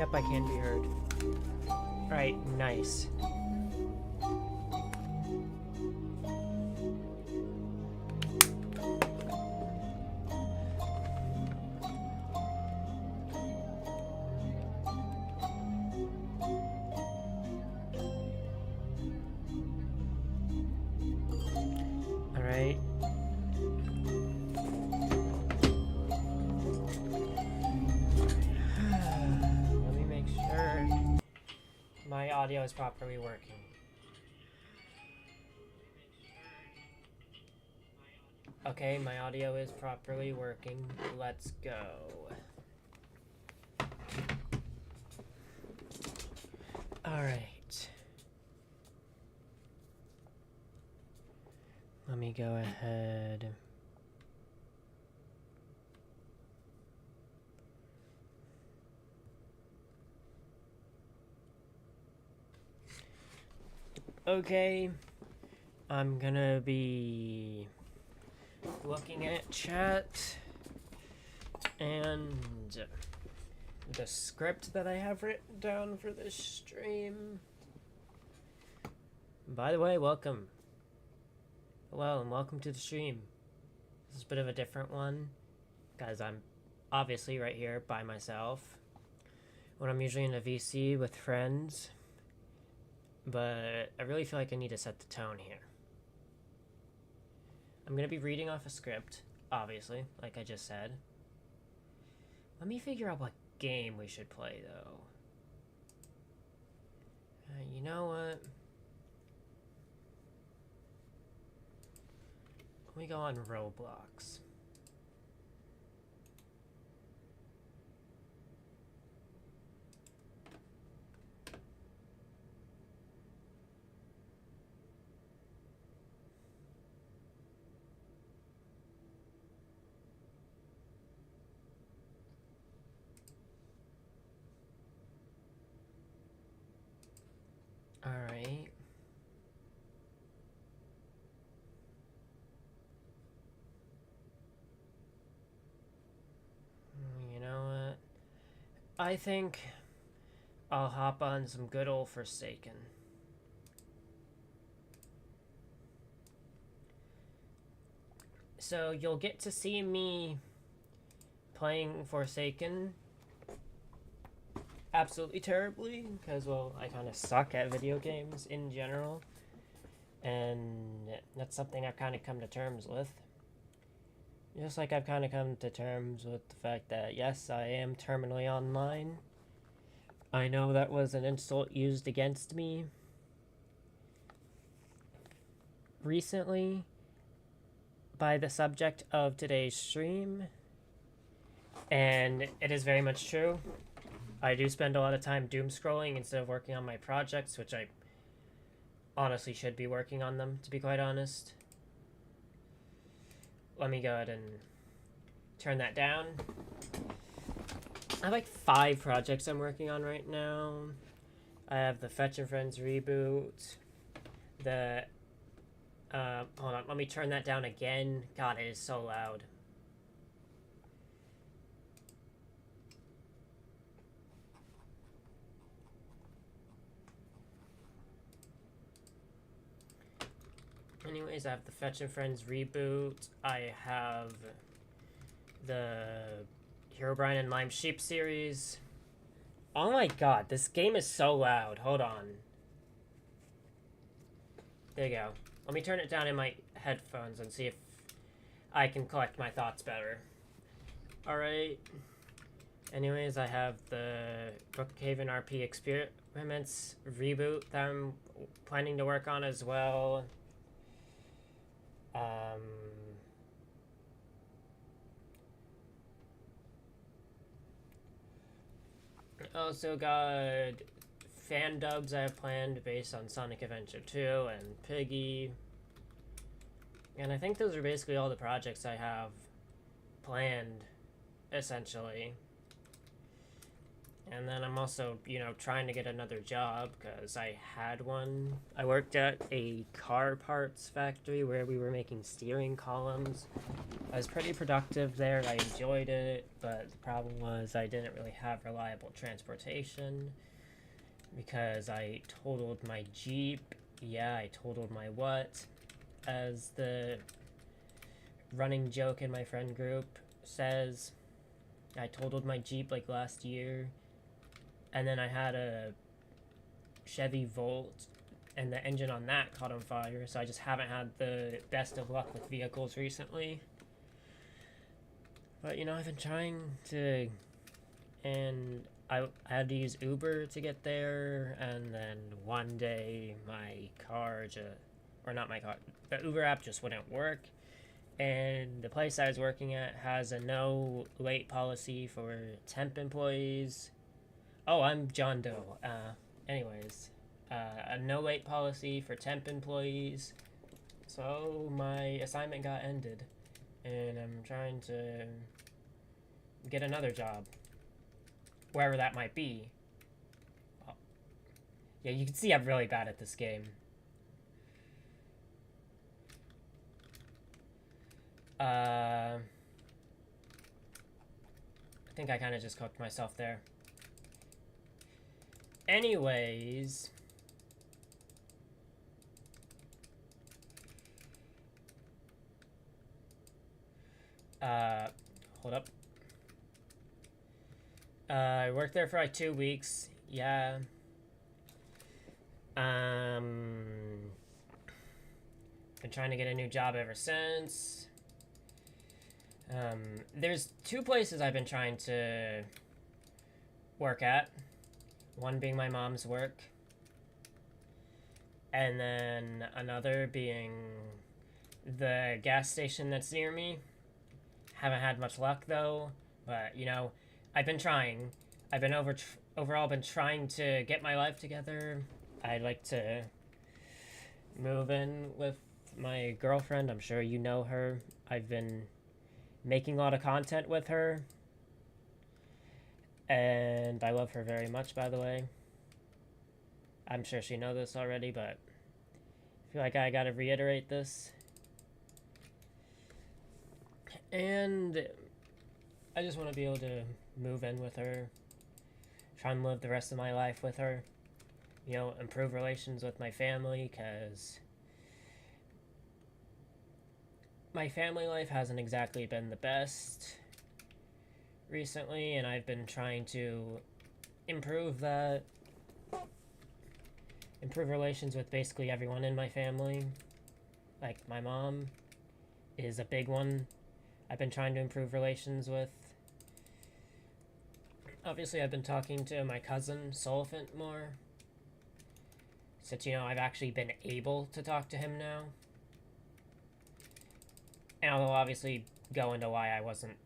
Yep, I can be heard. Alright, nice. Alright. Let me make sure my audio is properly working. Okay, my audio is properly working. Let's go. Alright. Let me go ahead. Okay. I'm gonna be looking at chat and the script that I have written down for this stream. By the way, welcome. Hello and welcome to the stream. This is a bit of a different one because I'm obviously right here by myself when I'm usually in a VC with friends, but I really feel like I need to set the tone here. I'm going to be reading off a script, obviously, like I just said. Let me figure out what game we should play, though. You know what? Let me go on Roblox. Alright. You know what? I think I'll hop on some good old Forsaken. So you'll get to see me playing Forsaken absolutely terribly because, well, I kind of suck at video games in general, and that's something I've kind of come to terms with. Just like I've kind of come to terms with the fact that, yes, I am terminally online. I know that was an insult used against me recently by the subject of today's stream, and it is very much true. I do spend a lot of time doom scrolling instead of working on my projects, which I honestly should be working on them, to be quite honest. Let me go ahead and turn that down. I have like 5 projects I'm working on right now. I have the Fetch and Friends reboot, the hold on, let me turn that down again. God, it is so loud. Anyways, I have the Fetch and Friends reboot. I have the Herobrine and Lime Sheep series. Oh my god, this game is so loud. Hold on. There you go. Let me turn it down in my headphones and see if I can collect my thoughts better. Alright. Anyways, I have the Brookhaven RP Experiments reboot that I'm planning to work on as well. Also got fan dubs I have planned based on Sonic Adventure 2 and Piggy. And I think those are basically all the projects I have planned, essentially. And then I'm also, trying to get another job because I had one. I worked at a car parts factory where we were making steering columns. I was pretty productive there. I enjoyed it, but the problem was I didn't really have reliable transportation because I totaled my Jeep. Yeah, I totaled my what? As the running joke in my friend group says, I totaled my Jeep like last year. And then I had a Chevy Volt, and the engine on that caught on fire, so I just haven't had the best of luck with vehicles recently. But, I've been trying to, and I had to use Uber to get there, and then one day my car or not my car, the Uber app just wouldn't work, and the place I was working at has a no late policy for temp employees. Oh, I'm John Doe. Anyways, a no late policy for temp employees. So my assignment got ended, and I'm trying to get another job, wherever that might be. Oh. Yeah, you can see I'm really bad at this game. I think I kind of just cooked myself there. Anyways, hold up. I worked there for like 2 weeks. Yeah. Been trying to get a new job ever since. There's 2 places I've been trying to work at. One being my mom's work, and then another being the gas station that's near me. Haven't had much luck though, but I've been trying. I've been overall been trying to get my life together. I'd like to move in with my girlfriend. I'm sure you know her. I've been making a lot of content with her. And I love her very much, by the way. I'm sure she knows this already, but I feel like I gotta reiterate this. And I just want to be able to move in with her, try and live the rest of my life with her, improve relations with my family, because my family life hasn't exactly been the best recently, and I've been trying to improve that. Improve relations with basically everyone in my family. Like, my mom is a big one I've been trying to improve relations with. Obviously, I've been talking to my cousin, Solifant, more. Since, I've actually been able to talk to him now. And I'll obviously go into why I wasn't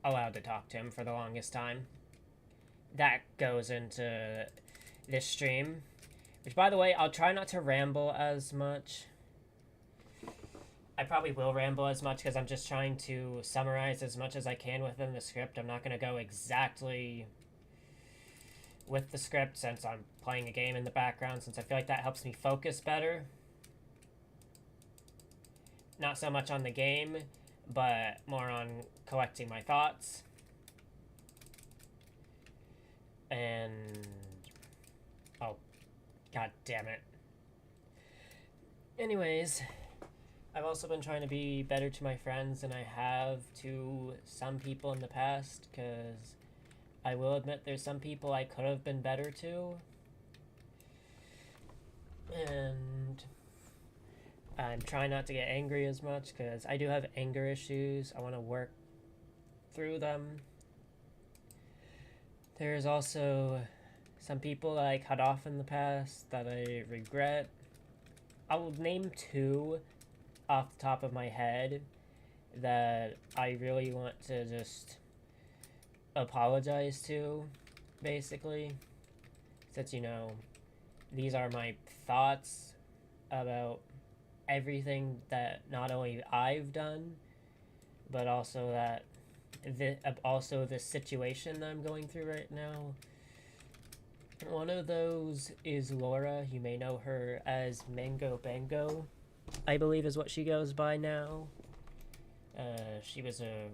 allowed to talk to him for the longest time. That goes into this stream. Which, by the way, I'll try not to ramble as much. I probably will ramble as much because I'm just trying to summarize as much as I can within the script. I'm not going to go exactly with the script since I'm playing a game in the background, since I feel like that helps me focus better. Not so much on the game, but more on collecting my thoughts. And... oh, god damn it. Anyways, I've also been trying to be better to my friends than I have to some people in the past, because I will admit there's some people I could have been better to. And I'm trying not to get angry as much, because I do have anger issues. I want to work through them. There's also some people that I cut off in the past that I regret. I will name 2 off the top of my head that I really want to just apologize to, basically. Since, these are my thoughts about everything that not only I've done, but also that also the situation that I'm going through right now. One of those is Laura. You may know her as Mango Bango, I believe is what she goes by now. She was a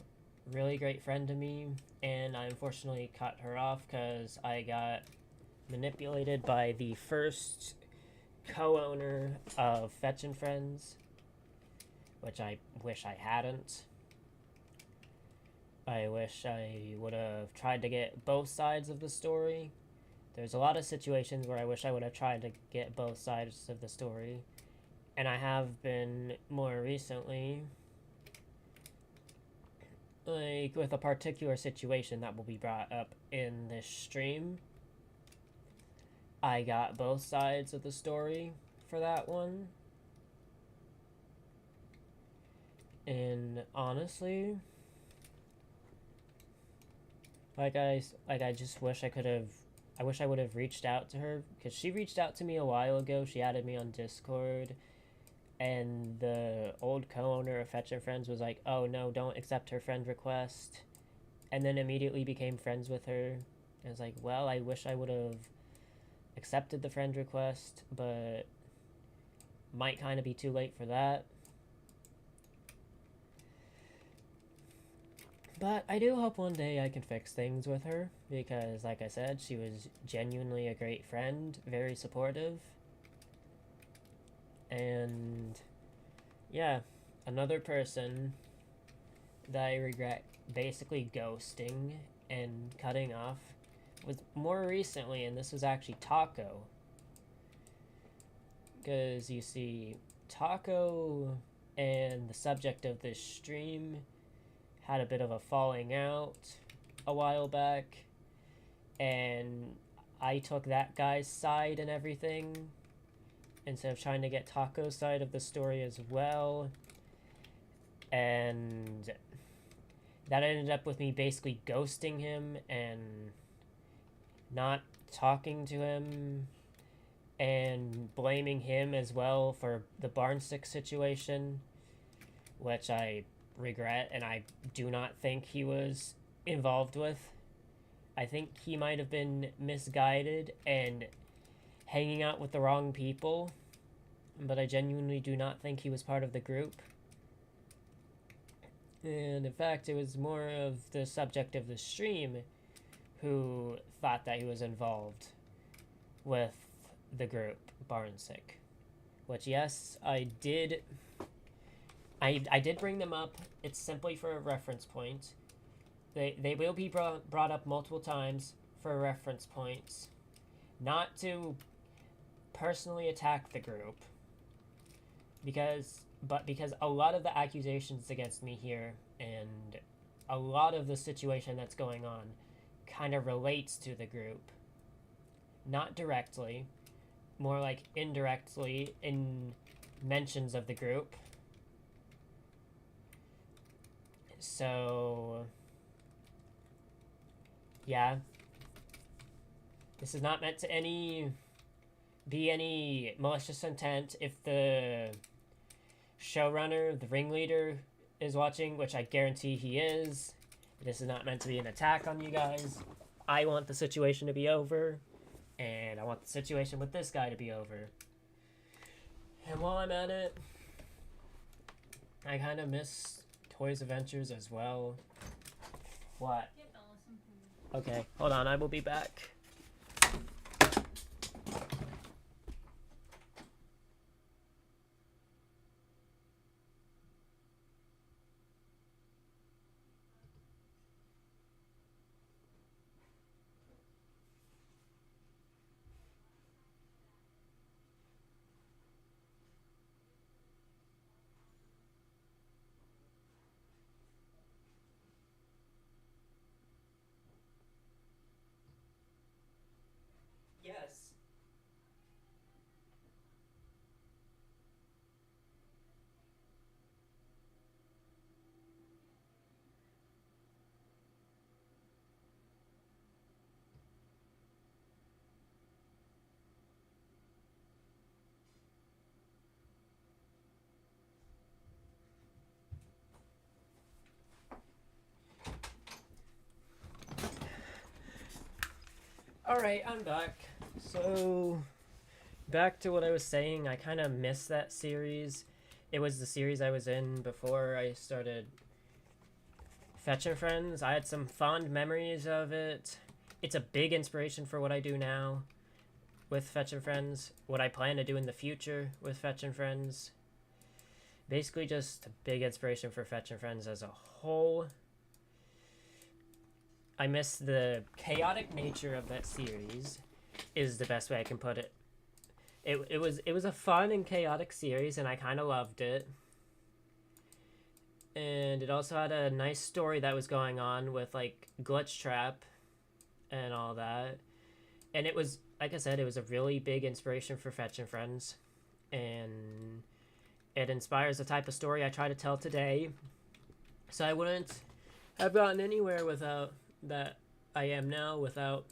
really great friend to me, and I unfortunately cut her off because I got manipulated by the first co-owner of Fetch and Friends, which I wish I hadn't. I wish I would have tried to get both sides of the story. There's a lot of situations where I wish I would have tried to get both sides of the story, and I have been more recently, like with a particular situation that will be brought up in this stream. I got both sides of the story for that one, and honestly, I just wish I wish I would have reached out to her, because she reached out to me a while ago. She added me on Discord, and the old co-owner of Fetch and Friends was like, oh no, don't accept her friend request, and then immediately became friends with her. And I was like, well, I wish I would have accepted the friend request, but might kind of be too late for that. But I do hope one day I can fix things with her, because like I said, she was genuinely a great friend, very supportive. And yeah, another person that I regret basically ghosting and cutting off was more recently, and this was actually Taco. Because you see, Taco and the subject of this stream had a bit of a falling out a while back, and I took that guy's side and everything instead of trying to get Taco's side of the story as well. And that ended up with me basically ghosting him and not talking to him, and blaming him as well for the Barnsick situation, which I regret and I do not think he was involved with. I think he might have been misguided and hanging out with the wrong people, but I genuinely do not think he was part of the group. And in fact, it was more of the subject of the stream who thought that he was involved with the group Barnsick, which yes, I did bring them up. It's simply for a reference point. They will be brought up multiple times for reference points, not to personally attack the group, because a lot of the accusations against me here and a lot of the situation that's going on kind of relates to the group. Not directly, more like indirectly in mentions of the group. So yeah, this is not meant to be any malicious intent. If the showrunner, the ringleader, is watching, which I guarantee he is, this is not meant to be an attack on you guys. I want the situation to be over, and I want the situation with this guy to be over. And while I'm at it, I kind of miss Toys Adventures as well. What? Okay, hold on, I will be back. Alright, I'm back. So, back to what I was saying, I kind of missed that series. It was the series I was in before I started Fetch and Friends. I had some fond memories of it. It's a big inspiration for what I do now with Fetch and Friends, what I plan to do in the future with Fetch and Friends. Basically, just a big inspiration for Fetch and Friends as a whole. I miss the chaotic nature of that series, is the best way I can put it. It was a fun and chaotic series, and I kind of loved it. And it also had a nice story that was going on with like Glitch Trap and all that. And it was, like I said, it was a really big inspiration for Fetch and Friends, and it inspires the type of story I try to tell today. So I wouldn't have gotten anywhere without that I am now without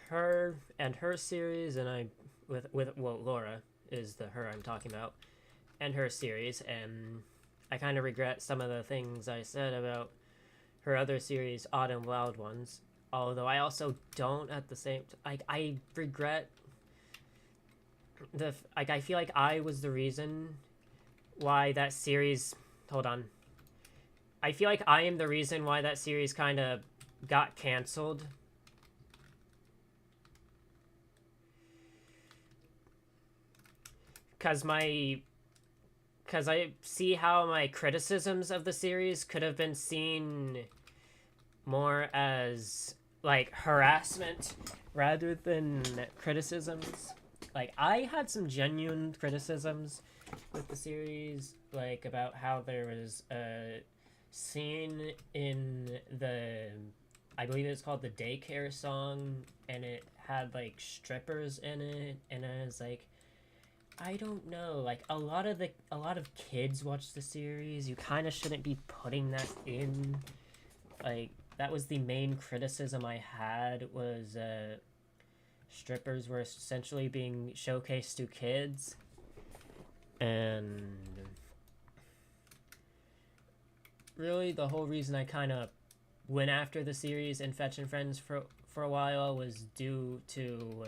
her and her series, and I with well, Laura is the her I'm talking about, and her series, and I kind of regret some of the things I said about her other series, Odd and Wild Ones. Although I also don't at the same I regret the like I feel like I was the reason why that series. Hold on. I feel like I am the reason why that series kind of got canceled. Because I see how my criticisms of the series could have been seen more as like harassment rather than criticisms. Like, I had some genuine criticisms with the series, like about how there was a scene in the, I believe it's called the Daycare Song, and it had like strippers in it, and I was like, I don't know, like a lot of kids watch the series. You kind of shouldn't be putting that in. Like, that was the main criticism I had, was strippers were essentially being showcased to kids. And really the whole reason I kind of went after the series and Fetch and Friends for a while was due to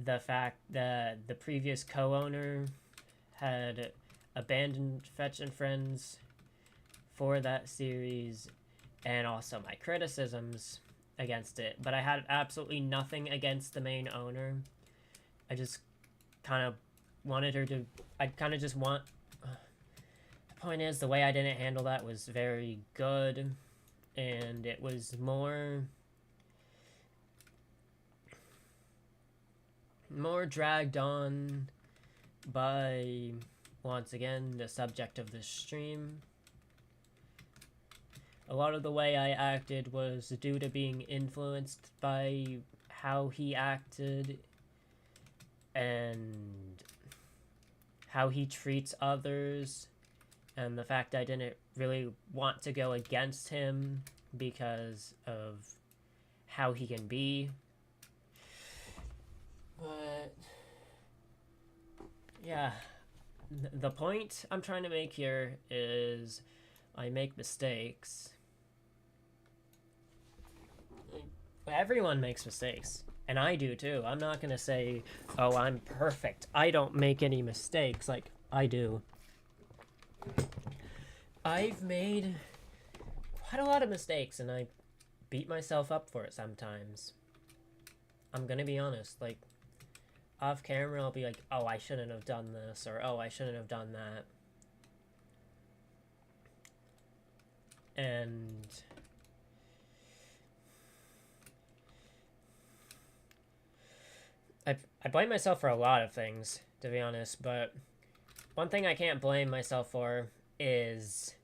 the fact that the previous co-owner had abandoned Fetch and Friends for that series, and also my criticisms against it. But I had absolutely nothing against the main owner. I just kind of wanted her to, I kind of just want, the point is, the way I didn't handle that was very good, and it was more dragged on by, once again, the subject of this stream. A lot of the way I acted was due to being influenced by how he acted and how he treats others, and the fact I didn't really want to go against him because of how he can be. But yeah, the point I'm trying to make here is I make mistakes. Everyone makes mistakes, and I do too. I'm not gonna say, oh, I'm perfect, I don't make any mistakes. Like, I do. I've made quite a lot of mistakes, and I beat myself up for it sometimes. I'm gonna be honest. Like, off camera I'll be like, oh, I shouldn't have done this, or oh, I shouldn't have done that. And I blame myself for a lot of things, to be honest, but one thing I can't blame myself for is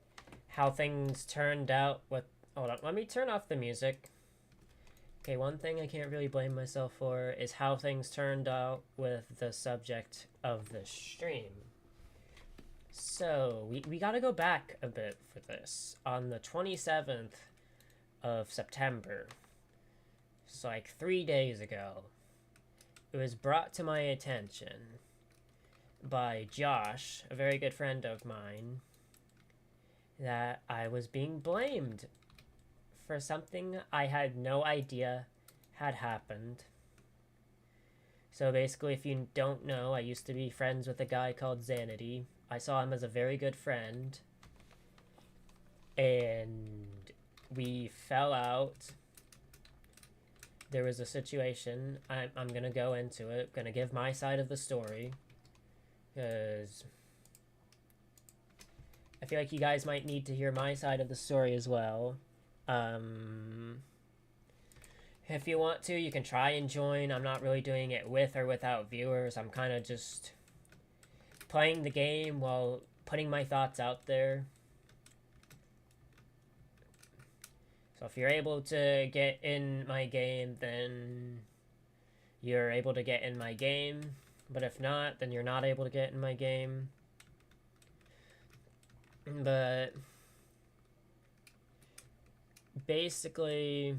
how things turned out with... Hold on, let me turn off the music. Okay, one thing I can't really blame myself for is how things turned out with the subject of the stream. So, we gotta go back a bit for this. On the 27th of September, so like 3 days ago, it was brought to my attention by Josh, a very good friend of mine, that I was being blamed for something I had no idea had happened. So basically, if you don't know, I used to be friends with a guy called Xanity. I saw him as a very good friend. And we fell out. There was a situation. I'm going to go into it. Going to give my side of the story. Because I feel like you guys might need to hear my side of the story as well. If you want to, you can try and join. I'm not really doing it with or without viewers. I'm kind of just playing the game while putting my thoughts out there. So if you're able to get in my game, then you're able to get in my game. But if not, then you're not able to get in my game. But basically,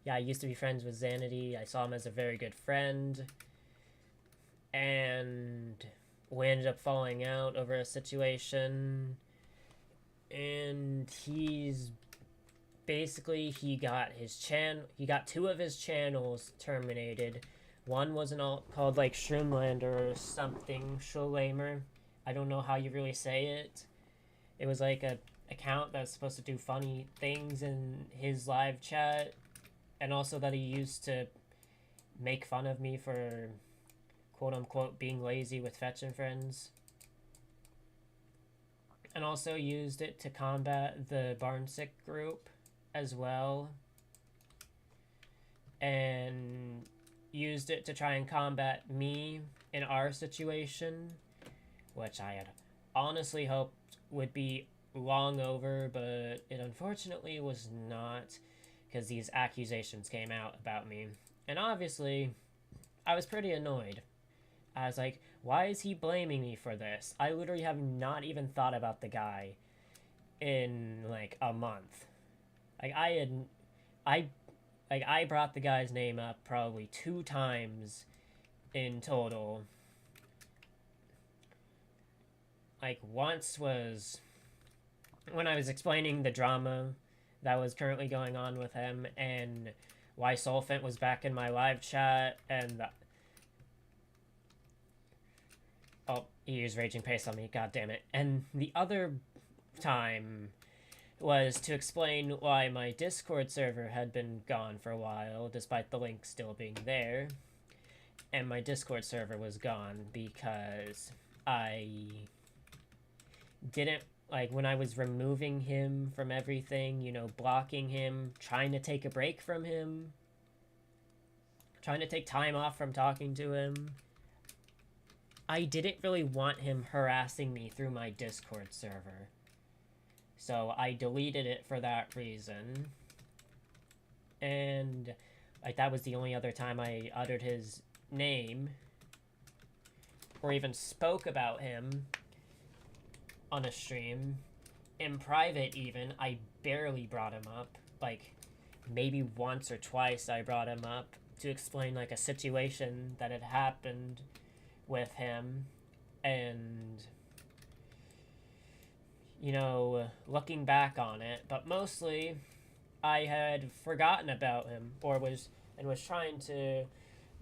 yeah, I used to be friends with Xanity. I saw him as a very good friend. And we ended up falling out over a situation. And he's basically, he got two of his channels terminated. One was an alt called like Shroomlander or something, Shulamer. I don't know how you really say it. It was like a account that's supposed to do funny things in his live chat, and also that he used to make fun of me for quote unquote being lazy with Fetch and Friends. And also used it to combat the Barnsick group as well, and used it to try and combat me in our situation, which I had honestly hoped would be long over, but it unfortunately was not, because these accusations came out about me. And obviously, I was pretty annoyed. I was like, why is he blaming me for this? I literally have not even thought about the guy in like a month. Like I brought the guy's name up probably 2 times in total. Like once was when I was explaining the drama that was currently going on with him and why Solfent was back in my live chat, and oh, he used Raging Pace on me, god damn it. And the other time was to explain why my Discord server had been gone for a while, despite the link still being there. And my Discord server was gone because I didn't, like, when I was removing him from everything, you know, blocking him, trying to take a break from him, trying to take time off from talking to him, I didn't really want him harassing me through my Discord server. So I deleted it for that reason. And like that was the only other time I uttered his name or even spoke about him on a stream. In private even, I barely brought him up. Like maybe once or twice I brought him up to explain like a situation that had happened with him, and you know, looking back on it, but mostly I had forgotten about him or was trying to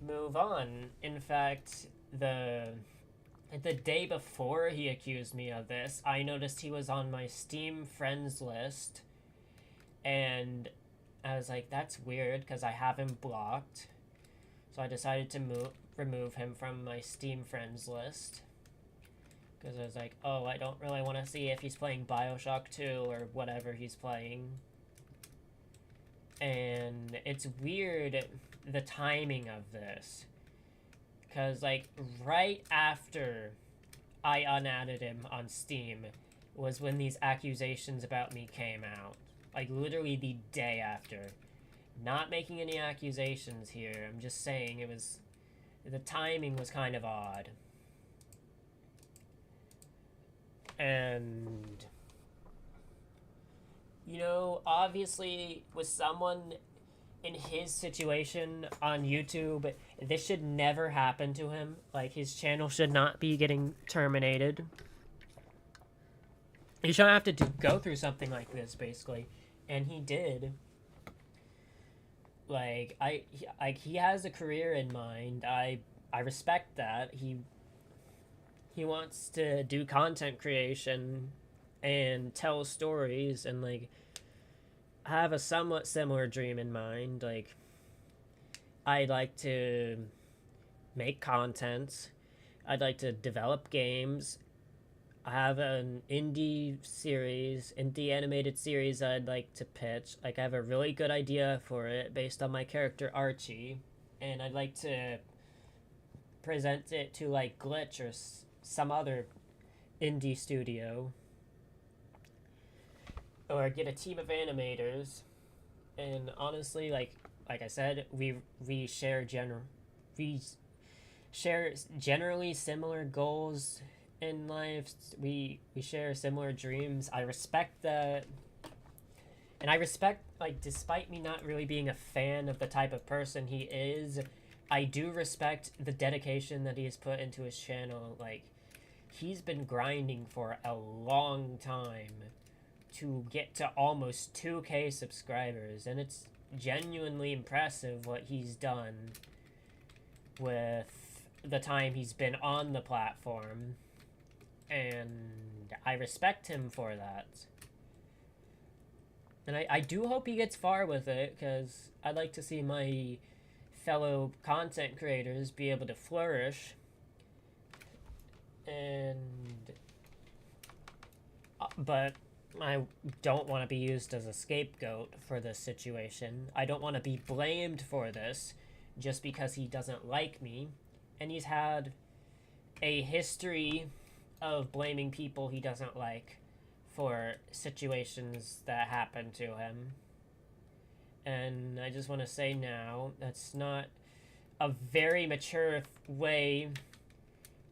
move on. In fact, the day before he accused me of this, I noticed he was on my Steam friends list, and I was like, that's weird because I have him blocked. So I decided to remove him from my Steam friends list. Because I was like, oh, I don't really want to see if he's playing Bioshock 2 or whatever he's playing. And it's weird, the timing of this. Because, like, right after I unadded him on Steam was when these accusations about me came out. Like, literally the day after. Not making any accusations here. I'm just saying it was... The timing was kind of odd. And, you know, obviously with someone in his situation on YouTube, this should never happen to him. Like, his channel should not be getting terminated. He shouldn't have to go through something like this, basically. And he did. he has a career in mind. I respect that. He wants to do content creation and tell stories, and like have a somewhat similar dream in mind. Like I'd like to make content. I'd like to develop games. I have an indie animated series I'd like to pitch. Like I have a really good idea for it based on my character Archie, and I'd like to present it to like Glitch or some other indie studio, or get a team of animators. And honestly, like I said, we share we share generally similar goals in life. We share similar dreams. I respect that, and I respect, like, despite me not really being a fan of the type of person he is, I do respect the dedication that he has put into his channel. Like, he's been grinding for a long time to get to almost 2K subscribers, and it's genuinely impressive what he's done with the time he's been on the platform, and I respect him for that. And I do hope he gets far with it, because I'd like to see my fellow content creators be able to flourish. And but I don't want to be used as a scapegoat for this situation. I don't want to be blamed for this just because he doesn't like me. And he's had a history of blaming people he doesn't like for situations that happen to him. And I just want to say now, that's not a very mature way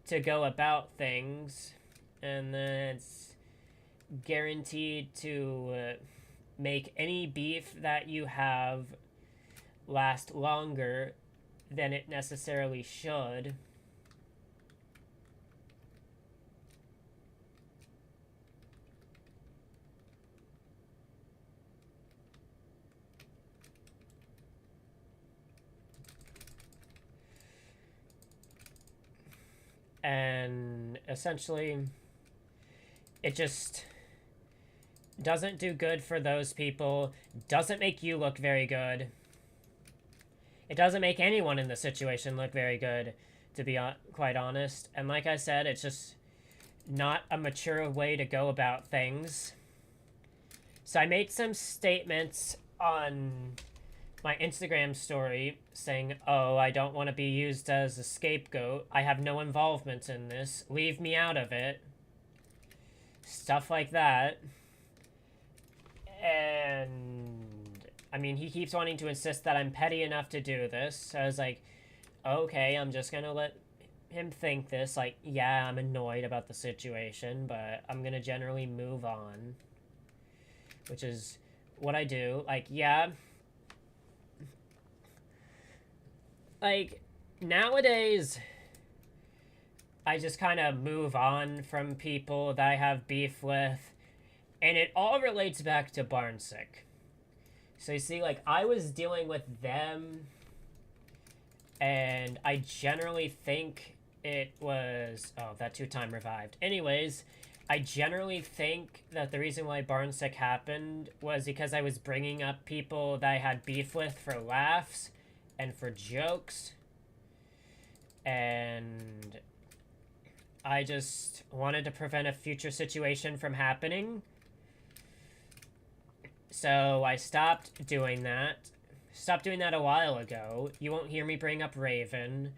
to go about things. And then it's guaranteed to make any beef that you have last longer than it necessarily should. And essentially, it just doesn't do good for those people, doesn't make you look very good. It doesn't make anyone in the situation look very good, to be quite honest. And like I said, it's just not a mature way to go about things. So I made some statements on my Instagram story saying, oh, I don't want to be used as a scapegoat. I have no involvement in this. Leave me out of it. Stuff like that. And I mean, he keeps wanting to insist that I'm petty enough to do this. So I was like, okay, I'm just gonna let him think this. Like, yeah, I'm annoyed about the situation, but I'm gonna generally move on. Which is what I do. Like, yeah. Like, nowadays, I just kind of move on from people that I have beef with. And it all relates back to Barnsick. So you see, like, I was dealing with them, and I generally think it was... Oh, that 2-time revived. Anyways, I generally think that the reason why Barnsick happened was because I was bringing up people that I had beef with for laughs and for jokes. And I just wanted to prevent a future situation from happening. So I stopped doing that. Stopped doing that a while ago. You won't hear me bring up Raven,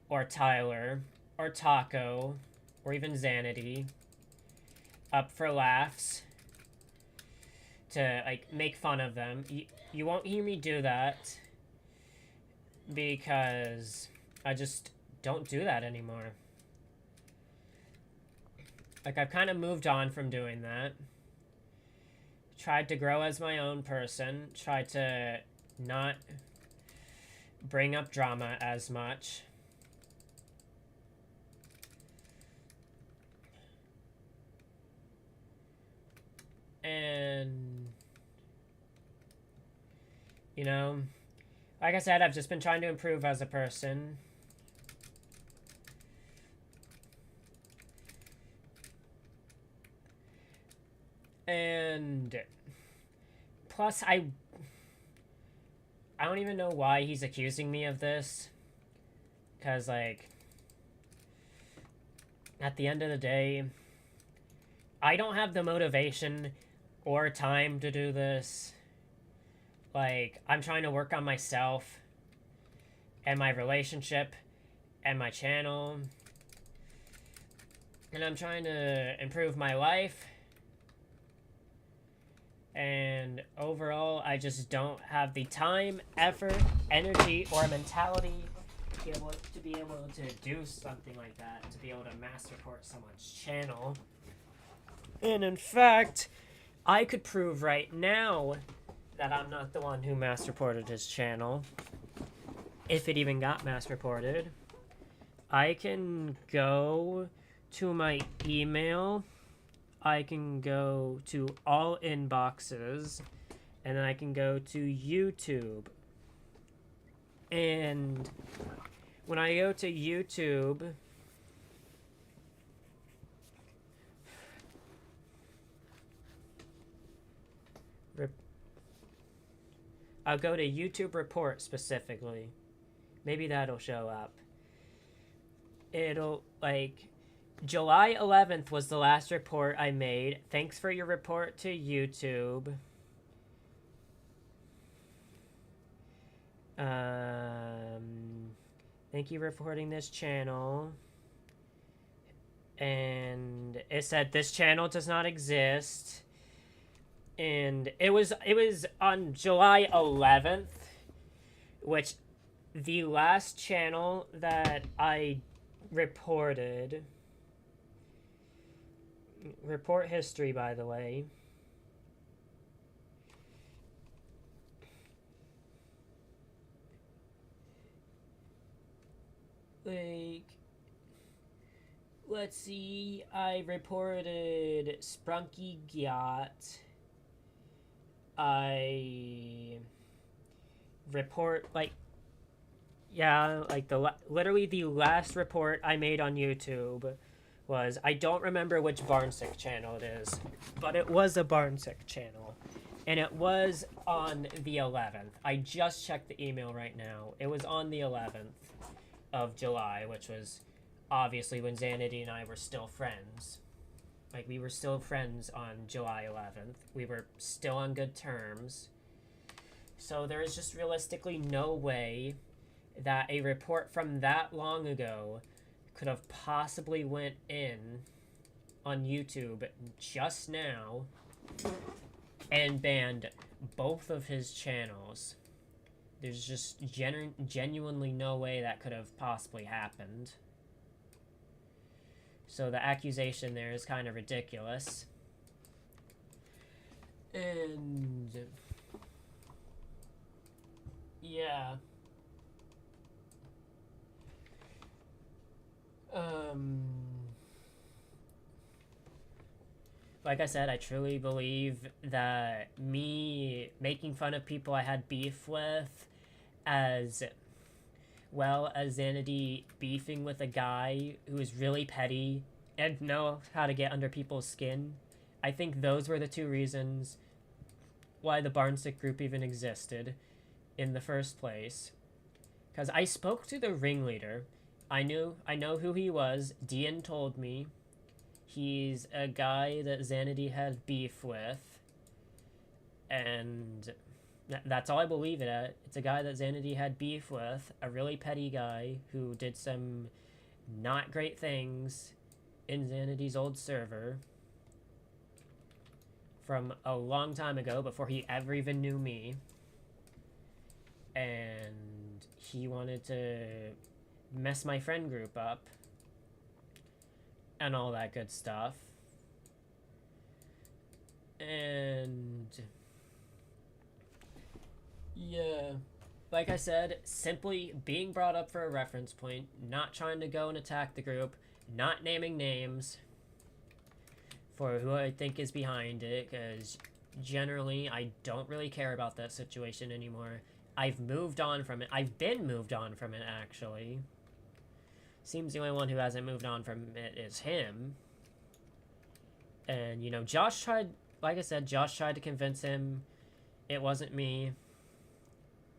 or Tyler, or Taco, or even Xanity up for laughs to, like, make fun of them. You won't hear me do that because I just don't do that anymore. Like, I've kind of moved on from doing that. Tried to grow as my own person. Tried to not bring up drama as much. And, you know, Like I said, I've just been trying to improve as a person. And plus, I don't even know why he's accusing me of this. Because, like, at the end of the day, I don't have the motivation or time to do this. Like, I'm trying to work on myself and my relationship and my channel. And I'm trying to improve my life. And overall, I just don't have the time, effort, energy, or mentality to be able to do something like that, to be able to mass report someone's channel. And in fact, I could prove right now that I'm not the one who mass reported his channel. If it even got mass reported. I can go to my email. I can go to all inboxes. And then I can go to YouTube. And when I go to YouTube, I'll go to YouTube report specifically. Maybe that'll show up. It'll, like, July 11th was the last report I made. Thanks for your report to YouTube. Thank you for reporting this channel. And it said this channel does not exist. And it was on July 11th, which the last channel that I reported, report history, by the way, like, let's see, I reported Sprunky Gyat. I report, like, yeah, like literally the last report I made on YouTube was, I don't remember which Barnsick channel it is, but it was a Barnsick channel, and it was on the 11th. I just checked the email right now. It was on the 11th of July, which was obviously when Xanity and I were still friends. Like, we were still friends on July 11th. We were still on good terms. So there is just realistically no way that a report from that long ago could have possibly went in on YouTube just now and banned both of his channels. There's just genuinely no way that could have possibly happened. So the accusation there is kind of ridiculous. And yeah. Like I said, I truly believe that me making fun of people I had beef with, as well as Xanity beefing with a guy who is really petty and know how to get under people's skin, I think those were the two reasons why the Barnsick group even existed in the first place. Because I spoke to the ringleader. I know who he was. Dian told me. He's a guy that Xanity had beef with. And that's all I believe it at. It's a guy that Xanity had beef with. A really petty guy who did some not great things in Xanity's old server from a long time ago, before he ever even knew me. And he wanted to mess my friend group up and all that good stuff. And yeah, like I said, simply being brought up for a reference point, not trying to go and attack the group, not naming names for who I think is behind it, because generally I don't really care about that situation anymore. I've moved on from it. I've been moved on from it, actually. Seems the only one who hasn't moved on from it is him. And, you know, Josh tried, like I said, Josh tried to convince him it wasn't me.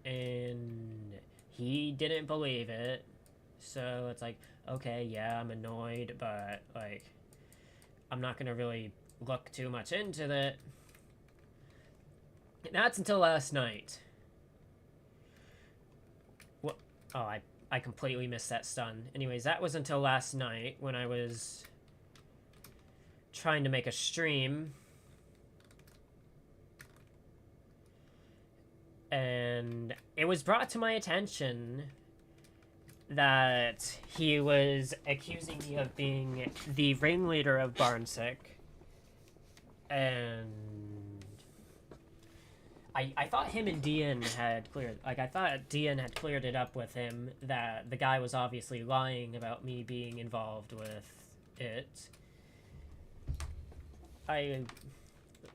And he didn't believe it. So it's like, okay, yeah, I'm annoyed, but, like, I'm not going to really look too much into that. And that's until last night. What? Oh, I completely missed that stun. Anyways, that was until last night when I was trying to make a stream. And it was brought to my attention that he was accusing me of being the ringleader of Barnsick. And I thought him and Dian had cleared... Like, I thought Dian had cleared it up with him, that the guy was obviously lying about me being involved with it.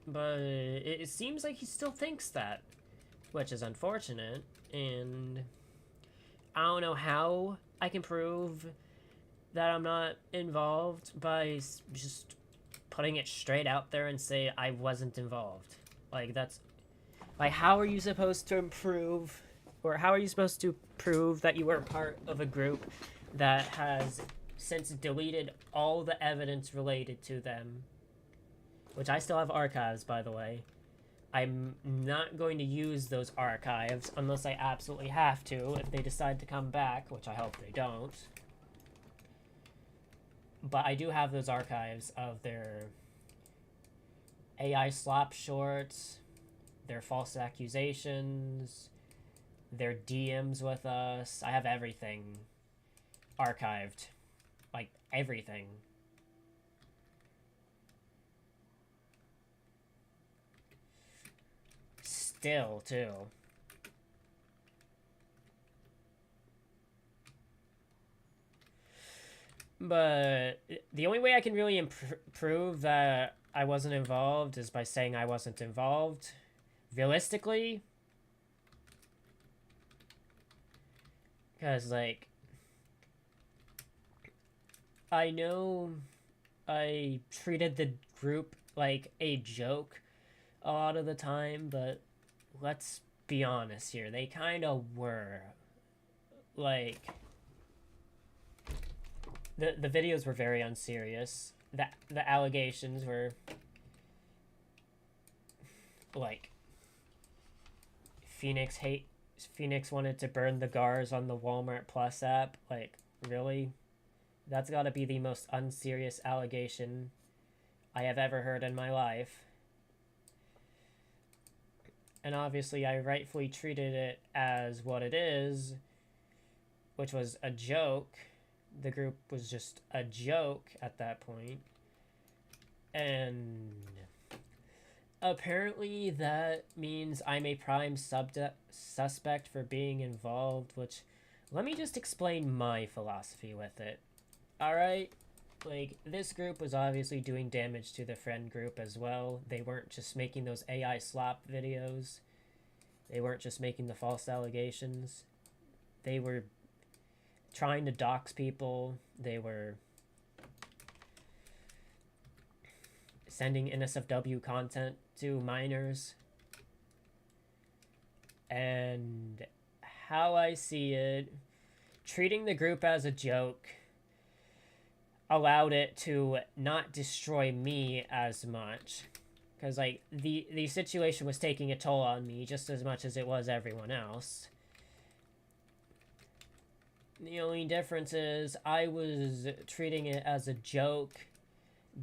But it seems like he still thinks that, which is unfortunate, and I don't know how I can prove that I'm not involved by just putting it straight out there and say I wasn't involved. Like, that's... Like, how are you supposed to prove, or how are you supposed to prove that you were part of a group that has since deleted all the evidence related to them? Which I still have archives, by the way. I'm not going to use those archives unless I absolutely have to if they decide to come back, which I hope they don't. But I do have those archives of their AI slap shorts, their false accusations, their DMs with us. I have everything archived. Like, everything. Still, too. But the only way I can really prove that I wasn't involved is by saying I wasn't involved. Realistically, because, like, I know I treated the group like a joke a lot of the time, but let's be honest here. They kind of were. Like, the videos were very unserious. The allegations were, like, Phoenix wanted to burn the GARs on the Walmart Plus app. Like, really? That's gotta be the most unserious allegation I have ever heard in my life. And obviously I rightfully treated it as what it is, which was a joke. The group was just a joke at that point. And apparently that means I'm a prime suspect for being involved, which, let me just explain my philosophy with it. Alright? Like, this group was obviously doing damage to the friend group as well. They weren't just making those AI slap videos. They weren't just making the false allegations. They were trying to dox people. They were sending NSFW content to minors. And how I see it, treating the group as a joke allowed it to not destroy me as much. Because, like, the situation was taking a toll on me just as much as it was everyone else. The only difference is I was treating it as a joke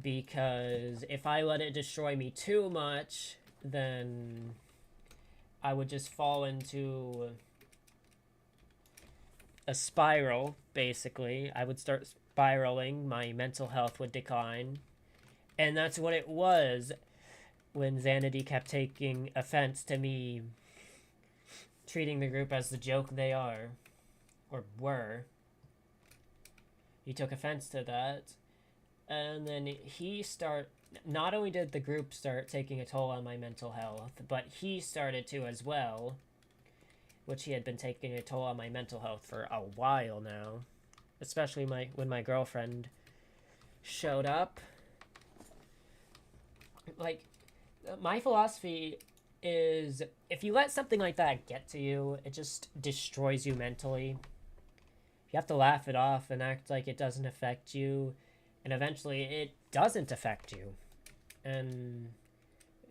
because if I let it destroy me too much, then I would just fall into a spiral, basically. I would start spiraling, my mental health would decline. And that's what it was when Xanady kept taking offense to me treating the group as the joke they are, or were. He took offense to that, and then not only did the group start taking a toll on my mental health, but he started to as well. which he had been taking a toll on my mental health for a while now, especially when my girlfriend showed up. Like, my philosophy is if you let something like that get to you, it just destroys you mentally. You have to laugh it off and act like it doesn't affect you, and eventually it doesn't affect you. And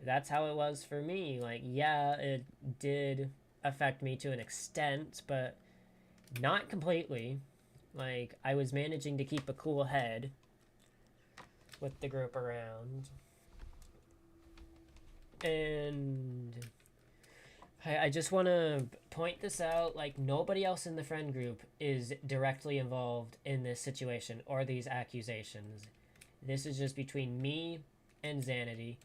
that's how it was for me. Like, yeah, it did affect me to an extent, but not completely. Like, I was managing to keep a cool head with the group around. And I just want to point this out. Like, nobody else in the friend group is directly involved in this situation or these accusations. This is just between me and Xanity,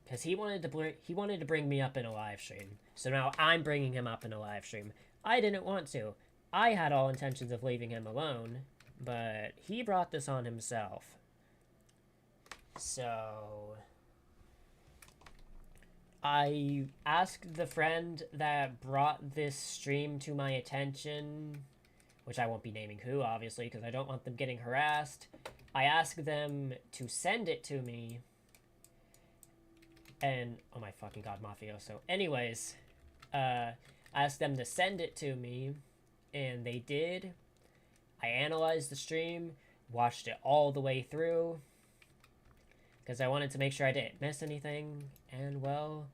because he wanted to bring me up in a live stream. So now I'm bringing him up in a live stream. I didn't want to. I had all intentions of leaving him alone, but he brought this on himself. So I asked the friend that brought this stream to my attention, which I won't be naming who, obviously, because I don't want them getting harassed. I asked them to send it to me. And, oh my fucking god, Mafioso. Anyways, I asked them to send it to me, and they did. I analyzed the stream, watched it all the way through, because I wanted to make sure I didn't miss anything, and well,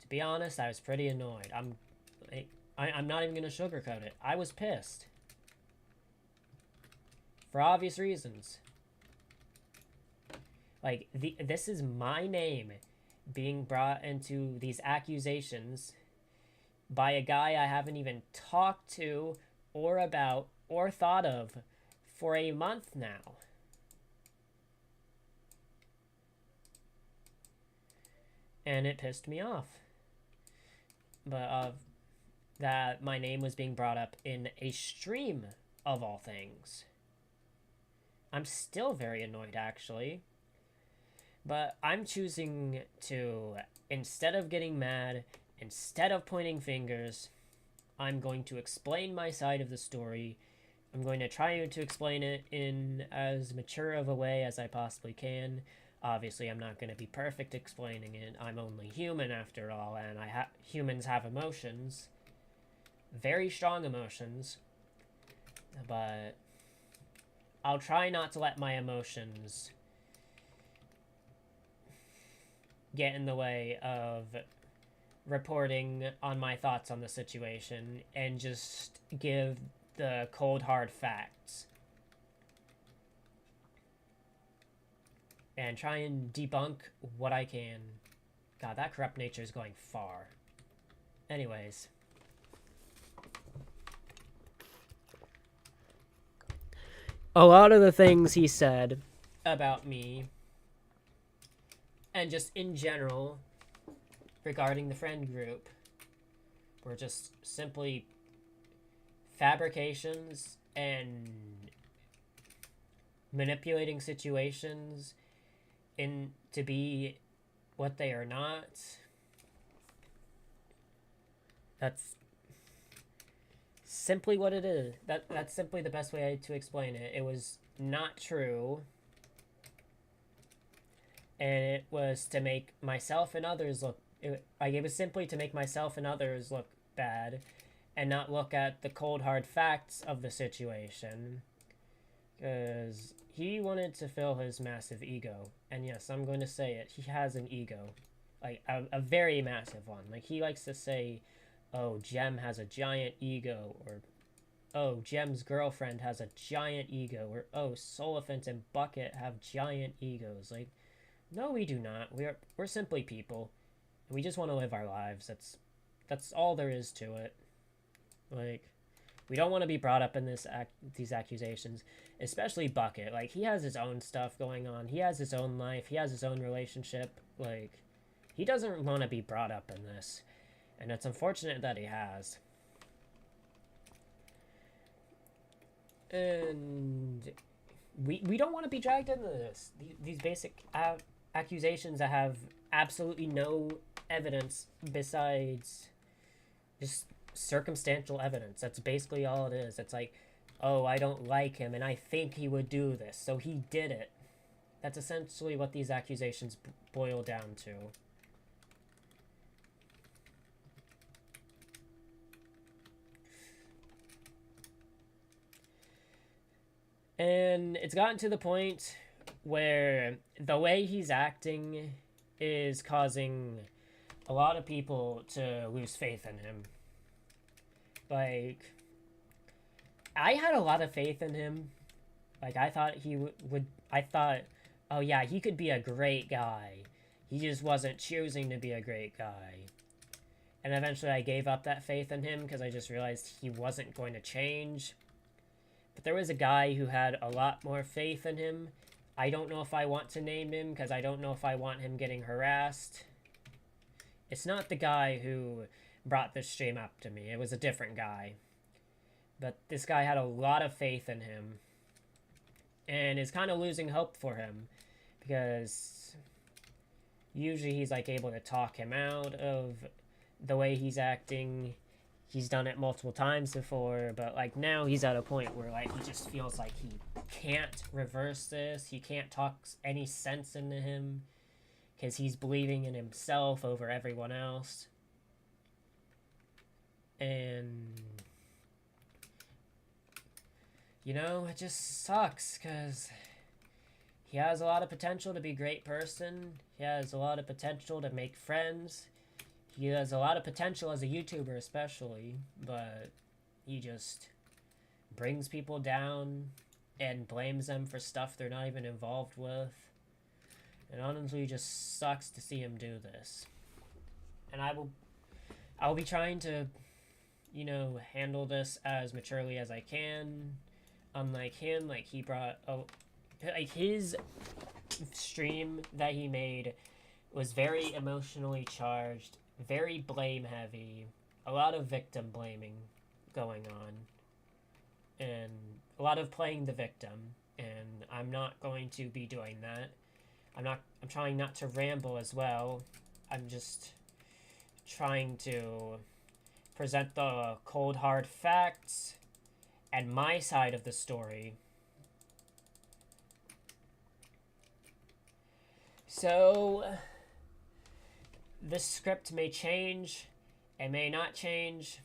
to be honest, I was pretty annoyed. I'm not even going to sugarcoat it. I was pissed. For obvious reasons. Like, this is my name being brought into these accusations by a guy I haven't even talked to or about or thought of for a month now. And it pissed me off. But that my name was being brought up in a stream of all things. I'm still very annoyed, actually. But I'm choosing to, instead of getting mad, instead of pointing fingers, I'm going to explain my side of the story. I'm going to try to explain it in as mature of a way as I possibly can. Obviously, I'm not going to be perfect explaining it. I'm only human after all, and humans have emotions. Very strong emotions. But I'll try not to let my emotions get in the way of reporting on my thoughts on the situation and just give the cold hard facts and try and debunk what I can. God, that corrupt nature is going far. Anyways, a lot of the things he said about me and just in general regarding the friend group were just simply fabrications and manipulating situations to be what they are not. That's simply what it is. That's simply the best way to explain it. It was not true. And it was to make myself and others look... It was simply to make myself and others look bad and not look at the cold hard facts of the situation. Because he wanted to fill his massive ego. And yes, I'm going to say it. He has an ego. Like, a very massive one. Like, he likes to say, oh, Jem has a giant ego. Or, oh, Jem's girlfriend has a giant ego. Or, oh, Solifant and Bucket have giant egos. Like, no, we do not. We're simply people. We just want to live our lives. That's all there is to it. Like, we don't want to be brought up in these accusations, especially Bucket. Like, he has his own stuff going on. He has his own life. He has his own relationship. Like, he doesn't want to be brought up in this. And it's unfortunate that he has. And we don't want to be dragged into this. These basic accusations that have absolutely no evidence besides just circumstantial evidence. That's basically all it is. It's like, oh, I don't like him and I think he would do this, so he did it. That's essentially what these accusations boil down to. And it's gotten to the point where the way he's acting is causing a lot of people to lose faith in him. Like, I had a lot of faith in him. Like, I thought he I thought, oh yeah, he could be a great guy. He just wasn't choosing to be a great guy. And eventually I gave up that faith in him because I just realized he wasn't going to change. But there was a guy who had a lot more faith in him. I don't know if I want to name him because I don't know if I want him getting harassed. It's not the guy who brought this stream up to me. It was a different guy. But this guy had a lot of faith in him. And is kind of losing hope for him. Because usually he's like able to talk him out of the way he's acting. He's done it multiple times before, but like now he's at a point where like he just feels like he can't reverse this. He can't talk any sense into him because he's believing in himself over everyone else. And you know, it just sucks because he has a lot of potential to be a great person. He has a lot of potential to make friends. He has a lot of potential as a YouTuber especially, but he just brings people down and blames them for stuff they're not even involved with. And honestly, it just sucks to see him do this. And I will be trying to, you know, handle this as maturely as I can. Unlike him, like he brought, like his stream that he made was very emotionally charged. Very blame heavy, a lot of victim blaming going on, and a lot of playing the victim, and I'm not going to be doing that. I'm trying not to ramble as well. I'm just trying to present the cold hard facts and my side of the story. So this script may change, it may not change.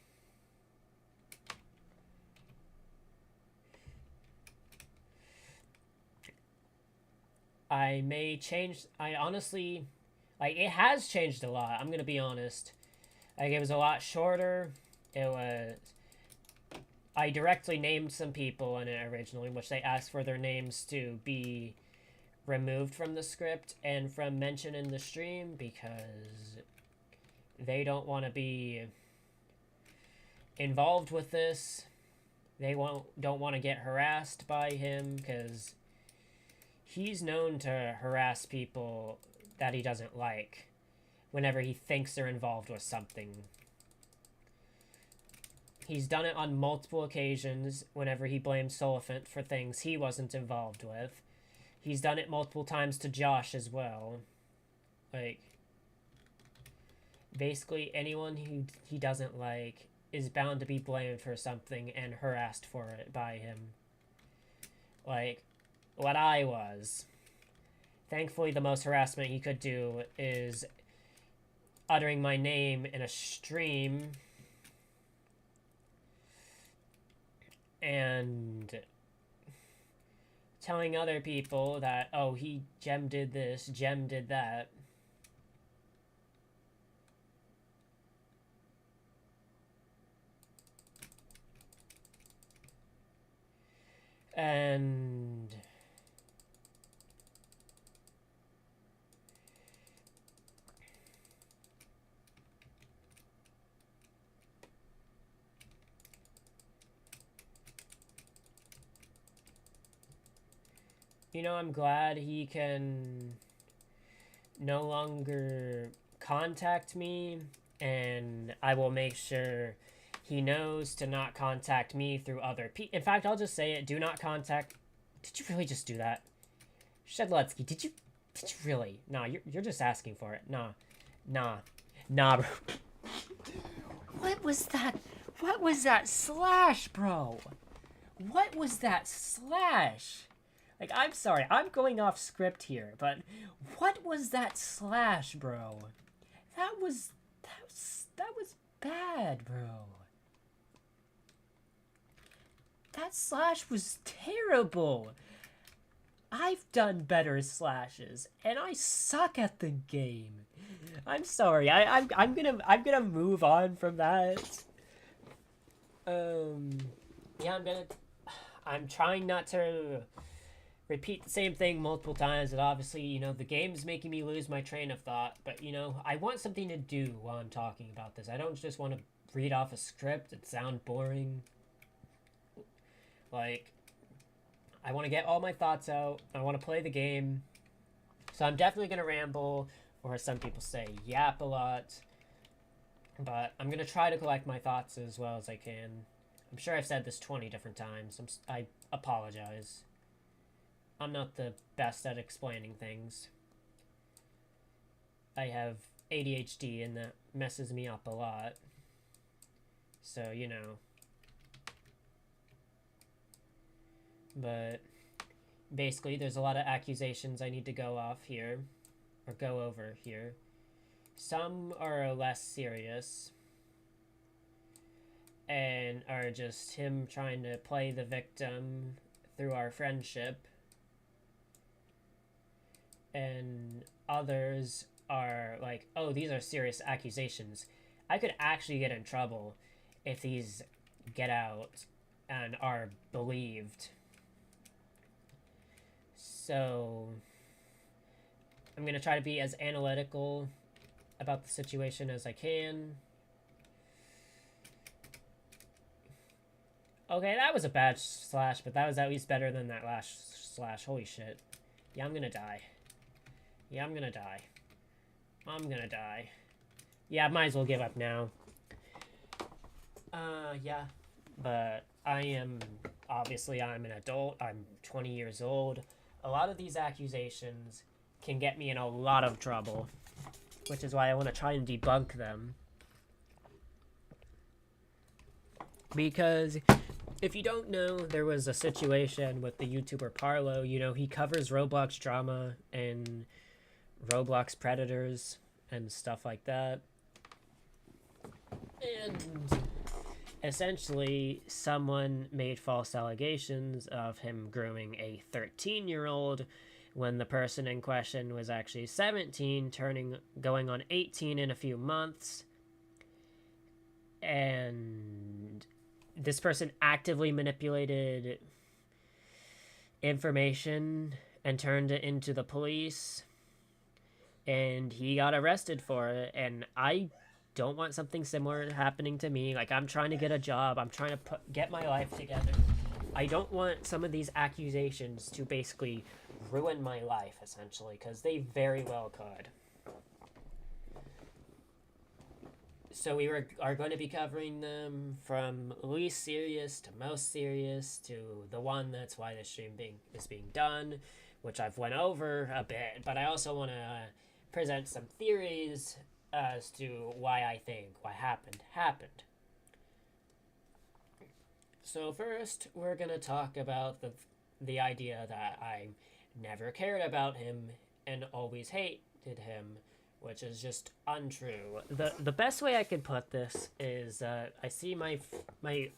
I may change, I honestly, like, it has changed a lot, I'm gonna be honest. Like, it was a lot shorter, I directly named some people in it originally, which they asked for their names to be removed from the script and from mention in the stream because they don't want to be involved with this. They don't want to get harassed by him because he's known to harass people that he doesn't like whenever he thinks they're involved with something. He's done it on multiple occasions whenever he blames Solifant for things he wasn't involved with. He's done it multiple times to Josh as well. Like, basically anyone who he doesn't like is bound to be blamed for something and harassed for it by him. Like, what I was. Thankfully, the most harassment he could do is uttering my name in a stream and telling other people that, oh, Jem did this, Jem did that. And you know, I'm glad he can no longer contact me, and I will make sure he knows to not contact me through other people. In fact, I'll just say it. Do not contact... Did you really just do that? Shedletsky, did you really? Nah, you're just asking for it. Nah, bro. What was that? What was that slash, bro? What was that slash? Like, I'm sorry, I'm going off script here, but what was that slash, bro? That was bad, bro. That slash was terrible. I've done better slashes, and I suck at the game. I'm sorry. I'm gonna move on from that. Yeah, I'm trying not to repeat the same thing multiple times. And obviously, you know, the game's making me lose my train of thought. But you know, I want something to do while I'm talking about this. I don't just want to read off a script and sound boring. Like, I want to get all my thoughts out. I want to play the game. So I'm definitely going to ramble, or as some people say, yap a lot. But I'm going to try to collect my thoughts as well as I can. I'm sure I've said this 20 different times. I apologize. I'm not the best at explaining things. I have ADHD and that messes me up a lot. So, you know. But basically, there's a lot of accusations I need to go off here, or go over here. Some are less serious, and are just him trying to play the victim through our friendship. And others are like, oh, these are serious accusations. I could actually get in trouble if these get out and are believed. So I'm going to try to be as analytical about the situation as I can. Okay, that was a bad slash, but that was at least better than that last slash. Holy shit. Yeah, I'm going to die. Yeah, I'm going to die. I'm going to die. Yeah, I might as well give up now. Yeah. But obviously I'm an adult. I'm 20 years old. A lot of these accusations can get me in a lot of trouble, which is why I want to try and debunk them. Because if you don't know, there was a situation with the YouTuber Parlo. You know, he covers Roblox drama and Roblox predators and stuff like that. And essentially, someone made false allegations of him grooming a 13-year-old when the person in question was actually 17, going on 18 in a few months. And this person actively manipulated information and turned it into the police. And he got arrested for it. And I don't want something similar happening to me. Like, I'm trying to get a job. I'm trying to get my life together. I don't want some of these accusations to basically ruin my life, essentially, because they very well could. So we are going to be covering them from least serious to most serious to the one that's why the stream is being done, which I've went over a bit, but I also want to present some theories as to why I think what happened. So first, we're going to talk about the idea that I never cared about him and always hated him, which is just untrue. The best way I could put this is I see my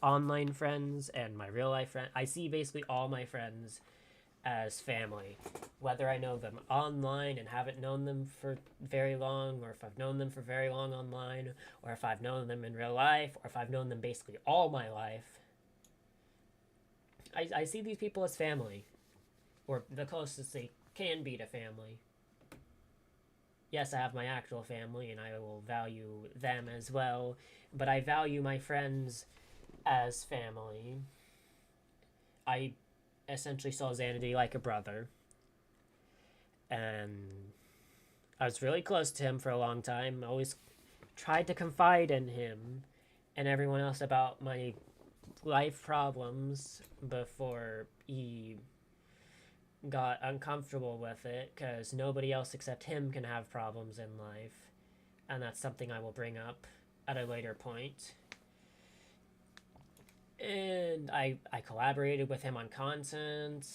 online friends and my real life friends. I see basically all my friends as family, whether I know them online and haven't known them for very long, or if I've known them for very long online, or if I've known them in real life, or if I've known them basically all my life. I see these people as family, or the closest they can be to family. Yes, I have my actual family, and I will value them as well, but I value my friends as family. I essentially saw Xanady like a brother, and I was really close to him for a long time. I always tried to confide in him and everyone else about my life problems before he got uncomfortable with it, because nobody else except him can have problems in life, and that's something I will bring up at a later point. And I collaborated with him on content.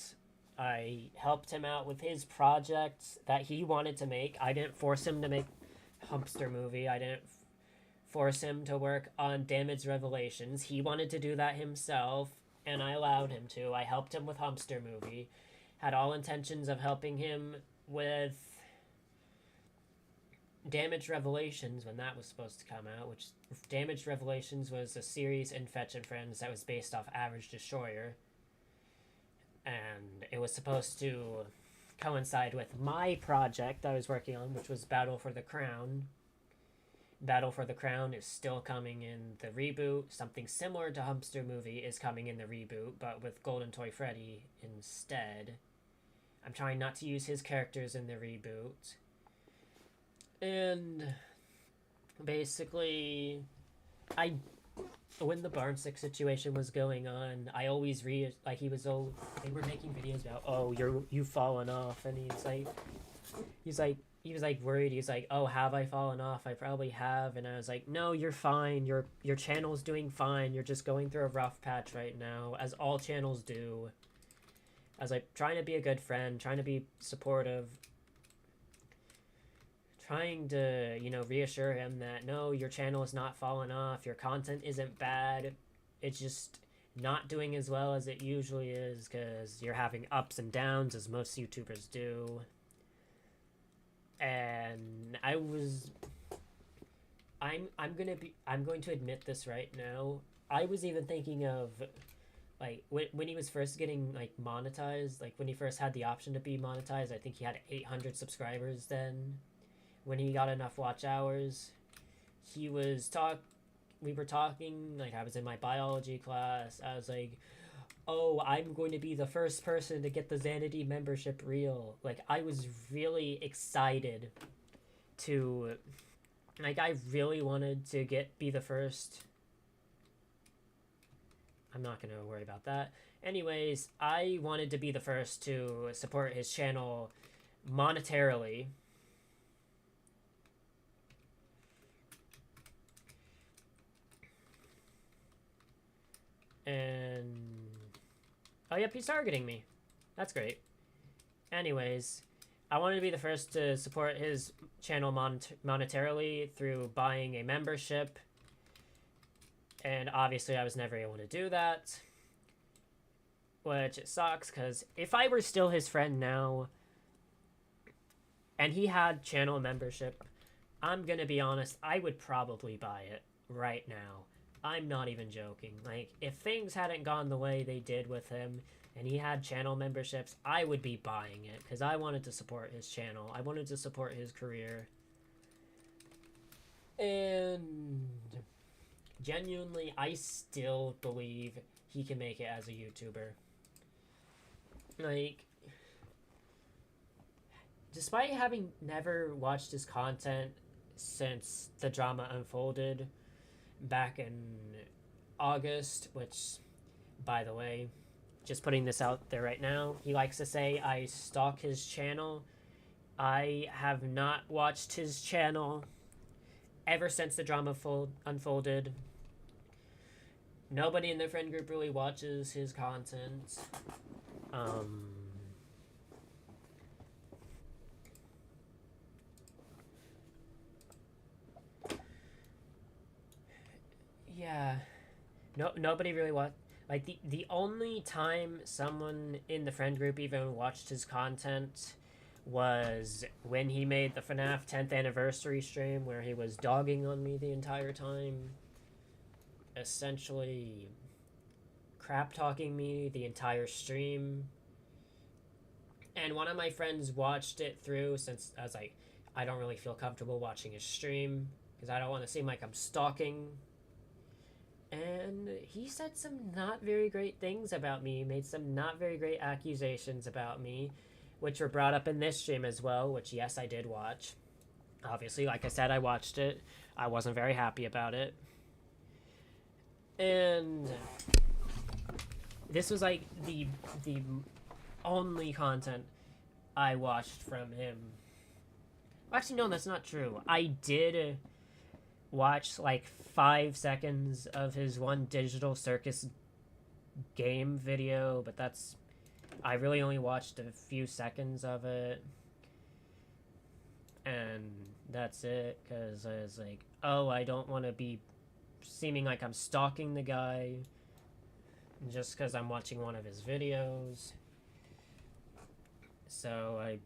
I helped him out with his project that he wanted to make. I didn't force him to make Humpster Movie. I didn't force him to work on Damaged Revelations. He wanted to do that himself, and I allowed him to. I helped him with Humpster Movie. Had all intentions of helping him with Damaged Revelations when that was supposed to come out, which Damaged Revelations was a series in Fetch and Friends that was based off Average Destroyer. And it was supposed to coincide with my project I was working on, which was Battle for the Crown. Battle for the Crown is still coming in the reboot. Something similar to Humpster Movie is coming in the reboot, but with Golden Toy Freddy instead. I'm trying not to use his characters in the reboot. And basically, when the Barnstick situation was going on, I always they were making videos about, oh, you've fallen off, and he was like worried. He's like, oh, have I fallen off? I probably have. And I was like, no, you're fine. Your channel's doing fine. You're just going through a rough patch right now, as all channels do. I was like trying to be a good friend, trying to be supportive, trying to, reassure him that no, your channel is not falling off. Your content isn't bad. It's just not doing as well as it usually is because you're having ups and downs, as most YouTubers do. And I'm going to admit this right now. I was even thinking of, like, when he was first getting, like, monetized, like, when he first had the option to be monetized, I think he had 800 subscribers then. When he got enough watch hours, we were talking, like, I was in my biology class. I was like, oh, I'm going to be the first person to get the Xanady membership reel. Like, I was really excited to, like, I really wanted to be the first. I'm not going to worry about that. Anyways, I wanted to be the first to support his channel monetarily. And oh, yep, he's targeting me. That's great. Anyways, I wanted to be the first to support his channel monetarily through buying a membership. And obviously I was never able to do that. Which it sucks, because if I were still his friend now, and he had channel membership, I'm gonna be honest, I would probably buy it right now. I'm not even joking. Like, if things hadn't gone the way they did with him, and he had channel memberships, I would be buying it, because I wanted to support his channel. I wanted to support his career. And genuinely, I still believe he can make it as a YouTuber. Like, despite having never watched his content since the drama unfolded back in August, which, by the way, just putting this out there right now, he likes to say I stalk his channel. I have not watched his channel ever since the drama unfolded. Nobody in the friend group really watches his content. Yeah. Nobody really watched. Like, the only time someone in the friend group even watched his content was when he made the FNAF 10th anniversary stream, where he was dogging on me the entire time. Essentially crap talking me the entire stream. And one of my friends watched it through, since I was like, I don't really feel comfortable watching his stream because I don't want to seem like I'm stalking. And he said some not very great things about me, made some not very great accusations about me, which were brought up in this stream as well, which, yes, I did watch. Obviously, like I said, I watched it. I wasn't very happy about it. And this was, like, the only content I watched from him. Actually, no, that's not true. I did watch, like, 5 seconds of his one Digital Circus game video, but I really only watched a few seconds of it, and that's it, because I was like, oh, I don't want to be seeming like I'm stalking the guy just because I'm watching one of his videos. So I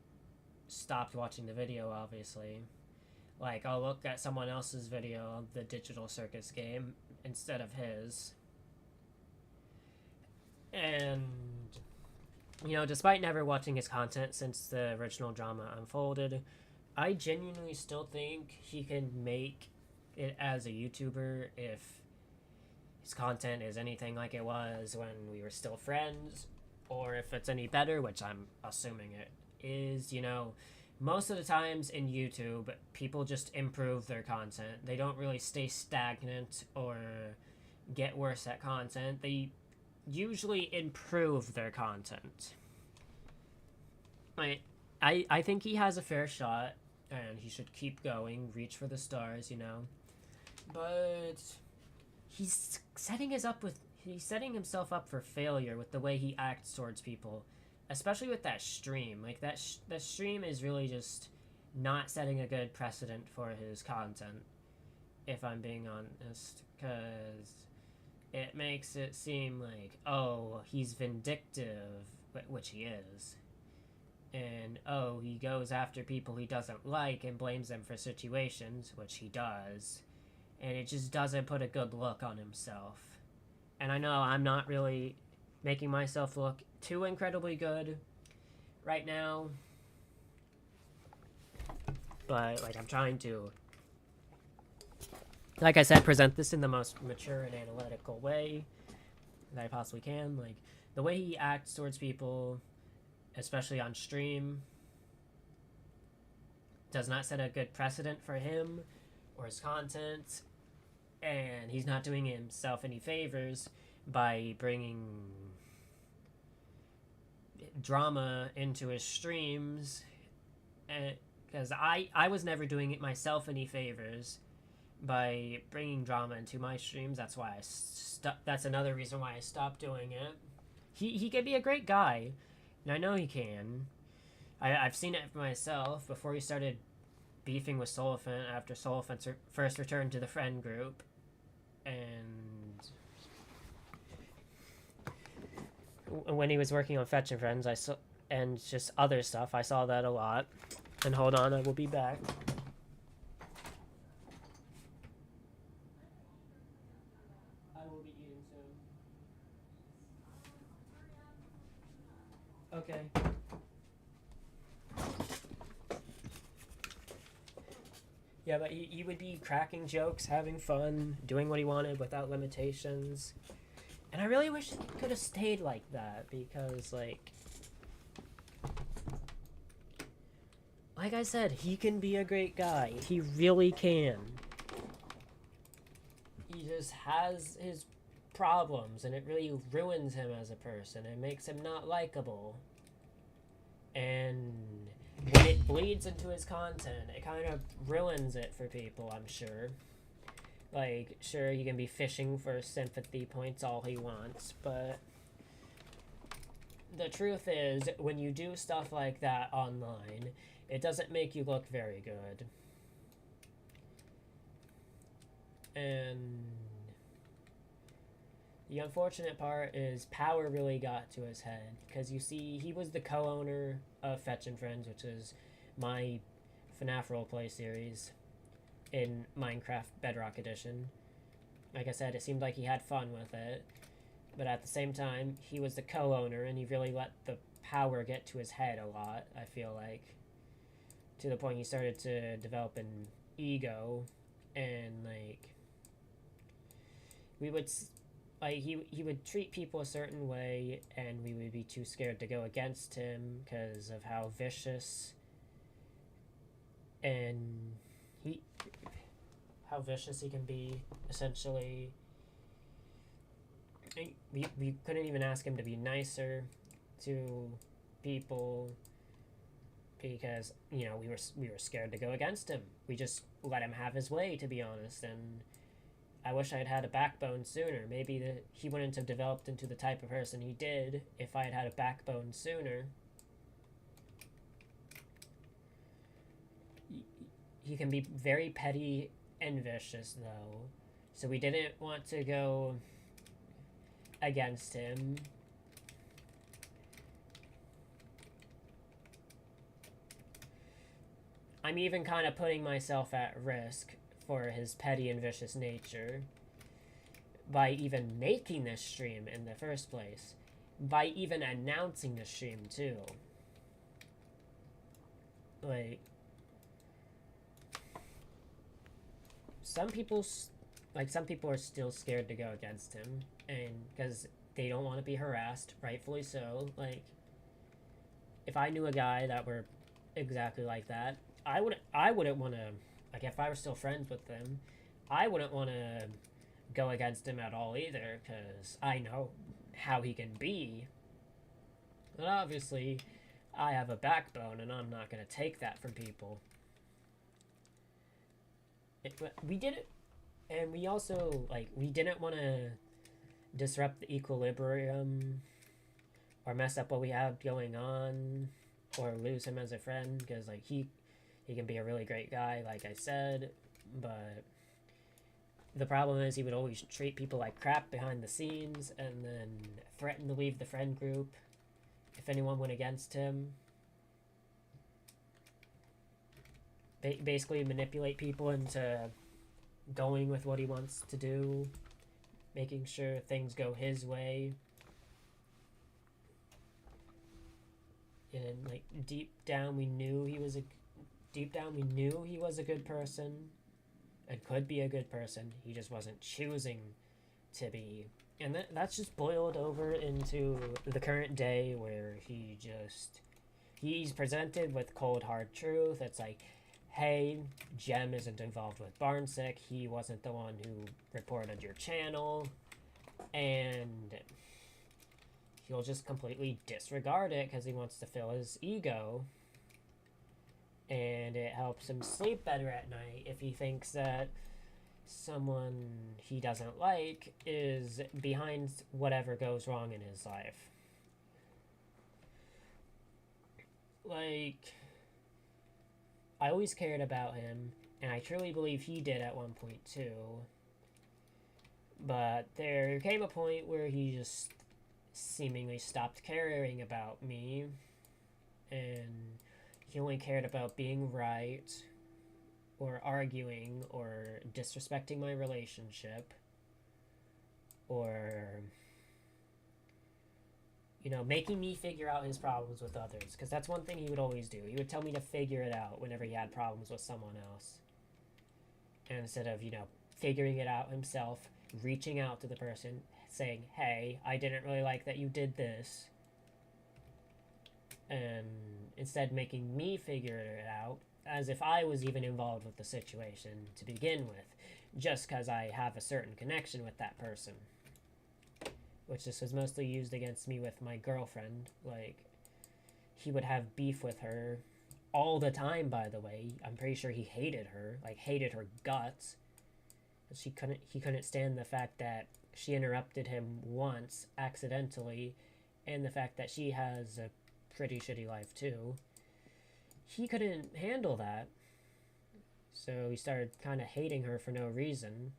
stopped watching the video, obviously. Like, I'll look at someone else's video of the Digital Circus game instead of his. And, you know, despite never watching his content since the original drama unfolded, I genuinely still think he can make it as a YouTuber if his content is anything like it was when we were still friends, or if it's any better, which I'm assuming it is. You know, most of the times in YouTube, people just improve their content. They don't really stay stagnant or get worse at content. They usually improve their content. I think he has a fair shot, and he should keep going, reach for the stars, you know. But he's setting himself up for failure with the way he acts towards people, especially with that stream. Like that stream is really just not setting a good precedent for his content, if I'm being honest, because it makes it seem like, oh, he's vindictive, which he is, and oh, he goes after people he doesn't like and blames them for situations, which he does, and it just doesn't put a good look on himself. And I know I'm not really making myself look too incredibly good right now, but like I'm trying to, like I said, present this in the most mature and analytical way that I possibly can. Like, the way he acts towards people, especially on stream, does not set a good precedent for him or his content, and he's not doing himself any favors by bringing drama into his streams, because I was never doing it myself any favors by bringing drama into my streams. That's why that's another reason why I stopped doing it. He can be a great guy, and I know he can. I've seen it for myself before he started beefing with Solifant after Solifant first returned to the friend group, and when he was working on Fetch and Friends, I saw, and just other stuff, I saw that a lot. And hold on, I will be back. I will be eating soon. Okay. Yeah, but he would be cracking jokes, having fun, doing what he wanted without limitations. And I really wish it could have stayed like that, because, like I said, he can be a great guy. He really can. He just has his problems, and it really ruins him as a person. It makes him not likable. And when it bleeds into his content, it kind of ruins it for people, I'm sure. Like, sure, he can be fishing for sympathy points all he wants, but the truth is, when you do stuff like that online, it doesn't make you look very good. And the unfortunate part is power really got to his head, because you see, he was the co-owner of Fetch and Friends, which is my FNAF roleplay series in Minecraft Bedrock Edition. Like I said, it seemed like he had fun with it, but at the same time, he was the co-owner, and he really let the power get to his head a lot, I feel like, to the point he started to develop an ego, and, like, we would, like, he would treat people a certain way, and we would be too scared to go against him because of how vicious and how vicious he can be, essentially. We couldn't even ask him to be nicer to people because, you know, we were scared to go against him. We just let him have his way, to be honest, and I wish I had had a backbone sooner. Maybe he wouldn't have developed into the type of person he did if I had had a backbone sooner. He can be very petty and vicious, though. So we didn't want to go against him. I'm even kind of putting myself at risk for his petty and vicious nature by even making this stream in the first place. By even announcing the stream, too. Like, some people are still scared to go against him, and because they don't want to be harassed, rightfully so. Like, if I knew a guy that were exactly like that, I wouldn't want to, like, if I were still friends with them, I wouldn't want to go against him at all either, because I know how he can be. But obviously, I have a backbone, and I'm not going to take that from people. We did it, and we also, like, we didn't want to disrupt the equilibrium or mess up what we have going on or lose him as a friend, because, like, he can be a really great guy, like I said, but the problem is he would always treat people like crap behind the scenes and then threaten to leave the friend group if anyone went against him. Basically manipulate people into going with what he wants to do, making sure things go his way. And, like, deep down we knew he was a good person and could be a good person. He just wasn't choosing to be. And that's just boiled over into the current day, where he's presented with cold hard truth. It's like, hey, Jem isn't involved with Barnsick. He wasn't the one who reported your channel. And he'll just completely disregard it because he wants to fill his ego. And it helps him sleep better at night if he thinks that someone he doesn't like is behind whatever goes wrong in his life. Like, I always cared about him, and I truly believe he did at one point too. But there came a point where he just seemingly stopped caring about me, and he only cared about being right, or arguing, or disrespecting my relationship, or, you know, making me figure out his problems with others. Because that's one thing he would always do. He would tell me to figure it out whenever he had problems with someone else. And instead of, you know, figuring it out himself, reaching out to the person, saying, hey, I didn't really like that you did this. And instead making me figure it out, as if I was even involved with the situation to begin with, just because I have a certain connection with that person. Which this was mostly used against me with my girlfriend. Like, he would have beef with her all the time, by the way. I'm pretty sure he hated her, like, hated her guts. He couldn't stand the fact that she interrupted him once, accidentally, and the fact that she has a pretty shitty life, too. He couldn't handle that. So he started kind of hating her for no reason.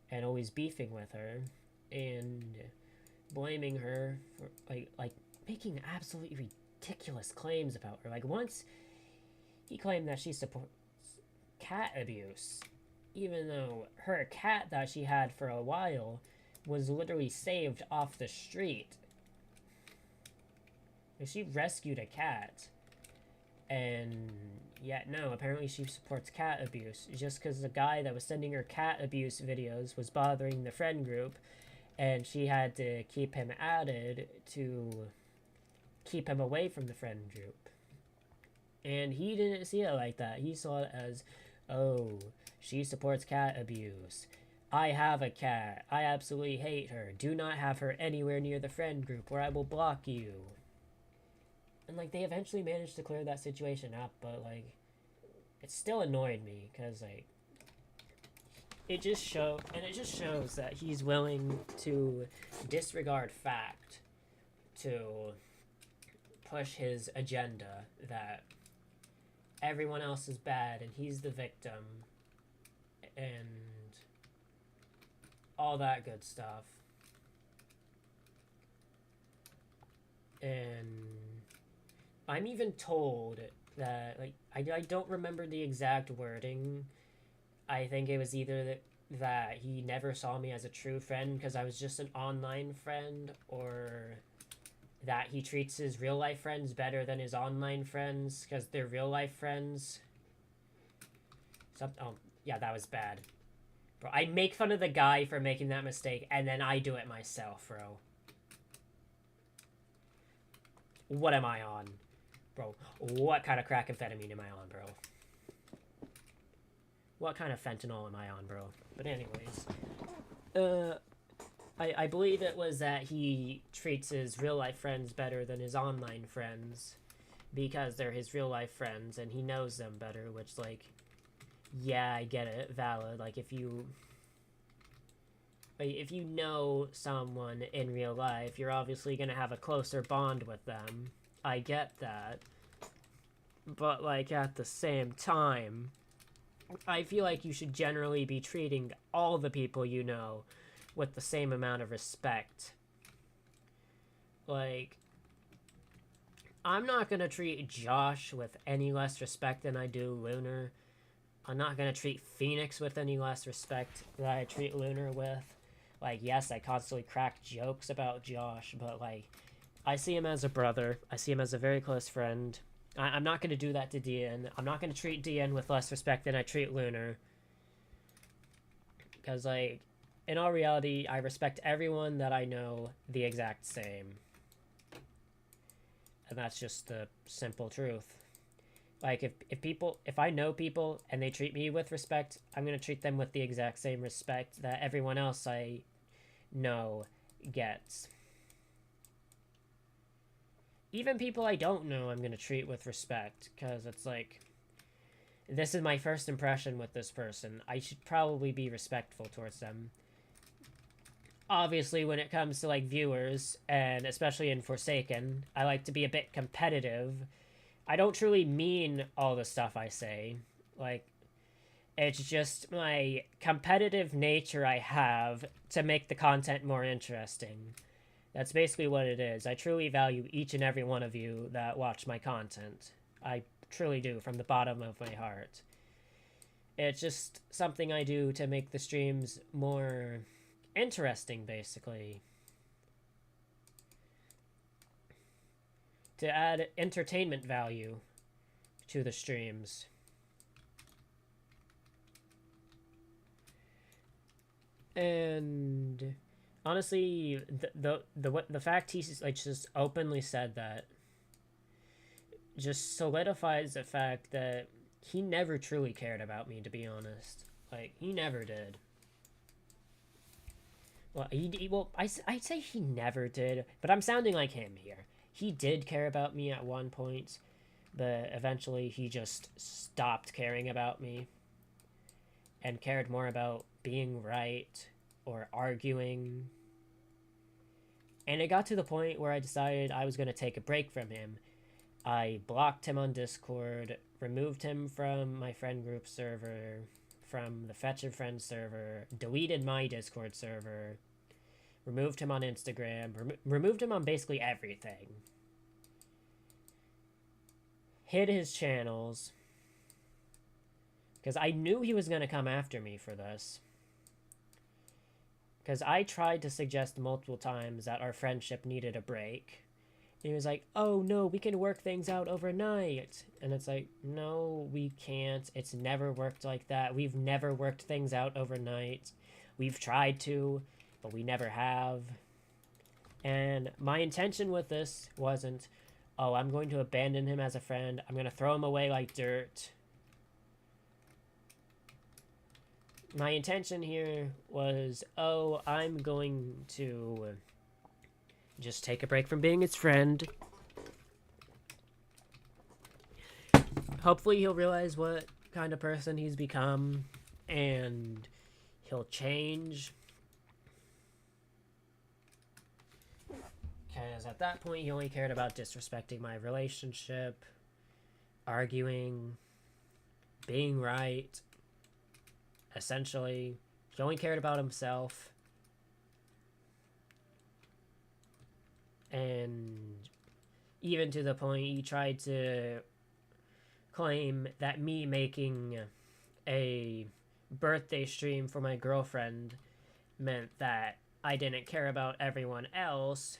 And always beefing with her. And blaming her for, like making absolutely ridiculous claims about her. Like, once he claimed that she supports cat abuse, even though her cat that she had for a while was literally saved off the street. She rescued a cat. And yet, no, apparently she supports cat abuse. Just because the guy that was sending her cat abuse videos was bothering the friend group, and she had to keep him added to keep him away from the friend group. And he didn't see it like that. He saw it as, oh, she supports cat abuse. I have a cat. I absolutely hate her. Do not have her anywhere near the friend group, or I will block you. And, like, they eventually managed to clear that situation up, but, like, it still annoyed me, because, like, it just shows that he's willing to disregard fact to push his agenda that everyone else is bad and he's the victim and all that good stuff. And I'm even told that, like, I don't remember the exact wording. I think it was either that he never saw me as a true friend because I was just an online friend, or that he treats his real life friends better than his online friends because they're real life friends. Oh, yeah, that was bad. Bro, I make fun of the guy for making that mistake, and then I do it myself, bro. What am I on? Bro, what kind of crack amphetamine am I on, bro? What kind of fentanyl am I on, bro? But anyways, I believe it was that he treats his real-life friends better than his online friends because they're his real-life friends and he knows them better, which, like, yeah, I get it, valid. Like, if you know someone in real life, you're obviously gonna have a closer bond with them. I get that. But, like, at the same time, I feel like you should generally be treating all the people you know with the same amount of respect. Like, I'm not gonna treat Josh with any less respect than I do Lunar. I'm not gonna treat Phoenix with any less respect than I treat Lunar with. Like, yes, I constantly crack jokes about Josh, but, like, I see him as a brother. I see him as a very close friend. I'm not going to do that to DN. I'm not going to treat DN with less respect than I treat Lunar. Because, like, in all reality, I respect everyone that I know the exact same. And that's just the simple truth. Like, if I know people and they treat me with respect, I'm going to treat them with the exact same respect that everyone else I know gets. Even people I don't know, I'm going to treat with respect, because it's like, this is my first impression with this person. I should probably be respectful towards them. Obviously, when it comes to, like, viewers, and especially in Forsaken, I like to be a bit competitive. I don't truly mean all the stuff I say. Like, it's just my competitive nature I have to make the content more interesting. That's basically what it is. I truly value each and every one of you that watch my content. I truly do, from the bottom of my heart. It's just something I do to make the streams more interesting, basically. To add entertainment value to the streams. And honestly, the fact he's, like, just openly said that just solidifies the fact that he never truly cared about me, to be honest. Like, he never did. Well, I'd say he never did, but I'm sounding like him here. He did care about me at one point, but eventually he just stopped caring about me and cared more about being right or arguing. And it got to the point where I decided I was going to take a break from him. I blocked him on Discord, removed him from my friend group server, from the Fetch a Friend server, deleted my Discord server, removed him on Instagram, removed him on basically everything. Hid his channels, because I knew he was going to come after me for this. Because I tried to suggest multiple times that our friendship needed a break. And he was like, oh no, we can work things out overnight. And it's like, no, we can't. It's never worked like that. We've never worked things out overnight. We've tried to, but we never have. And my intention with this wasn't, oh, I'm going to abandon him as a friend. I'm going to throw him away like dirt. My intention here was, oh, I'm going to just take a break from being his friend. Hopefully he'll realize what kind of person he's become, and he'll change. Because at that point, he only cared about disrespecting my relationship, arguing, being right. Essentially, he only cared about himself. And even to the point he tried to claim that me making a birthday stream for my girlfriend meant that I didn't care about everyone else,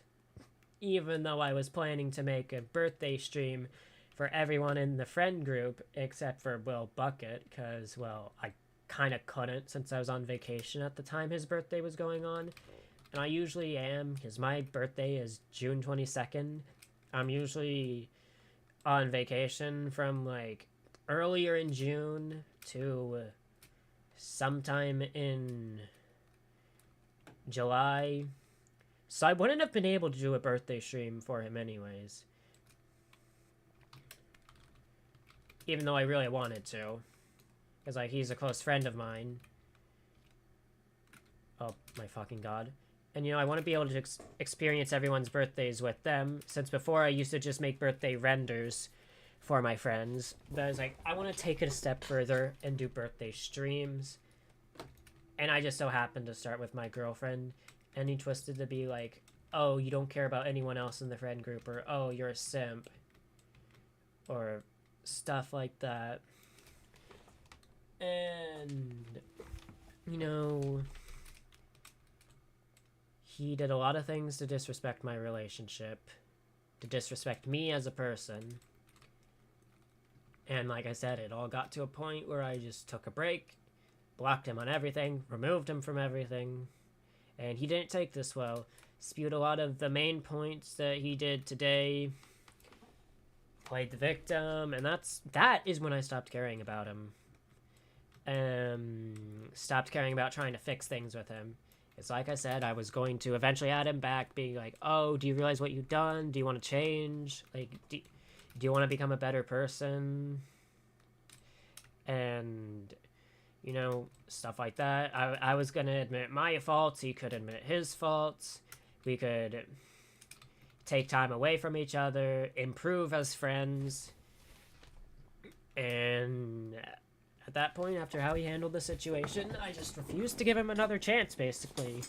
even though I was planning to make a birthday stream for everyone in the friend group except for Will Bucket, because, well, I kind of couldn't since I was on vacation at the time his birthday was going on. And I usually am, because my birthday is June 22nd. I'm usually on vacation from, like, earlier in June to sometime in July. So I wouldn't have been able to do a birthday stream for him anyways. Even though I really wanted to. Because, like, he's a close friend of mine. Oh, my fucking god. And, you know, I want to be able to experience everyone's birthdays with them. Since before I used to just make birthday renders for my friends. But I was like, I want to take it a step further and do birthday streams. And I just so happened to start with my girlfriend. And he twisted to be like, oh, you don't care about anyone else in the friend group. Or, oh, you're a simp. Or stuff like that. And, you know, he did a lot of things to disrespect my relationship, to disrespect me as a person. And like I said, it all got to a point where I just took a break, blocked him on everything, removed him from everything, and he didn't take this well. Spewed a lot of the main points that he did today, played the victim, and that is when I stopped caring about him. Stopped caring about trying to fix things with him. It's like I said, I was going to eventually add him back, being like, oh, do you realize what you've done? Do you want to change? Like, do you want to become a better person? And, you know, stuff like that. I was going to admit my faults. He could admit his faults. We could take time away from each other, improve as friends. And at that point, after how he handled the situation, I just refused to give him another chance, basically.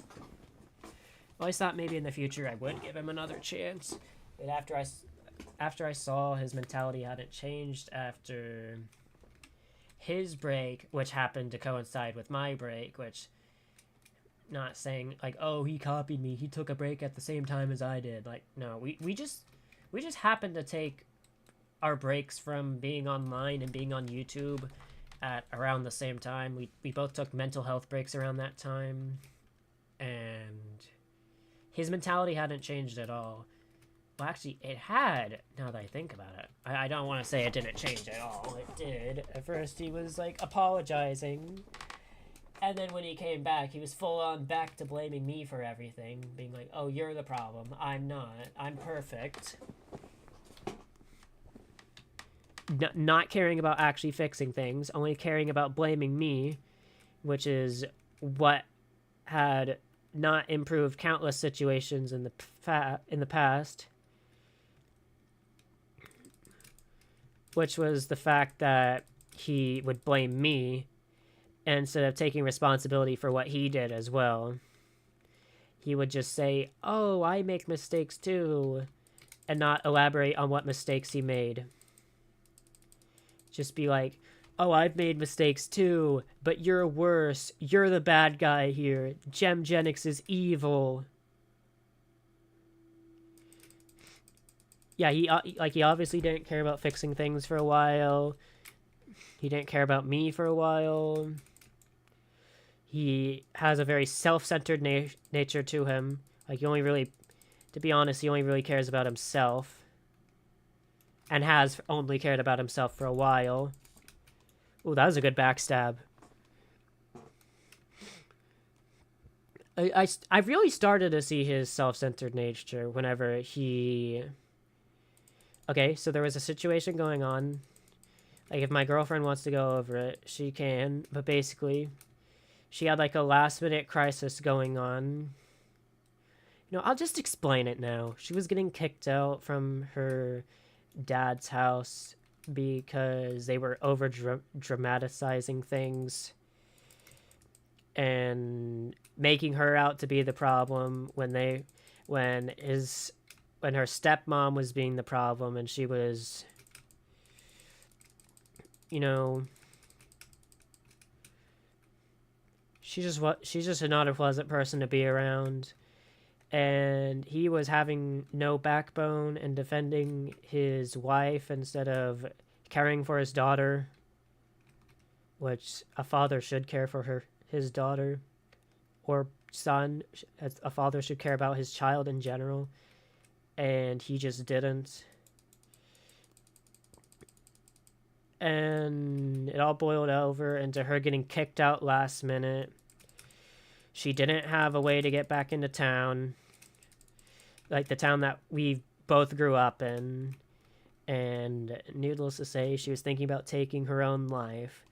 Well, I thought maybe in the future I would give him another chance. But after I saw his mentality hadn't changed after his break, which happened to coincide with my break, which, not saying, like, oh, he copied me, he took a break at the same time as I did. Like, no, we just happened to take our breaks from being online and being on YouTube at around the same time. We both took mental health breaks around that time, and his mentality hadn't changed at all. Well, actually, it had, now that I think about it. I don't want to say it didn't change at all. It did. At first, he was, like, apologizing. And then when he came back, he was full-on back to blaming me for everything. Being like, oh, you're the problem. I'm not. I'm perfect. Not caring about actually fixing things. Only caring about blaming me. Which is what had not improved countless situations in the past. Which was the fact that he would blame me instead of taking responsibility for what he did as well. He would just say, oh, I make mistakes too, and not elaborate on what mistakes he made. Just be like, oh, I've made mistakes too, but you're worse. You're the bad guy here. Gemgenix is evil. Yeah, he obviously didn't care about fixing things for a while. He didn't care about me for a while. He has a very self-centered nature to him. Like, he only really, to be honest, he only really cares about himself. And has only cared about himself for a while. Ooh, that was a good backstab. I really started to see his self-centered nature whenever he... Okay, so there was a situation going on. Like, if my girlfriend wants to go over it, she can. But basically, she had like a last minute crisis going on. I'll just explain it now. She was getting kicked out from her dad's house because they were over dramatizing things and making her out to be the problem when her stepmom was being the problem, and she was, she's just not a pleasant person to be around. And he was having no backbone and defending his wife instead of caring for his daughter, which a father should care for his daughter or son. A father should care about his child in general, and he just didn't. And it all boiled over into her getting kicked out last minute. She didn't have a way to get back into town, like the town that we both grew up in. And needless to say, she was thinking about taking her own life.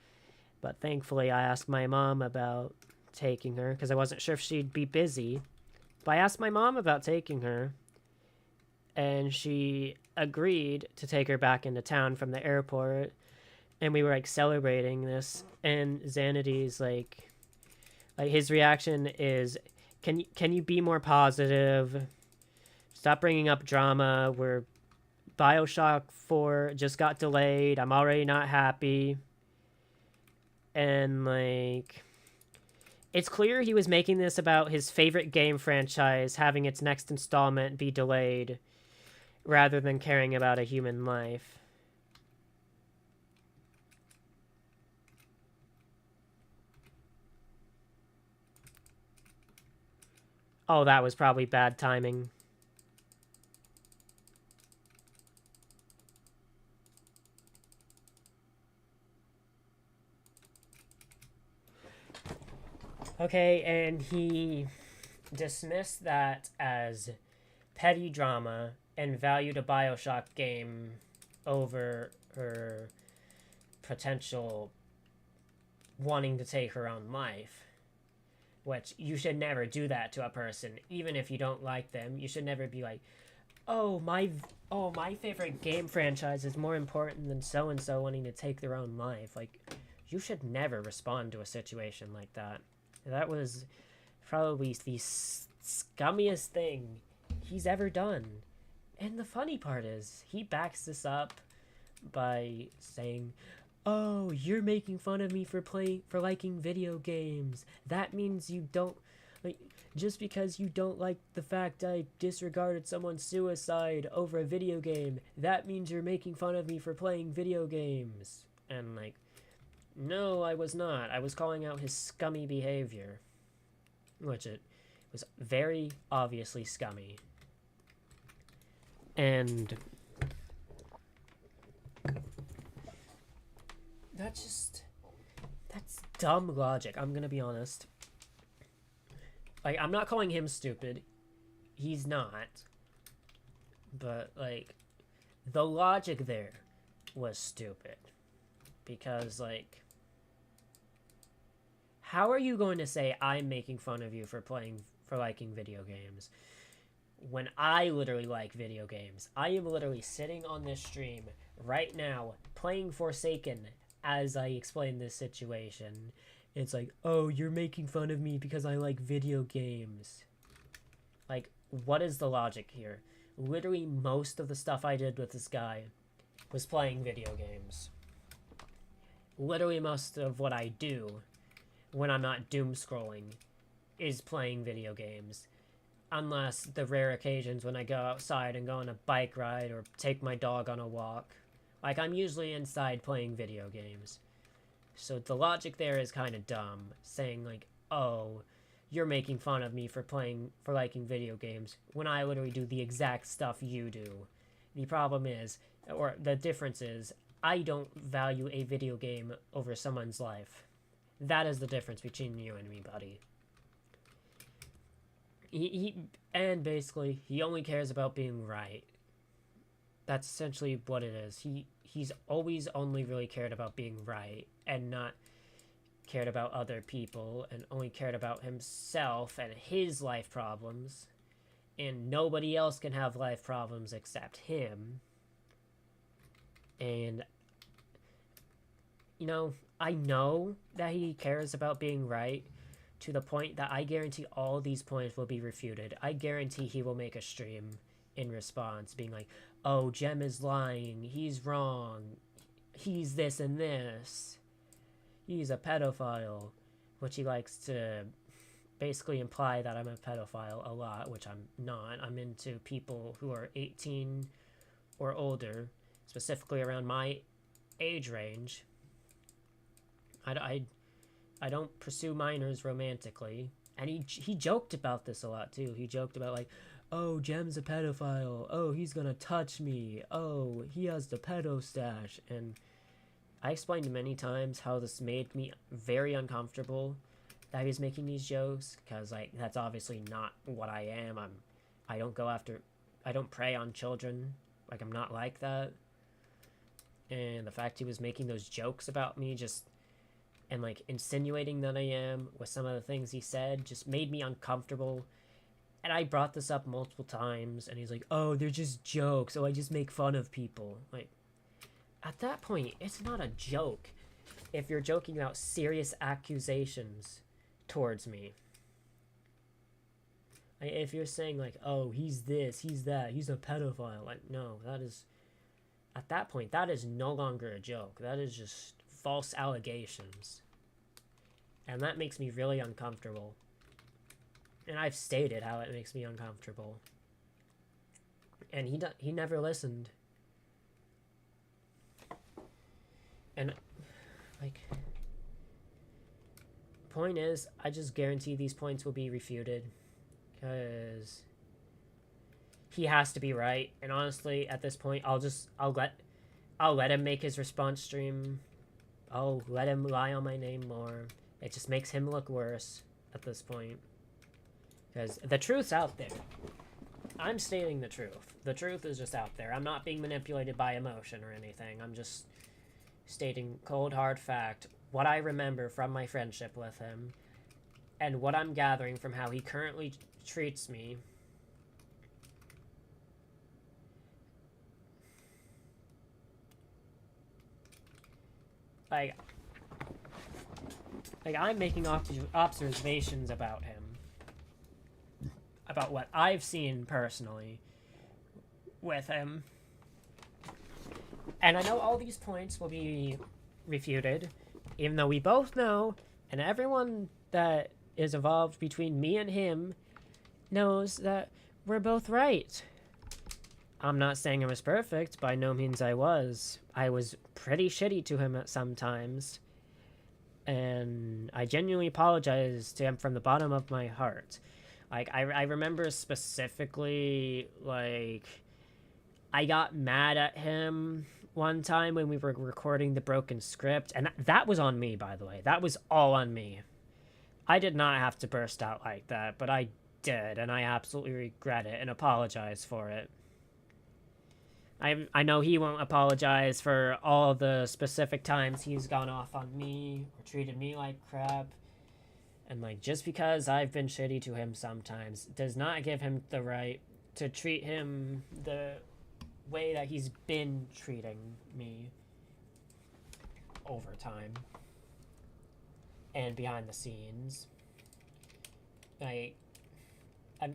But thankfully, I asked my mom about taking her, because I wasn't sure if she'd be busy. But I asked my mom about taking her, and she agreed to take her back into town from the airport. And we were, like, celebrating this. And Xanity's, like his reaction is, can you be more positive? Stop bringing up drama. Bioshock 4 just got delayed. I'm already not happy. And, like, it's clear he was making this about his favorite game franchise having its next installment be delayed rather than caring about a human life. Oh, that was probably bad timing. Okay, and he dismissed that as petty drama and valued a Bioshock game over her potential wanting to take her own life. Which, you should never do that to a person, even if you don't like them. You should never be like, my favorite game franchise is more important than so-and-so wanting to take their own life. Like, you should never respond to a situation like that. That was probably the scummiest thing he's ever done. And the funny part is, he backs this up by saying, oh, you're making fun of me for liking video games. That means you don't, like, just because you don't like the fact I disregarded someone's suicide over a video game, that means you're making fun of me for playing video games. And, like, no, I was not. I was calling out his scummy behavior. Which it was very obviously scummy. And that's dumb logic, I'm gonna be honest. Like, I'm not calling him stupid. He's not. But, like, the logic there was stupid. Because, like, how are you going to say I'm making fun of you for liking video games when I literally like video games? I am literally sitting on this stream right now playing Forsaken as I explain this situation. It's like, oh, you're making fun of me because I like video games. Like, what is the logic here? Literally most of the stuff I did with this guy was playing video games. Literally most of what I do when I'm not doom scrolling is playing video games. Unless the rare occasions when I go outside and go on a bike ride or take my dog on a walk. Like, I'm usually inside playing video games. So the logic there is kind of dumb. Saying, like, oh, you're making fun of me for liking video games when I literally do the exact stuff you do. The problem is, or the difference is, I don't value a video game over someone's life. That is the difference between you and me, buddy. And basically, he only cares about being right. That's essentially what it is. He's always only really cared about being right and not cared about other people and only cared about himself and his life problems, and nobody else can have life problems except him. And, you know, I know that he cares about being right to the point that I guarantee all these points will be refuted. I guarantee he will make a stream in response, being like, oh, Jem is lying, he's wrong, he's this and this, he's a pedophile, which he likes to basically imply that I'm a pedophile a lot, which I'm not. I'm into people who are 18 or older, specifically around my age range. I don't pursue minors romantically. And he joked about this a lot, too. He joked about, like, oh, Jem's a pedophile. Oh, he's gonna touch me. Oh, he has the pedo stash. And I explained many times how this made me very uncomfortable that he was making these jokes, because, like, that's obviously not what I am. I don't prey on children. Like, I'm not like that. And the fact he was making those jokes about me and, like, insinuating that I am with some of the things he said just made me uncomfortable. And I brought this up multiple times, and he's like, oh, they're just jokes. Oh, I just make fun of people. Like, at that point, it's not a joke if you're joking about serious accusations towards me. If you're saying, like, oh, he's this, he's that, he's a pedophile, like, no, that is, at that point, that is no longer a joke. That is just false allegations. And that makes me really uncomfortable. And I've stated how it makes me uncomfortable. And he never listened. And, like, point is, I just guarantee these points will be refuted. Because he has to be right. And honestly, at this point, I'll let him make his response stream. I'll let him lie on my name more. It just makes him look worse at this point. Because the truth's out there. I'm stating the truth. The truth is just out there. I'm not being manipulated by emotion or anything. I'm just stating cold, hard fact, what I remember from my friendship with him, and what I'm gathering from how he currently treats me. Like I'm making observations about him. About what I've seen personally with him. And I know all these points will be refuted, even though we both know, and everyone that is involved between me and him knows that we're both right. I'm not saying I was perfect. By no means I was. I was pretty shitty to him at some times. And I genuinely apologize to him from the bottom of my heart. Like, I remember specifically, like, I got mad at him one time when we were recording the broken script. And that was on me, by the way. That was all on me. I did not have to burst out like that, but I did. And I absolutely regret it and apologize for it. I know he won't apologize for all the specific times he's gone off on me or treated me like crap. And, like, just because I've been shitty to him sometimes does not give him the right to treat him the way that he's been treating me over time and behind the scenes.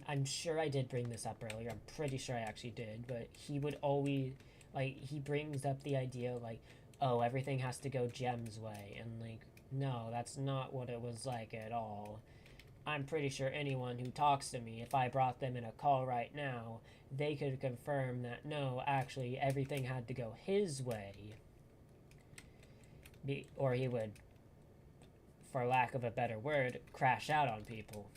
I'm sure I did bring this up earlier. I'm pretty sure I actually did. But he would always, like, he brings up the idea, like, oh, everything has to go Jem's way. And, like, no, that's not what it was like at all. I'm pretty sure anyone who talks to me, if I brought them in a call right now, they could confirm that, no, actually, everything had to go his way. Or he would, for lack of a better word, crash out on people.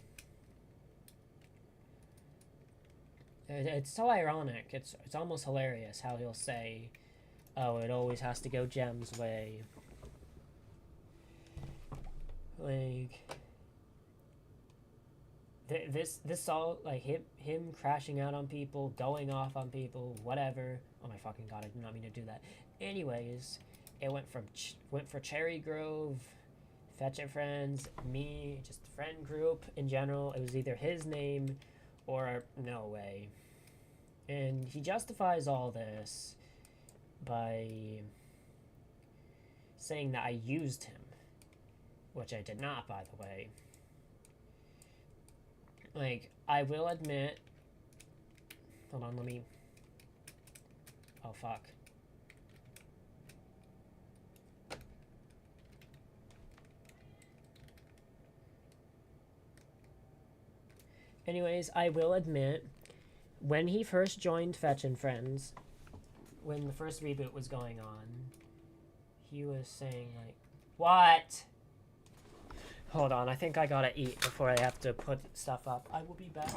It's so ironic. It's almost hilarious how he'll say, oh, it always has to go Jem's way. Like, this all, like, him crashing out on people, going off on people, whatever. Oh my fucking god, I did not mean to do that. Anyways, it went for Cherry Grove, Fetch and Friends, me, just friend group in general. It was either his name or no way. And he justifies all this by saying that I used him, which I did not, by the way. Like, I will admit. Hold on, let me. Oh, fuck. Anyways, I will admit, when he first joined Fetch and Friends, when the first reboot was going on, he was saying, like, what? Hold on, I think I gotta eat before I have to put stuff up. I will be back.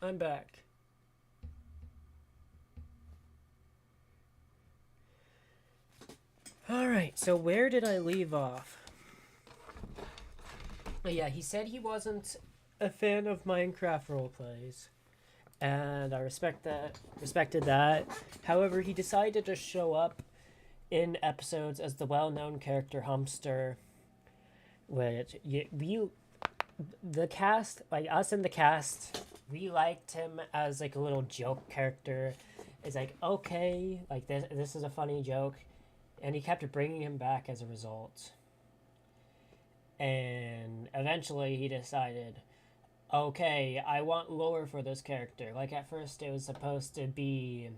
I'm back. Alright, so where did I leave off? Oh, yeah, he said he wasn't a fan of Minecraft roleplays. And I respected that. However, he decided to show up in episodes as the well-known character Humpster, which the cast, like us in the cast, we liked him as like a little joke character. It's like, okay, like this is a funny joke, and he kept bringing him back as a result. And eventually he decided, okay, I want lore for this character. Like at first it was supposed to be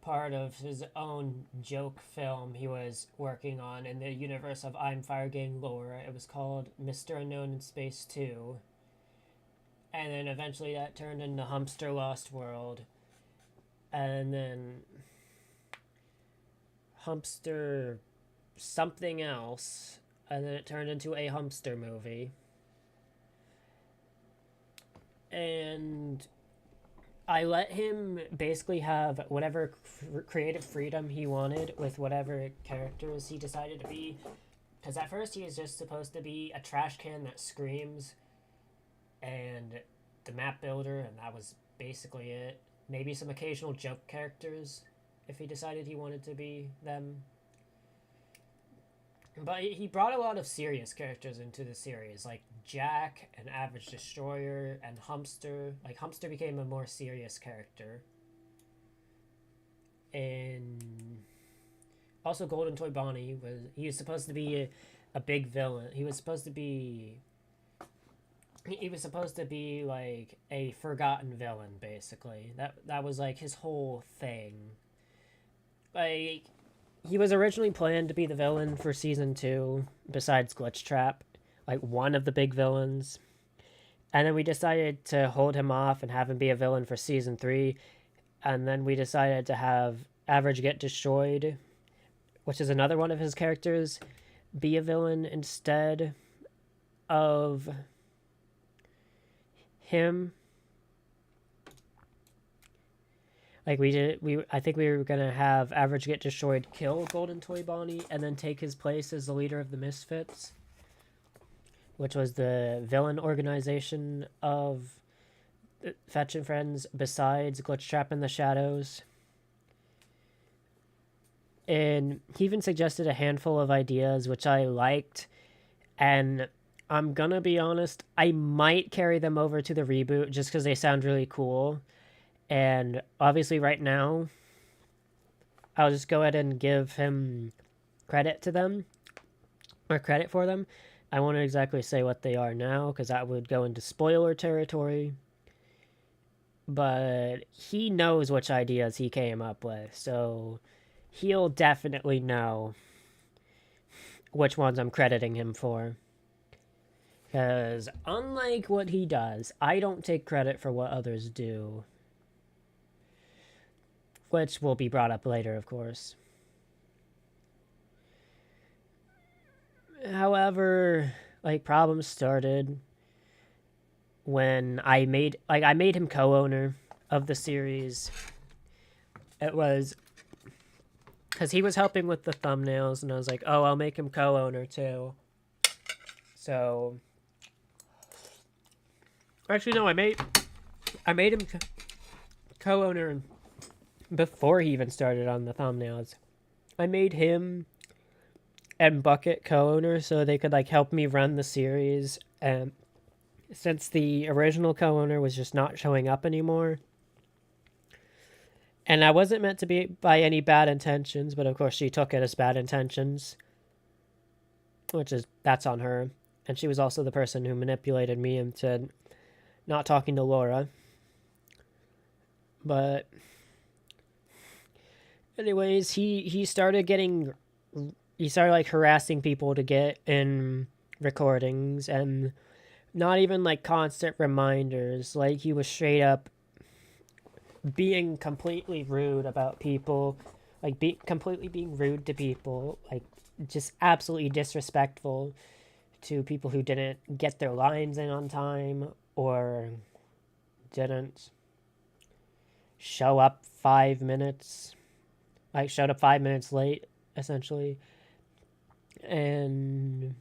part of his own joke film he was working on in the universe of I'm Fire Gang lore. It was called Mr. Unknown in Space 2. And then eventually that turned into Humpster Lost World. And then Humpster something else. And then it turned into a Humpster movie. And I let him basically have whatever creative freedom he wanted with whatever characters he decided to be. Because at first he was just supposed to be a trash can that screams and the map builder, and that was basically it. Maybe some occasional joke characters if he decided he wanted to be them. But he brought a lot of serious characters into the series, like Jack and Average Destroyer and Humpster. Like Humpster became a more serious character. And also Golden Toy Bonnie was supposed to be a big villain. He was supposed to be like a forgotten villain, basically. That was like his whole thing. Like he was originally planned to be the villain for season 2, besides Glitchtrap, like one of the big villains. And then we decided to hold him off and have him be a villain for season 3. And then we decided to have Average Get Destroyed, which is another one of his characters, be a villain instead of him. Like I think we were gonna have Average Get Destroyed kill Golden Toy Bonnie and then take his place as the leader of the Misfits, which was the villain organization of Fetch and Friends besides Glitchtrap in the Shadows. And he even suggested a handful of ideas which I liked, and I'm gonna be honest, I might carry them over to the reboot just because they sound really cool. And obviously right now, I'll just go ahead and give him credit for them. I won't exactly say what they are now, because that would go into spoiler territory. But he knows which ideas he came up with, so he'll definitely know which ones I'm crediting him for. Because unlike what he does, I don't take credit for what others do. Which will be brought up later, of course. However, like, problems started when I made him co-owner of the series. It was because he was helping with the thumbnails, and I was like, oh, I'll make him co-owner too. So, actually, no, I made him co-owner before he even started on the thumbnails. I made him and Bucket co-owners so they could like help me run the series, and since the original co-owner was just not showing up anymore, and I wasn't meant to be by any bad intentions, but of course she took it as bad intentions, that's on her. And she was also the person who manipulated me into not talking to Laura. But anyways, he started like harassing people to get in recordings, and not even like constant reminders. Like he was straight up being completely rude about people, like completely being rude to people, like just absolutely disrespectful to people who didn't get their lines in on time, or didn't show up 5 minutes, like showed up 5 minutes late, essentially. And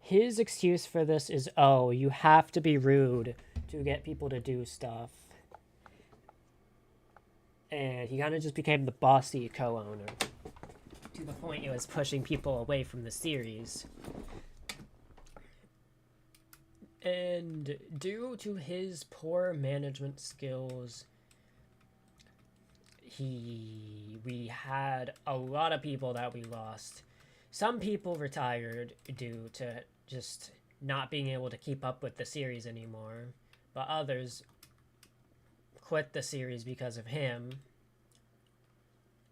his excuse for this is, oh, you have to be rude to get people to do stuff. And he kind of just became the bossy co-owner, to the point it was pushing people away from the series. And due to his poor management skills, we had a lot of people that we lost. Some people retired due to just not being able to keep up with the series anymore, but others quit the series because of him,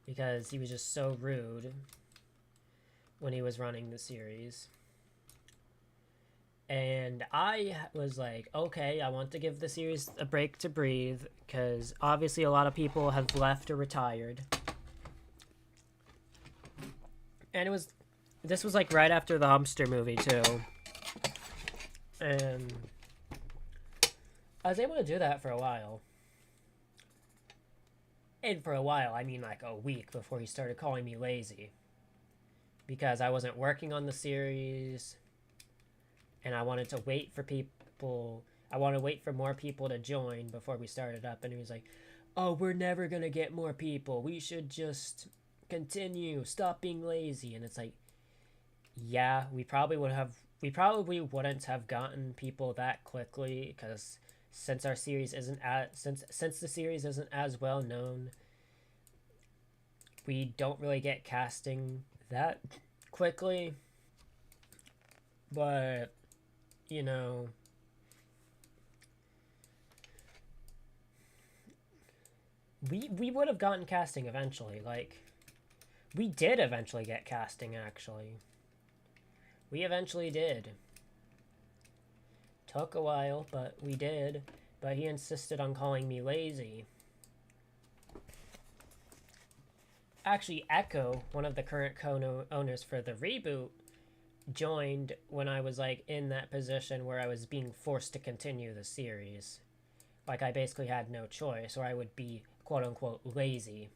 because he was just so rude when he was running the series. And I was like, okay, I want to give the series a break to breathe, because obviously a lot of people have left or retired. And this was like right after the Humster movie too. And I was able to do that for a while. And for a while, I mean like a week before he started calling me lazy. Because I wasn't working on the series, and I wanted to wait for people. I want to wait for more people to join before we started up. And he was like, oh, we're never going to get more people. We should just continue. Stop being lazy. And it's like, yeah, we probably wouldn't have gotten people that quickly, because since the series isn't as well known, we don't really get casting that quickly. But you know, we would have gotten casting eventually. Like, we did eventually get casting, actually. We eventually did. Took a while, but we did. But he insisted on calling me lazy. Actually, Echo, one of the current co-owners for the reboot, joined when I was like in that position where I was being forced to continue the series. Like, I basically had no choice, or I would be quote-unquote lazy.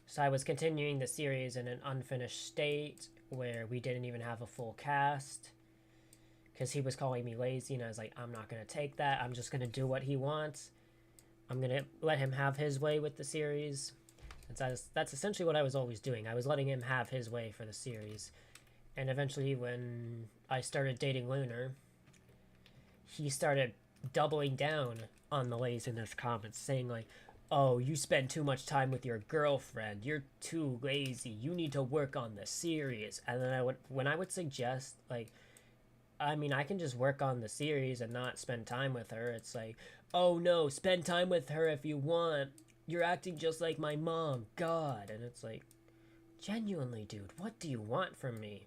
So I was continuing the series in an unfinished state where we didn't even have a full cast, because he was calling me lazy, and I was like, I'm not going to take that. I'm just going to do what he wants. I'm going to let him have his way with the series. And that's essentially what I was always doing. I was letting him have his way for the series. And eventually, when I started dating Lunar, he started doubling down on the laziness comments, saying like, oh, you spend too much time with your girlfriend. You're too lazy. You need to work on the series. And then when I would suggest, like, I mean, I can just work on the series and not spend time with her. It's like, oh no, spend time with her if you want. You're acting just like my mom. God. And it's like, genuinely, dude, what do you want from me?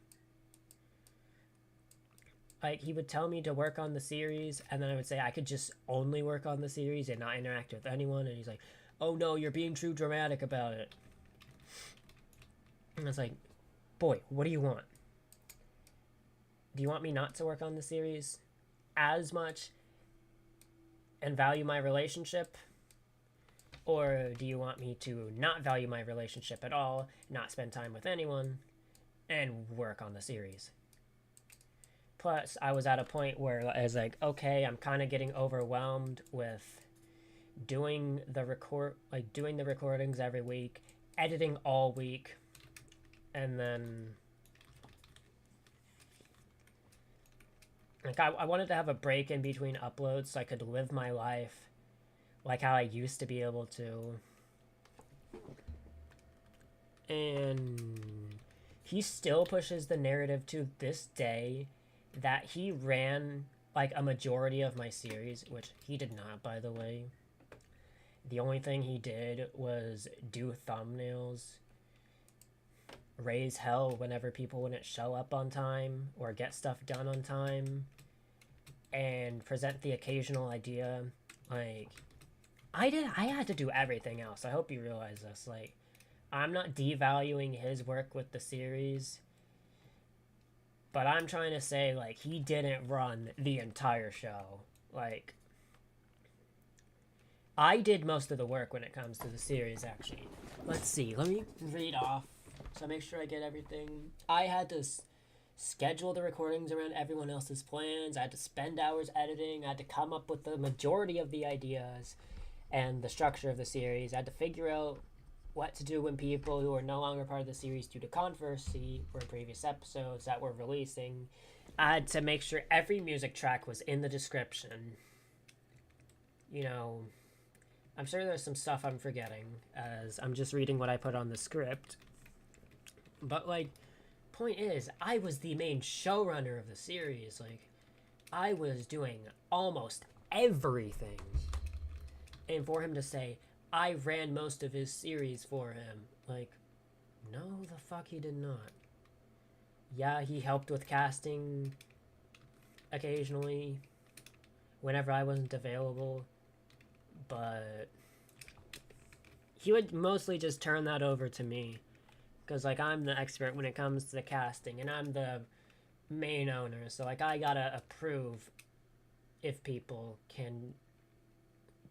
Like, he would tell me to work on the series, and then I would say I could just only work on the series and not interact with anyone, and he's like, oh no, you're being too dramatic about it. And it's like, boy, what do you want? Do you want me not to work on the series as much and value my relationship? Or do you want me to not value my relationship at all, not spend time with anyone, and work on the series? Plus, I was at a point where I was like, okay, I'm kind of getting overwhelmed with doing the recordings every week, editing all week, and then like I wanted to have a break in between uploads so I could live my life like how I used to be able to. And he still pushes the narrative to this day that he ran like a majority of my series, which he did not, by the way. The only thing he did was do thumbnails, raise hell whenever people wouldn't show up on time or get stuff done on time, and present the occasional idea. Like, I had to do everything else. I hope you realize this. Like, I'm not devaluing his work with the series, but I'm trying to say, like, he didn't run the entire show. Like, I did most of the work when it comes to the series, actually. Let's see. Let me read off so make sure I get everything. I had to schedule the recordings around everyone else's plans. I had to spend hours editing. I had to come up with the majority of the ideas and the structure of the series. I had to figure out what to do when people who are no longer part of the series due to controversy or in previous episodes that we're releasing. I had to make sure every music track was in the description. You know, I'm sure there's some stuff I'm forgetting as I'm just reading what I put on the script. But, like, point is, I was the main showrunner of the series. Like, I was doing almost everything. And for him to say, I ran most of his series for him, like, no, the fuck he did not. Yeah, he helped with casting occasionally, whenever I wasn't available, but he would mostly just turn that over to me. Because, like, I'm the expert when it comes to the casting, and I'm the main owner, so, like, I gotta approve if people can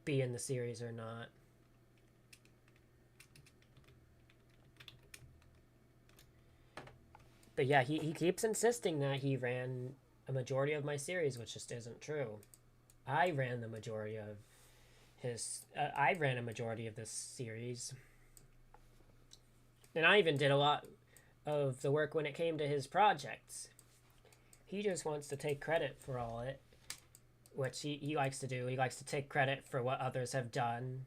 be in the series or not. But yeah, he keeps insisting that he ran a majority of my series, which just isn't true. I ran the majority of his... I ran a majority of this series. And I even did a lot of the work when it came to his projects. He just wants to take credit for all it, which he likes to do. He likes to take credit for what others have done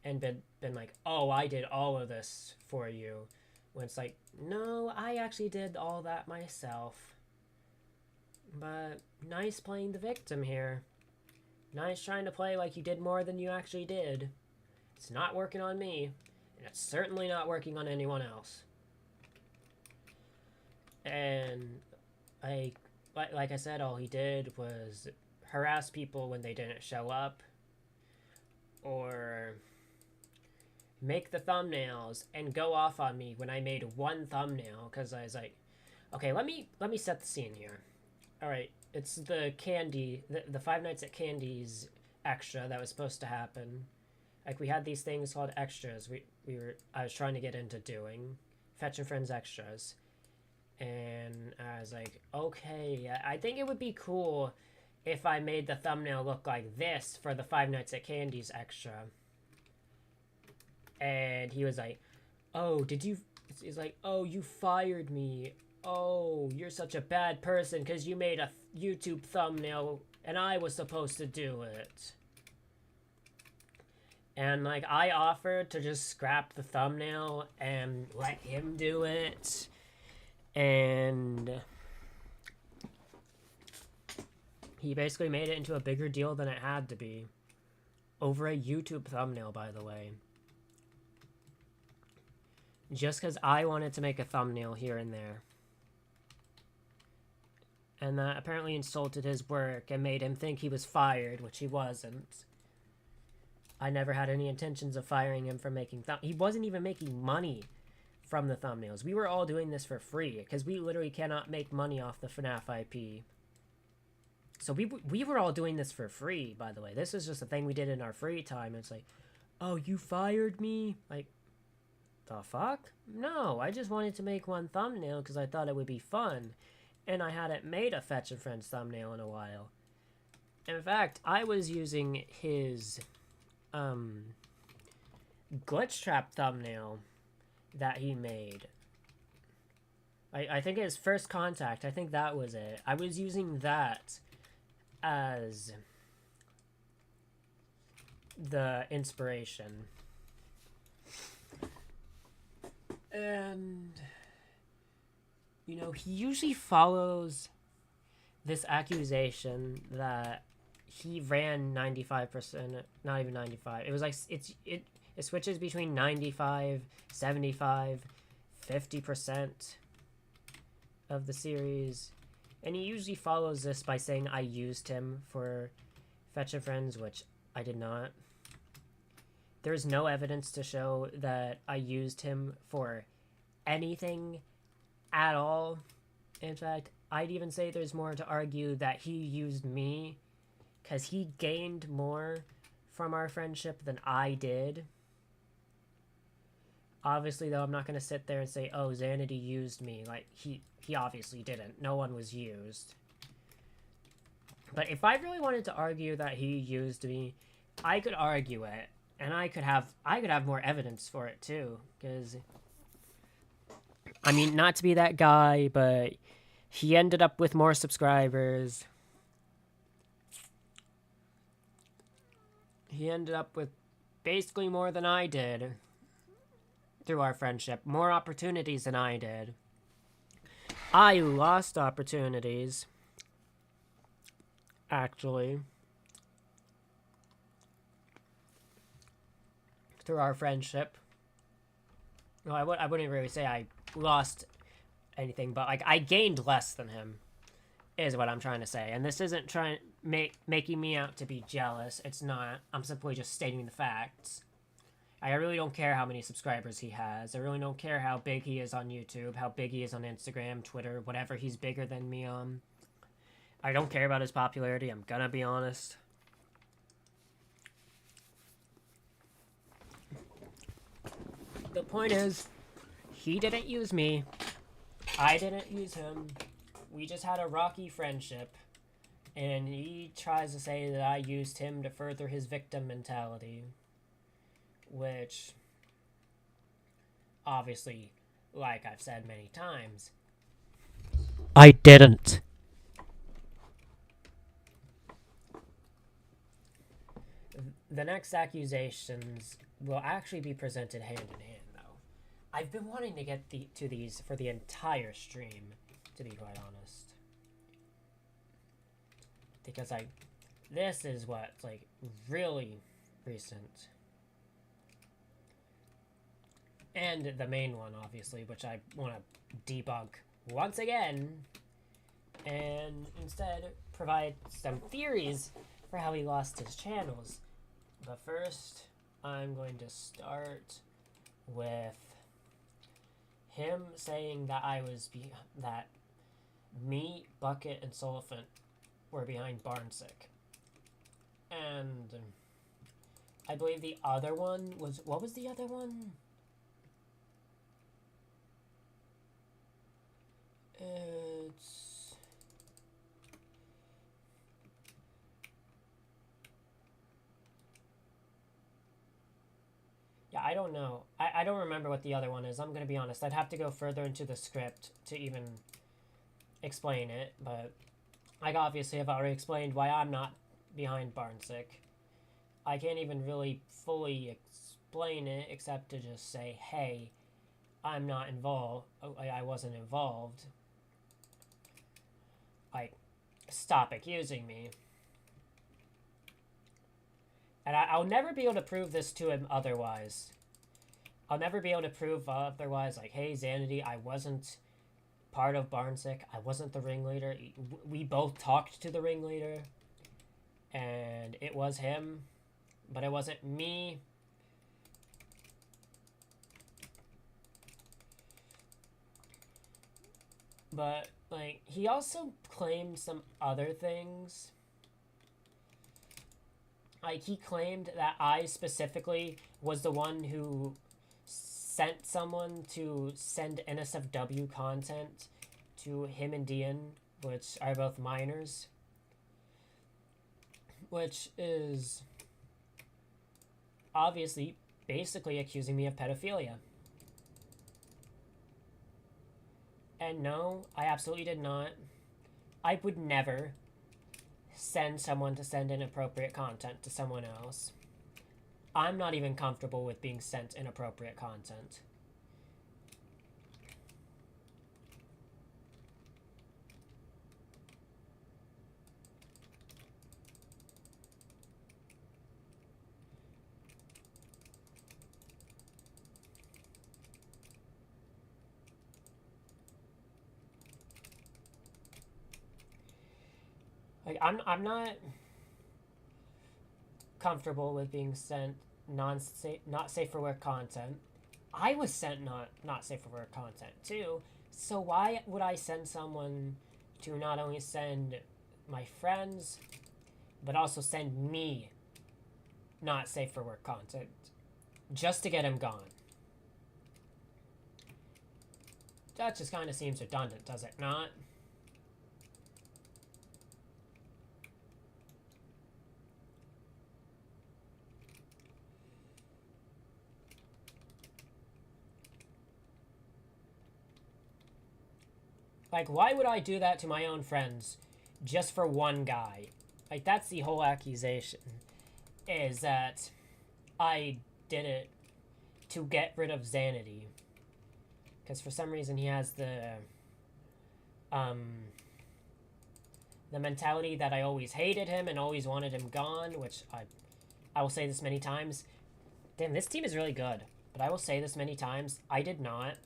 and been like, oh, I did all of this for you. When it's like, no, I actually did all that myself. But nice playing the victim here. Nice trying to play like you did more than you actually did. It's not working on me. And it's certainly not working on anyone else. And like I said, all he did was harass people when they didn't show up. Or make the thumbnails and go off on me when I made one thumbnail. Because I was like, okay, let me set the scene here. Alright, it's the candy, the Five Nights at Candy's extra that was supposed to happen. Like, we had these things called extras. I was trying to get into doing Fetch and Friends extras, and I was like, okay, I think it would be cool if I made the thumbnail look like this for the Five Nights at Candy's extra. And he was like, oh, did you... He's like, oh, you fired me. Oh, you're such a bad person because you made a YouTube thumbnail and I was supposed to do it. And, like, I offered to just scrap the thumbnail and let him do it. And he basically made it into a bigger deal than it had to be. Over a YouTube thumbnail, by the way. Just because I wanted to make a thumbnail here and there. And that apparently insulted his work and made him think he was fired, which he wasn't. I never had any intentions of firing him for making he wasn't even making money from the thumbnails. We were all doing this for free, because we literally cannot make money off the FNAF IP. So we were all doing this for free, by the way. This is just a thing we did in our free time. It's like, oh, you fired me? Like, the fuck? No, I just wanted to make one thumbnail because I thought it would be fun. And I hadn't made a Fetch and Friends thumbnail in a while. In fact, I was using his glitch trap thumbnail that he made. I think his First Contact, I think that was it. I was using that as the inspiration. And, you know, he usually follows this accusation that he ran 95%, not even 95. It was like, it switches between 95, 75, 50% of the series. And he usually follows this by saying I used him for Fetch and Friends, which I did not. There's no evidence to show that I used him for anything at all. In fact, I'd even say there's more to argue that he used me because he gained more from our friendship than I did. Obviously, though, I'm not going to sit there and say, oh, Xanady used me. Like, he obviously didn't. No one was used. But if I really wanted to argue that he used me, I could argue it. And I could have more evidence for it, too. Because, I mean, not to be that guy, but he ended up with more subscribers. He ended up with basically more than I did through our friendship. More opportunities than I did. I lost opportunities, actually, through our friendship. No, I wouldn't really say I lost anything, but like I gained less than him, is what I'm trying to say. And this isn't making me out to be jealous. It's not. I'm simply just stating the facts. I really don't care how many subscribers he has. I really don't care how big he is on YouTube, how big he is on Instagram, Twitter, whatever he's bigger than me on. I don't care about his popularity, I'm gonna be honest. The point is, he didn't use me. I didn't use him. We just had a rocky friendship. And he tries to say that I used him to further his victim mentality. Which, obviously, like I've said many times, I didn't. The next accusations will actually be presented hand in hand, though. I've been wanting to get to these for the entire stream, to be quite honest. Because this is what's, like, really recent. And the main one, obviously, which I want to debunk once again. And instead provide some theories for how he lost his channels. But first, I'm going to start with him saying that that me, Bucket, and Soliphant were behind Barnsick. And I believe the other one was... What was the other one? It's... Yeah, I don't know. I don't remember what the other one is. I'm going to be honest. I'd have to go further into the script to even explain it. But I obviously have already explained why I'm not behind Barnsick. I can't even really fully explain it except to just say, hey, I'm not involved. I wasn't involved. Like, stop accusing me. And I'll never be able to prove this to him otherwise. I'll never be able to prove otherwise, like, hey, Xanady, I wasn't part of Barnsick. I wasn't the ringleader. We both talked to the ringleader. And it was him. But it wasn't me. But, like, he also claimed some other things. Like, he claimed that I specifically was the one who sent someone to send NSFW content to him and Dian, which are both minors. Which is obviously basically accusing me of pedophilia. And no, I absolutely did not. I would never send someone to send inappropriate content to someone else. I'm not even comfortable with being sent inappropriate content. Like, I'm not comfortable with being sent not safe for work content. I was sent not safe for work content too. So why would I send someone to not only send my friends, but also send me not safe for work content just to get him gone. That just kind of seems redundant, does it not? Like, why would I do that to my own friends just for one guy? Like, that's the whole accusation, is that I did it to get rid of Xanity. Because for some reason he has the mentality that I always hated him and always wanted him gone, which I will say this many times. Damn, this team is really good. But I will say this many times, I did not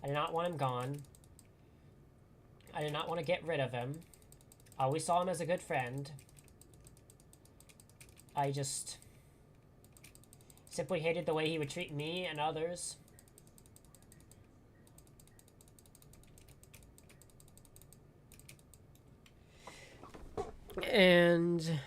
want him gone. I did not want to get rid of him. I always saw him as a good friend. I just simply hated the way he would treat me and others. And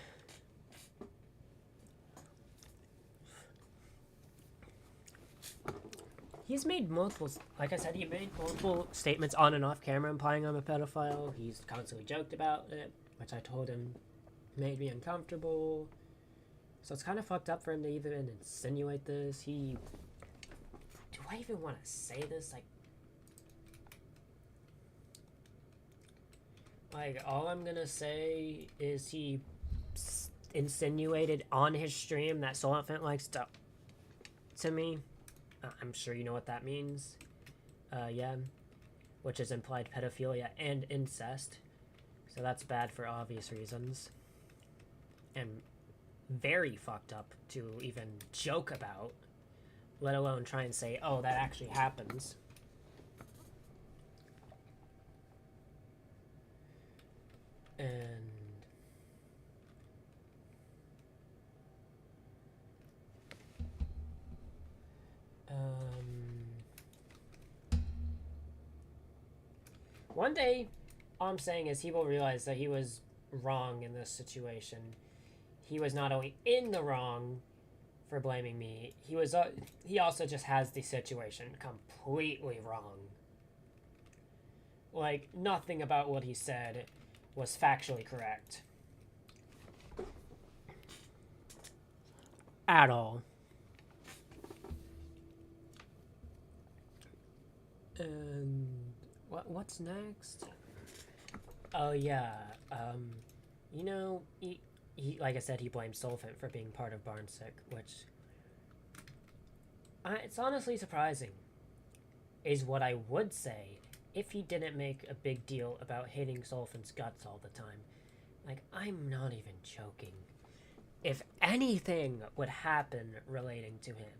he's made multiple, like I said, he made multiple statements on and off camera implying I'm a pedophile. He's constantly joked about it, which I told him made me uncomfortable. So it's kind of fucked up for him to even insinuate this. Do I even want to say this? Like, all I'm gonna say is he insinuated on his stream that Soul Infant likes to me. I'm sure you know what that means. Yeah. Which is implied pedophilia and incest. So that's bad for obvious reasons. And very fucked up to even joke about, let alone try and say, oh, that actually happens. And one day, all I'm saying is he will realize that he was wrong in this situation. He was not only in the wrong for blaming me, he also just has the situation completely wrong. Like, nothing about what he said was factually correct. At all. And what's next? Oh yeah, you know, he like I said, he blamed Solfant for being part of Barnsick, which it's honestly surprising, is what I would say if he didn't make a big deal about hitting Solfant's guts all the time. Like, I'm not even joking. If anything would happen relating to him,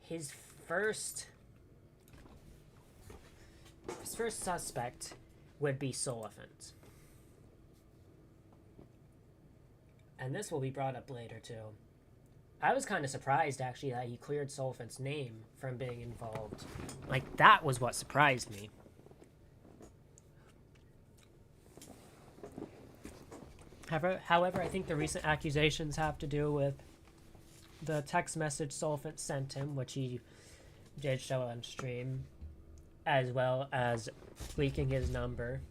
his first suspect would be Solifant. And this will be brought up later, too. I was kind of surprised, actually, that he cleared Solifant's name from being involved. Like, that was what surprised me. However, I think the recent accusations have to do with the text message Solifant sent him, which he did show on stream, as well as leaking his number,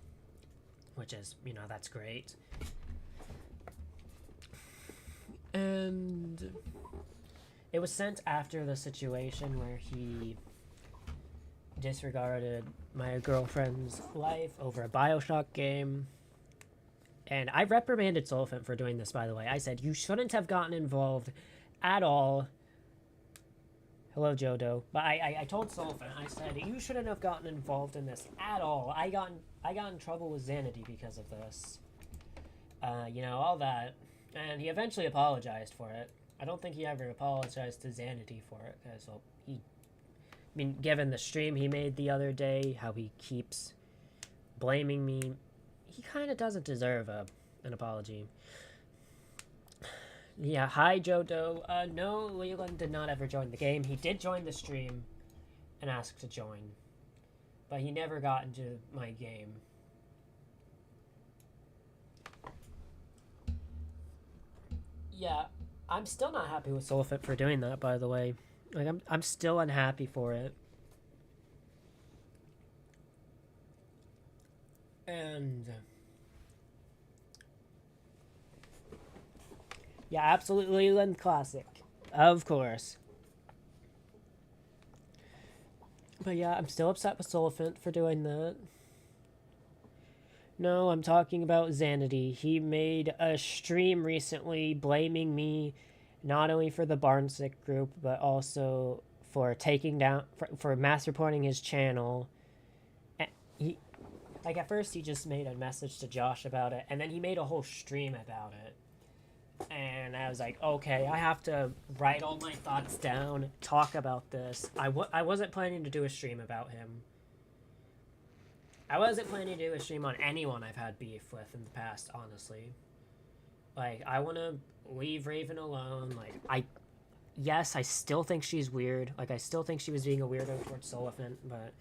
which is, you know, that's great. And it was sent after the situation where he disregarded my girlfriend's life over a BioShock game. And I reprimanded Solfant for doing this, by the way. I said, you shouldn't have gotten involved at all. Hello, Jodo. But I told Solfant, I said, you shouldn't have gotten involved in this at all. I got in trouble with Xanity because of this. You know, all that. And he eventually apologized for it. I don't think he ever apologized to Xanity for it. Because, well, I mean, given the stream he made the other day, how he keeps blaming me, he kind of doesn't deserve an apology. Yeah, hi, Jodo. No, Leland did not ever join the game. He did join the stream and ask to join. But he never got into my game. Yeah, I'm still not happy with Solfit for doing that, by the way. Like, I'm still unhappy for it. And yeah, absolutely Leland Classic. Of course. But yeah, I'm still upset with Solifant for doing that. No, I'm talking about Xanity. He made a stream recently blaming me not only for the Barnsick group, but also for taking down, for mass reporting his channel. He, like, at first he just made a message to Josh about it, and then he made a whole stream about it. And I was like, okay, I have to write all my thoughts down, talk about this. I wasn't planning to do a stream about him. I wasn't planning to do a stream on anyone I've had beef with in the past, honestly. Like, I want to leave Raven alone. Like, yes, I still think she's weird. Like, I still think she was being a weirdo towards Solifant, but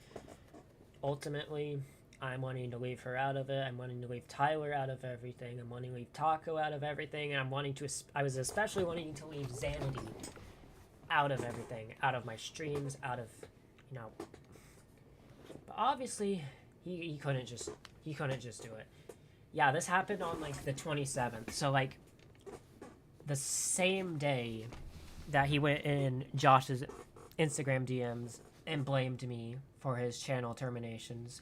ultimately, I'm wanting to leave her out of it. I'm wanting to leave Tyler out of everything. I'm wanting to leave Taco out of everything. And I was especially wanting to leave Xanity out of everything. Out of my streams, out of, you know. But obviously, he couldn't just do it. Yeah, this happened on, like, the 27th. So, like, the same day that he went in Josh's Instagram DMs and blamed me for his channel terminations.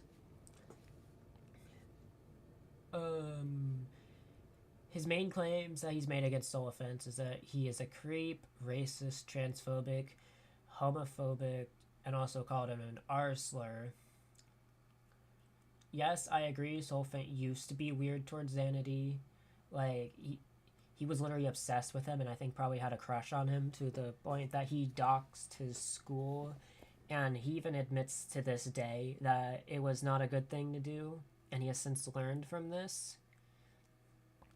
His main claims that he's made against Solifant is that he is a creep, racist, transphobic, homophobic, and also called him an R slur. Yes, I agree, Solifant used to be weird towards Xanity. Like, he was literally obsessed with him, and I think probably had a crush on him to the point that he doxed his school. And he even admits to this day that it was not a good thing to do, and he has since learned from this.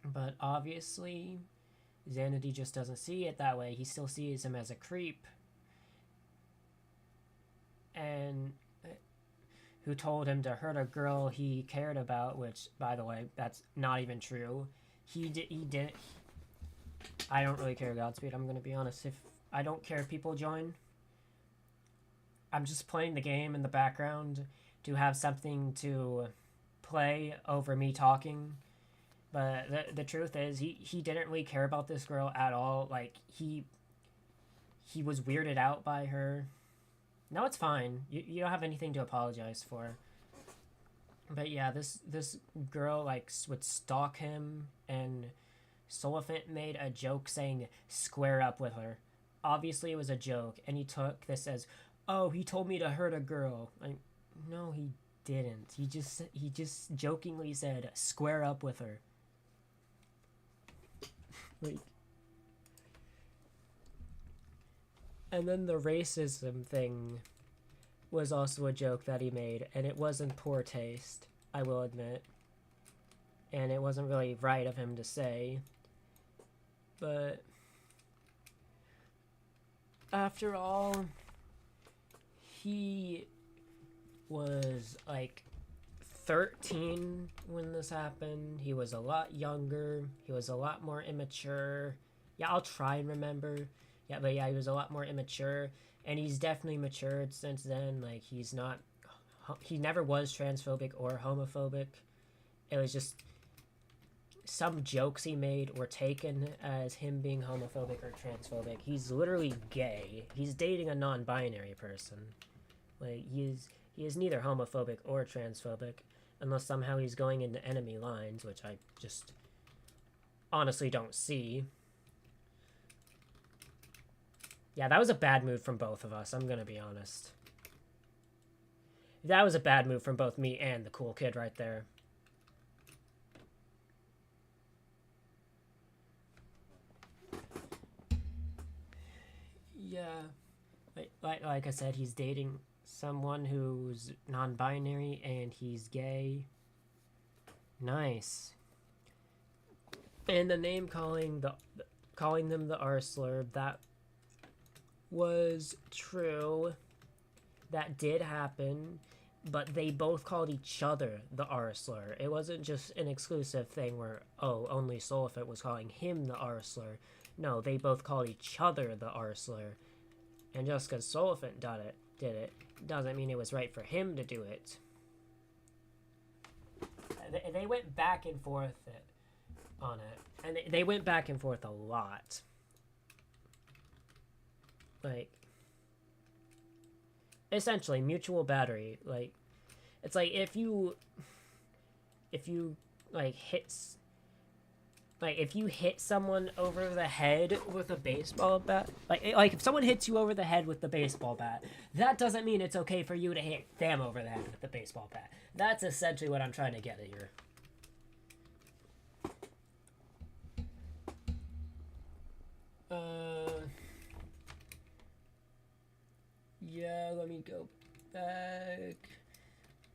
But obviously, Xanity just doesn't see it that way. He still sees him as a creep. And who told him to hurt a girl he cared about, which, by the way, that's not even true. He didn't. I don't really care, Godspeed. I'm going to be honest. If I don't care if people join, I'm just playing the game in the background to have something to play over me talking. But the truth is, he didn't really care about this girl at all. Like, he was weirded out by her. No, it's fine. You don't have anything to apologize for. But yeah, this girl, like, would stalk him, and Solifant made a joke saying, square up with her. Obviously, it was a joke, and he took this as, oh, he told me to hurt a girl. Like, no, he didn't. He just jokingly said, square up with her. Like, and then the racism thing was also a joke that he made, and it was in poor taste, I will admit. And it wasn't really right of him to say. But after all, he was like 13 when this happened. He was a lot younger. He was a lot more immature. Yeah, I'll try and remember. Yeah, but yeah, he was a lot more immature. And he's definitely matured since then. Like, he never was transphobic or homophobic. It was just some jokes he made were taken as him being homophobic or transphobic. He's literally gay. He's dating a non-binary person. Like, he is neither homophobic or transphobic, unless somehow he's going into enemy lines, which I just honestly don't see. Yeah, that was a bad move from both of us, I'm gonna be honest. That was a bad move from both me and the cool kid right there. Yeah. Like I said, he's dating someone who's non-binary and he's gay. Nice. And the name calling them the R slur, that was true. That did happen, but they both called each other the R slur. It wasn't just an exclusive thing where, oh, only Solifant was calling him the R slur. No, they both call each other the Arsler. And just because Soliphant did it doesn't mean it was right for him to do it. They went back and forth on it. And they went back and forth a lot. Like, essentially, mutual battery. Like, it's like if you like if you hit someone over the head with a baseball bat, like if someone hits you over the head with the baseball bat, that doesn't mean it's okay for you to hit them over the head with the baseball bat. That's essentially what I'm trying to get at here. Yeah, let me go back.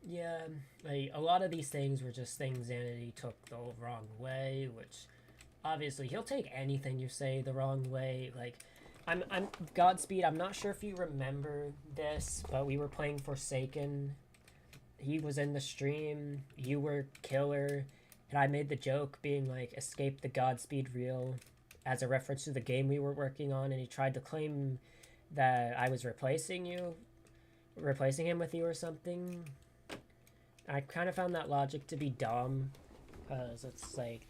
Yeah, like, a lot of these things were just things Xanity took the wrong way, which obviously he'll take anything you say the wrong way. Like, I'm Godspeed. I'm not sure if you remember this, but we were playing Forsaken. He was in the stream. You were Killer, and I made the joke being like, "Escape the Godspeed reel," as a reference to the game we were working on, and he tried to claim that I was replacing him with you or something. I kind of found that logic to be dumb, because it's like,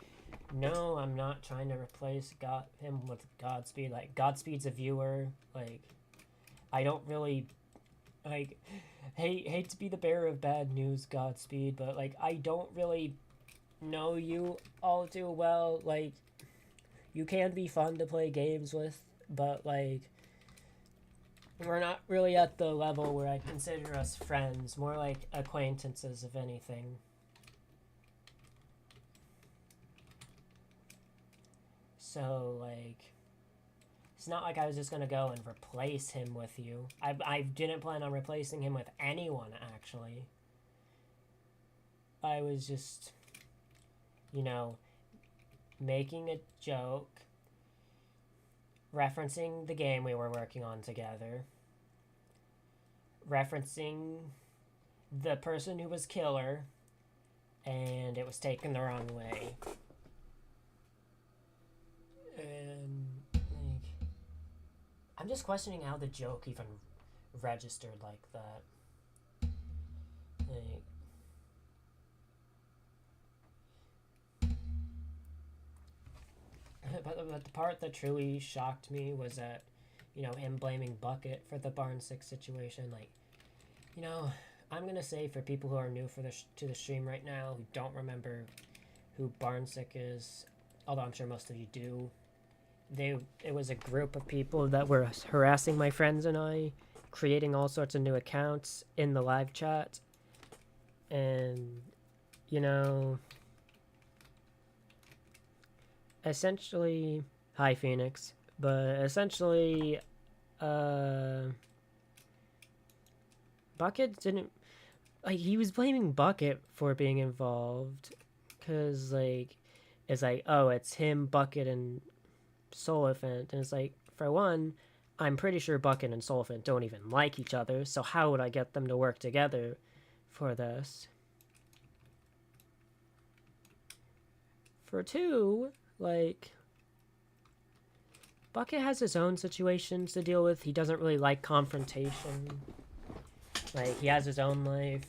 no, I'm not trying to replace him with Godspeed. Like, Godspeed's a viewer. Like, I don't really, like, hate to be the bearer of bad news, Godspeed, but, like, I don't really know you all too well. Like, you can be fun to play games with, but, like, we're not really at the level where I'd consider us friends, more like acquaintances, if anything. So, like, it's not like I was just gonna go and replace him with you. I didn't plan on replacing him with anyone, actually. I was just, you know, making a joke, referencing the game we were working on together, referencing the person who was Killer, and it was taken the wrong way. And, like, I'm just questioning how the joke even registered like that. Like, but the part that truly shocked me was that, you know, him blaming Bucket for the Barn 6 situation. Like, you know, I'm gonna say, for people who are new to the stream right now, who don't remember who Barnsick is, although I'm sure most of you do, it was a group of people that were harassing my friends and I, creating all sorts of new accounts in the live chat, and, you know, essentially, hi Phoenix, but essentially, Bucket didn't, like, he was blaming Bucket for being involved, because, like, it's like, oh, it's him, Bucket, and Soliphant, and it's like, for one, I'm pretty sure Bucket and Soliphant don't even like each other, so how would I get them to work together for this? For two, like, Bucket has his own situations to deal with. He doesn't really like confrontation. Like, he has his own life.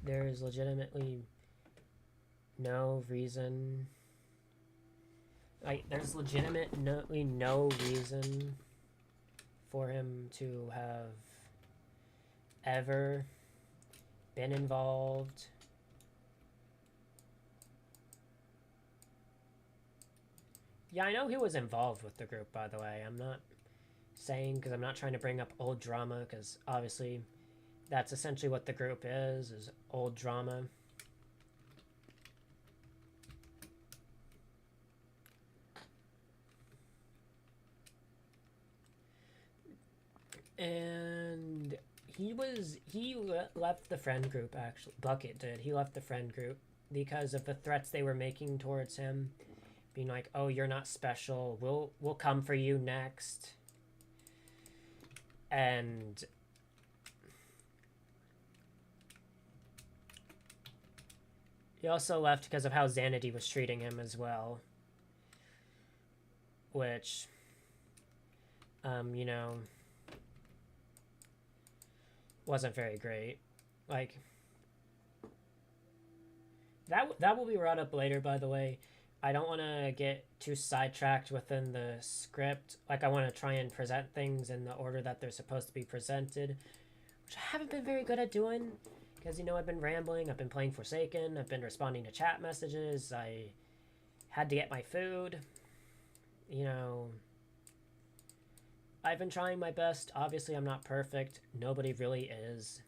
There's legitimately no reason. Like, there's legitimately no reason for him to have ever been involved. Yeah, I know he was involved with the group, by the way. I'm not saying, because I'm not trying to bring up old drama, because obviously that's essentially what the group is old drama. And he left the friend group, actually. Bucket did. He left the friend group because of the threats they were making towards him. Being like, oh, you're not special. We'll come for you next. And he also left because of how Xanity was treating him as well. which, you know, wasn't very great. Like, that will be brought up later, by the way. I don't want to get too sidetracked within the script. Like, I want to try and present things in the order that they're supposed to be presented, which I haven't been very good at doing. Because, you know, I've been rambling, I've been playing Forsaken, I've been responding to chat messages, I had to get my food. You know, I've been trying my best. Obviously, I'm not perfect. Nobody really is.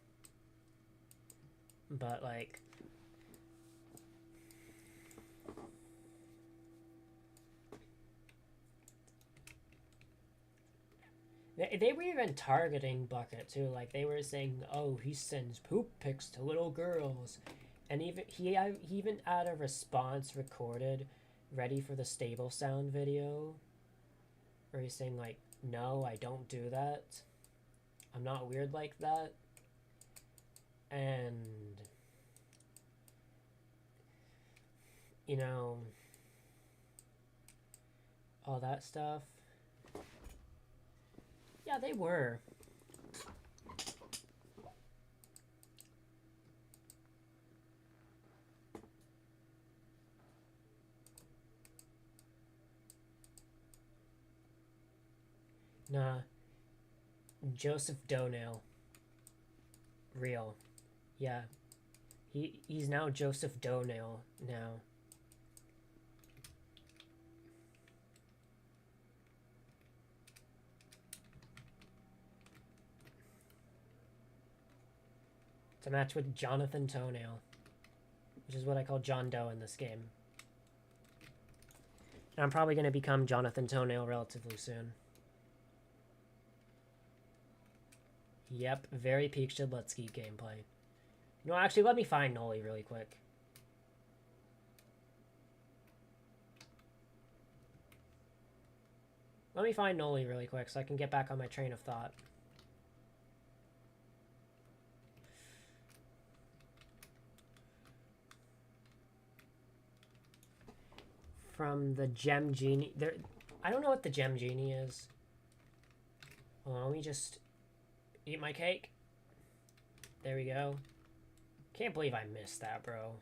But, like, they were even targeting Bucket too. Like they were saying, "Oh, he sends poop pics to little girls," and even he even had a response recorded, ready for the stable sound video, where he's saying like, "No, I don't do that. I'm not weird like that," and you know, all that stuff. Yeah, they were. Nah, Joseph Donail. Real. Yeah. He's now Joseph Donail now. To match with Jonathan Toenail, which is what I call John Doe in this game. And I'm probably going to become Jonathan Toenail relatively soon. Yep, very peak Shibletski gameplay. No, actually, let me find Noli really quick. Let me find Noli really quick so I can get back on my train of thought. From the Gem Genie. There, I don't know what the Gem Genie is. Hold on, let me just eat my cake. There we go. Can't believe I missed that, bro.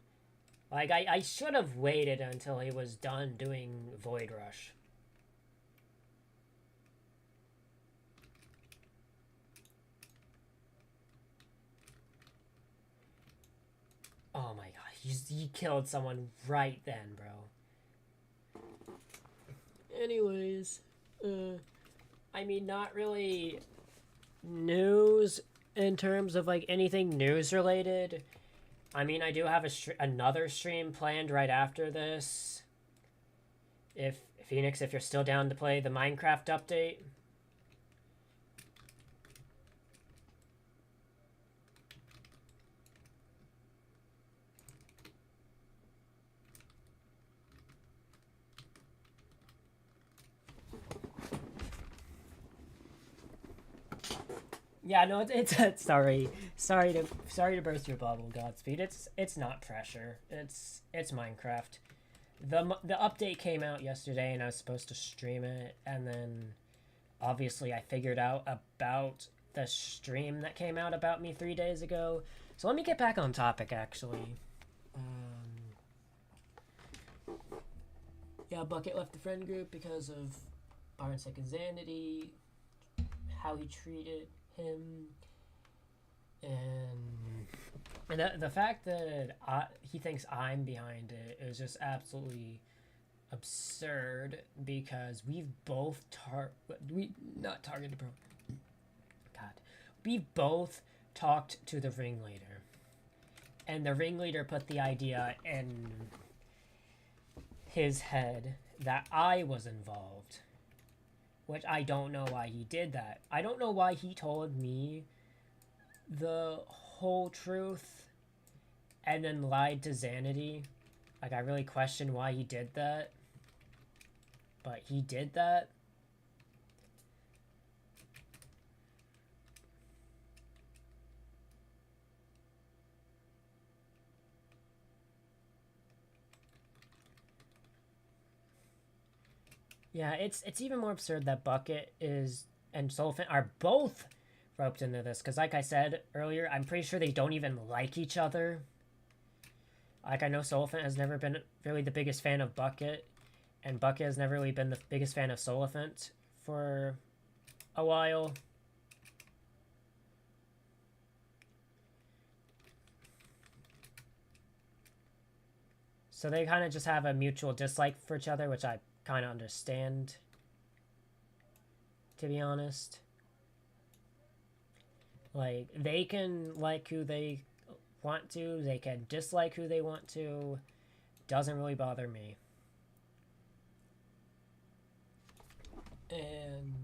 Like, I should have waited until he was done doing Void Rush. Oh my god, he killed someone right then, bro. Anyways, I mean, not really news in terms of like anything news related. I mean, I do have another stream planned right after this. If Phoenix, if you're still down to play the Minecraft update. Yeah, no, it's sorry to burst your bubble, Godspeed. It's not pressure. It's Minecraft. The update came out yesterday, and I was supposed to stream it, and then obviously I figured out about the stream that came out about me 3 days ago. So let me get back on topic, actually. Yeah, Bucket left the friend group because of Byron's second Zanity, how he treated him, and the fact that he thinks I'm behind it is just absolutely absurd, because we've both not targeted, bro. God, we've both talked to the ringleader, and the ringleader put the idea in his head that I was involved, which I don't know why he did that. I don't know why he told me the whole truth and then lied to Zanity. Like, I really question why he did that. But he did that. Yeah, it's even more absurd that Bucket is and Solfin are both roped into this because, like I said earlier, I'm pretty sure they don't even like each other. Like I know Solifant has never been really the biggest fan of Bucket, and Bucket has never really been the biggest fan of Solifant for a while. So they kind of just have a mutual dislike for each other, which I kind of understand, to be honest. Like, they can like who they want to, they can dislike who they want to. Doesn't really bother me. And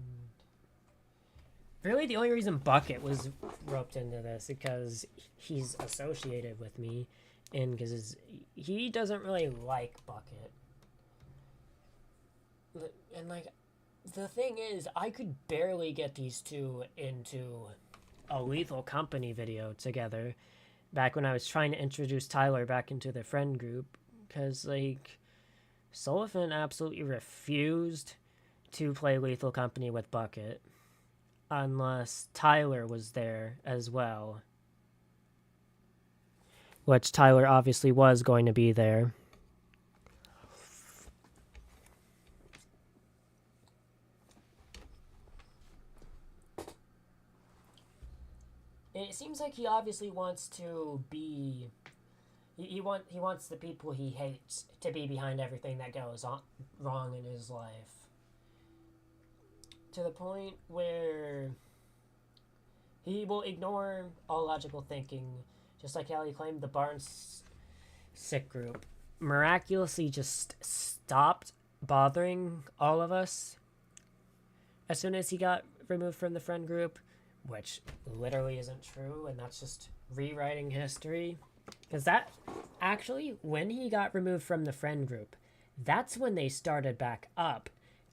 really, the only reason Bucket was roped into this is because he's associated with me, and because he doesn't really like Bucket. And like, the thing is, I could barely get these two into a Lethal Company video together back when I was trying to introduce Tyler back into the friend group, because like Sullivan absolutely refused to play Lethal Company with Bucket unless Tyler was there as well, which Tyler obviously was going to be there. It seems like he obviously wants to be. He wants the people he hates to be behind everything that goes on wrong in his life. To the point where he will ignore all logical thinking, just like how he claimed the Barnes sick group miraculously just stopped bothering all of us as soon as he got removed from the friend group, which literally isn't true, and that's just rewriting history. Because that actually, when he got removed from the friend group, that's when they started back up.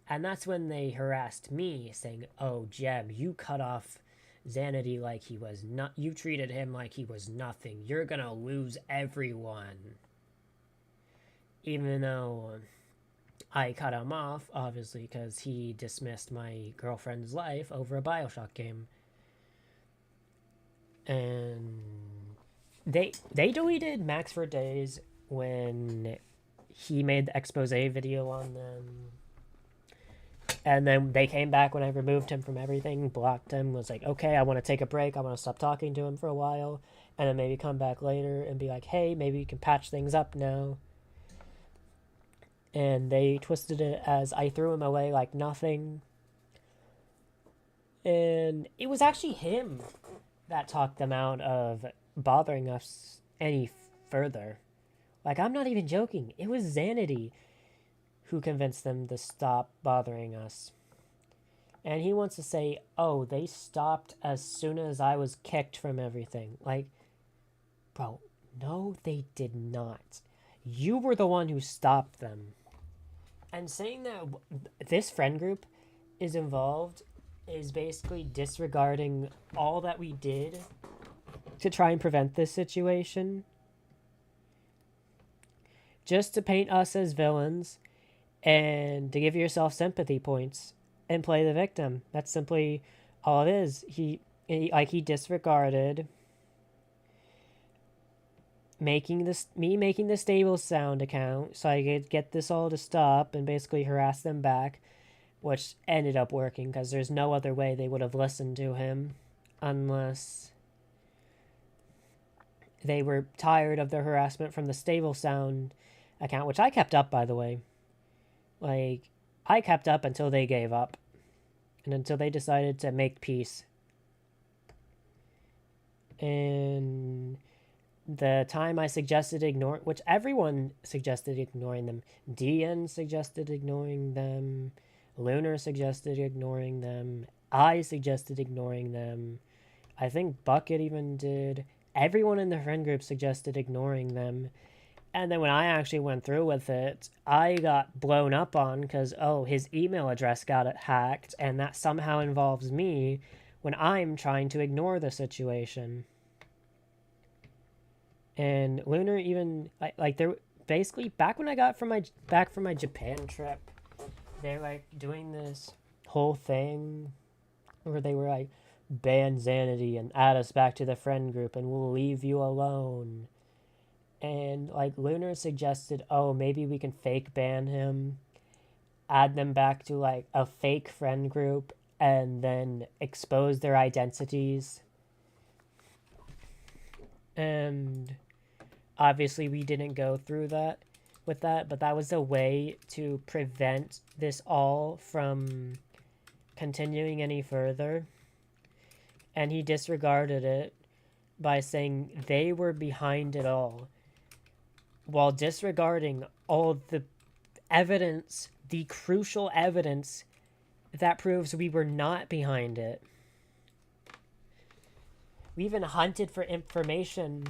And that's when they harassed me, saying, "Oh, Jeb, you cut off Xanady like he was not. You treated him like he was nothing. You're gonna lose everyone." Even though I cut him off, obviously, because he dismissed my girlfriend's life over a Bioshock game. And they deleted Max for Days when he made the expose video on them. And then they came back when I removed him from everything, blocked him, was like, okay, I want to take a break. I want to stop talking to him for a while. And then maybe come back later and be like, hey, maybe we can patch things up now. And they twisted it as I threw him away like nothing. And it was actually him that talked them out of bothering us any further. Like, I'm not even joking. It was Xanady who convinced them to stop bothering us. And he wants to say, oh, they stopped as soon as I was kicked from everything. Like, bro, no, they did not. You were the one who stopped them. And saying that this friend group is involved is basically disregarding all that we did to try and prevent this situation. Just to paint us as villains and to give yourself sympathy points and play the victim. That's simply all it is. He disregarded making the stable sound account so I could get this all to stop and basically harass them back, which ended up working because there's no other way they would have listened to him unless they were tired of the harassment from the stable sound account, which I kept up, by the way. Like, I kept up until they gave up and until they decided to make peace. And the time I suggested which everyone suggested ignoring them. DN suggested ignoring them. Lunar suggested ignoring them. I suggested ignoring them. I think Bucket even did. Everyone in the friend group suggested ignoring them. And then when I actually went through with it, I got blown up on because, oh, his email address got hacked, and that somehow involves me when I'm trying to ignore the situation. And Lunar even, like there, basically, back when I got back from my Japan trip, they're like doing this whole thing where they were like, ban Xanity and add us back to the friend group and we'll leave you alone. And like Lunar suggested, oh, maybe we can fake ban him, add them back to like a fake friend group, and then expose their identities. And obviously we didn't go through that with that, but that was a way to prevent this all from continuing any further. And he disregarded it by saying they were behind it all, while disregarding all the evidence, the crucial evidence that proves we were not behind it. We even hunted for information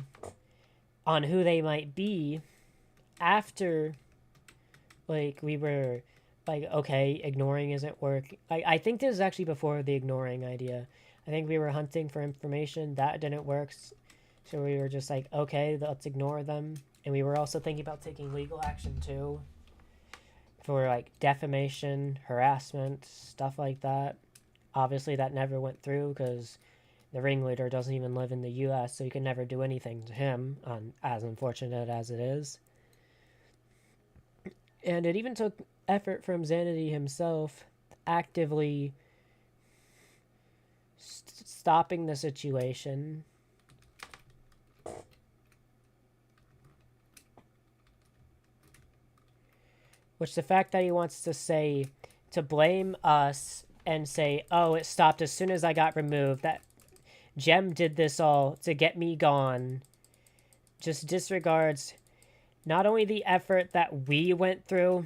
on who they might be after, like, we were like, okay, ignoring isn't work. I think this is actually before the ignoring idea. I think we were hunting for information. That didn't work. So we were just like, okay, let's ignore them. And we were also thinking about taking legal action too. For like defamation, harassment, stuff like that. Obviously that never went through because the ringleader doesn't even live in the US, so you can never do anything to him, as unfortunate as it is. And it even took effort from Xanity himself actively stopping the situation. Which the fact that he wants to blame us and say, oh, it stopped as soon as I got removed, that Gem did this all to get me gone, just disregards not only the effort that we went through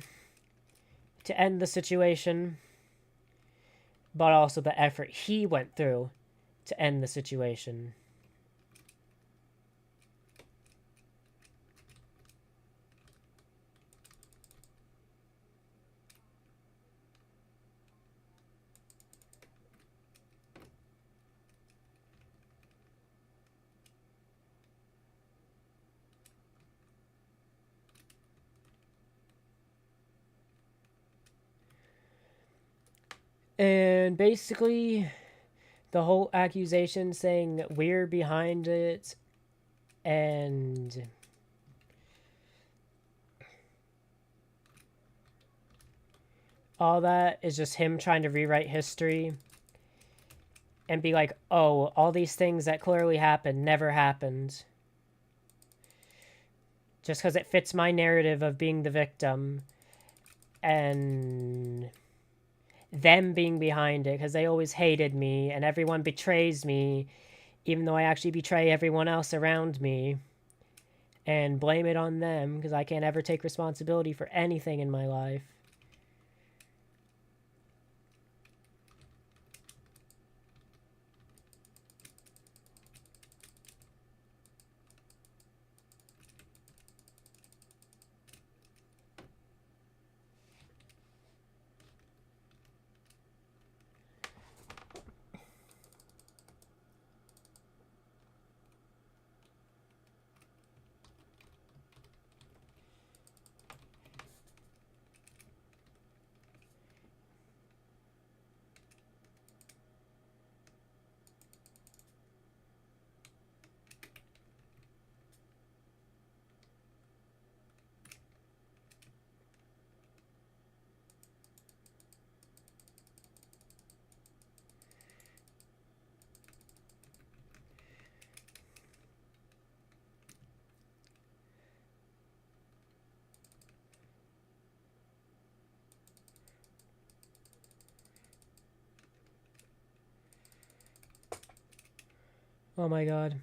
to end the situation, but also the effort he went through to end the situation. And basically, the whole accusation saying that we're behind it and all that is just him trying to rewrite history and be like, oh, all these things that clearly happened never happened. Just because it fits my narrative of being the victim and them being behind it because they always hated me and everyone betrays me even though I actually betray everyone else around me, and blame it on them because I can't ever take responsibility for anything in my life. Oh my god.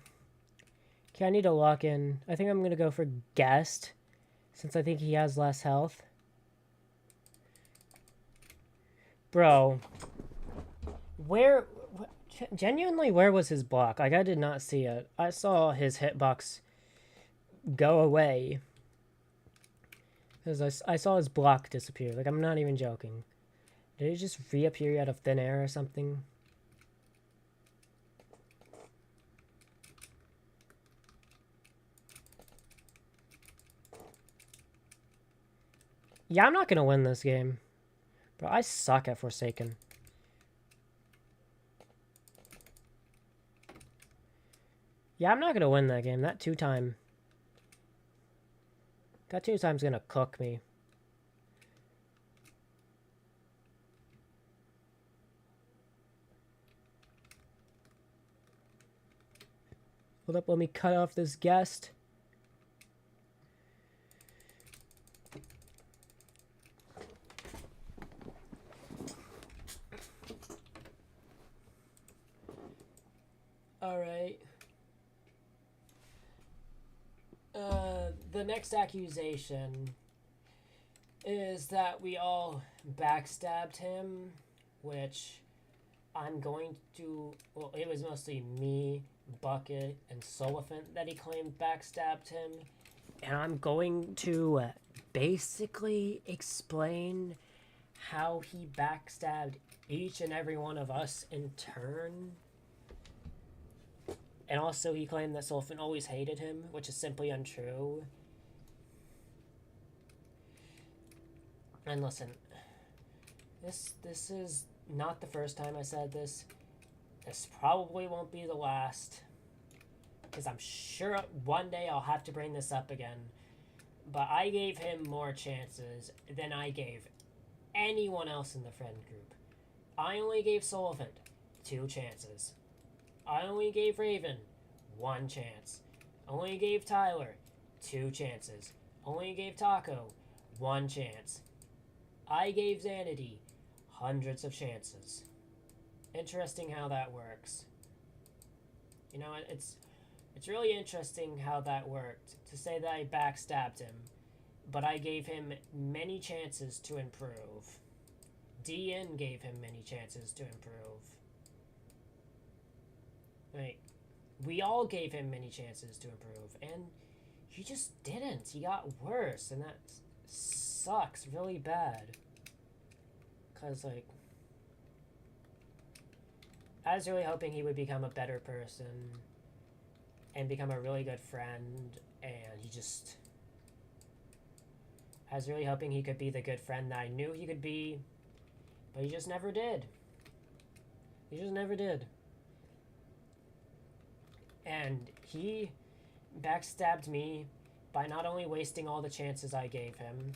Okay, I need to lock in. I think I'm gonna go for guest, since I think he has less health. Bro. Genuinely, where was his block? Like, I did not see it. I saw his hitbox go away. Because I saw his block disappear. Like, I'm not even joking. Did it just reappear out of thin air or something? Yeah, I'm not gonna win this game. Bro, I suck at Forsaken. Yeah, I'm not gonna win that game. That two-time's gonna cook me. Hold up, let me cut off this guest. Alright. The next accusation is that we all backstabbed him, which I'm going to... Well, it was mostly me, Bucket, and Soliphant that he claimed backstabbed him. And I'm going to basically explain how he backstabbed each and every one of us in turn. And also he claimed that Soliphant always hated him, which is simply untrue. And listen, this is not the first time I said this. This probably won't be the last, because I'm sure one day I'll have to bring this up again. But I gave him more chances than I gave anyone else in the friend group. I only gave Soliphant 2 chances. I only gave Raven 1 chance. Only gave Tyler 2 chances. Only gave Taco 1 chance. I gave Xanity hundreds of chances. Interesting how that works. You know, it's really interesting how that worked. To say that I backstabbed him, but I gave him many chances to improve. DN gave him many chances to improve. Like, we all gave him many chances to improve, and he just didn't. He got worse, and that sucks really bad. Because, like, I was really hoping he would become a better person and become a really good friend, and he just... I was really hoping he could be the good friend that I knew he could be, but he just never did. He just never did. And he backstabbed me by not only wasting all the chances I gave him.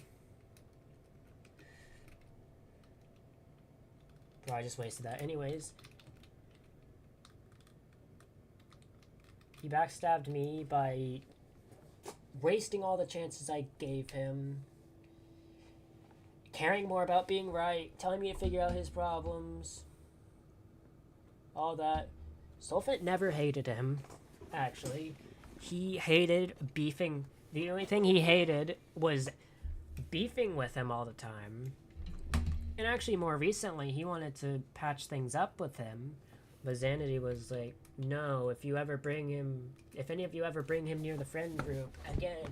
Bro, I just wasted that. Anyways. He backstabbed me by wasting all the chances I gave him. Caring more about being right. Telling me to figure out his problems. All that. Soliphant never hated him, actually. He hated beefing. The only thing he hated was beefing with him all the time. And actually, more recently, he wanted to patch things up with him. But Xanity was like, no, if any of you ever bring him near the friend group again,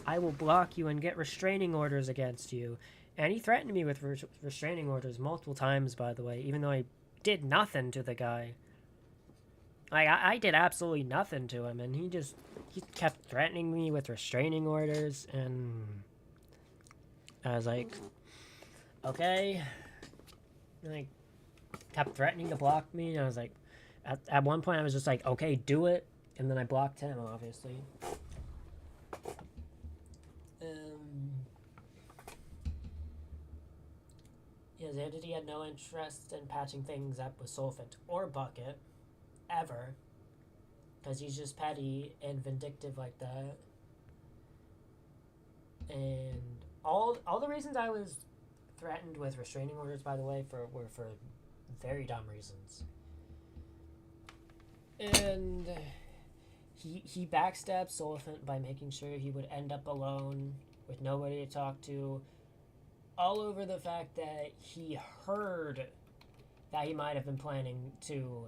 I will block you and get restraining orders against you. And he threatened me with restraining orders multiple times, by the way, even though I did nothing to the guy. I did absolutely nothing to him, and he kept threatening me with restraining orders, and I was like, okay. Like, kept threatening to block me, and I was like, at one point I was just like, okay, do it, and then I blocked him, obviously. Yeah, Xanity had no interest in patching things up with Soliphant or Bucket, ever, because he's just petty and vindictive like that. And all the reasons I was threatened with restraining orders, by the way, were for very dumb reasons. And he backstabbed Soliphant by making sure he would end up alone with nobody to talk to, all over the fact that he heard that he might have been planning to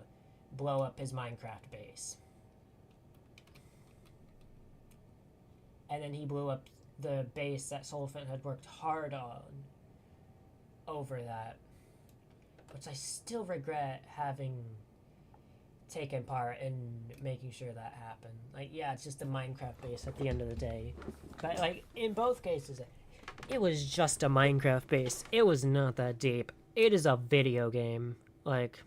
blow up his Minecraft base. And then he blew up the base that Soliphant had worked hard on over that, which I still regret having taken part in making sure that happened. Like, yeah, it's just a Minecraft base at the end of the day. But, like, in both cases, it was just a Minecraft base. It was not that deep. It is a video game. Like,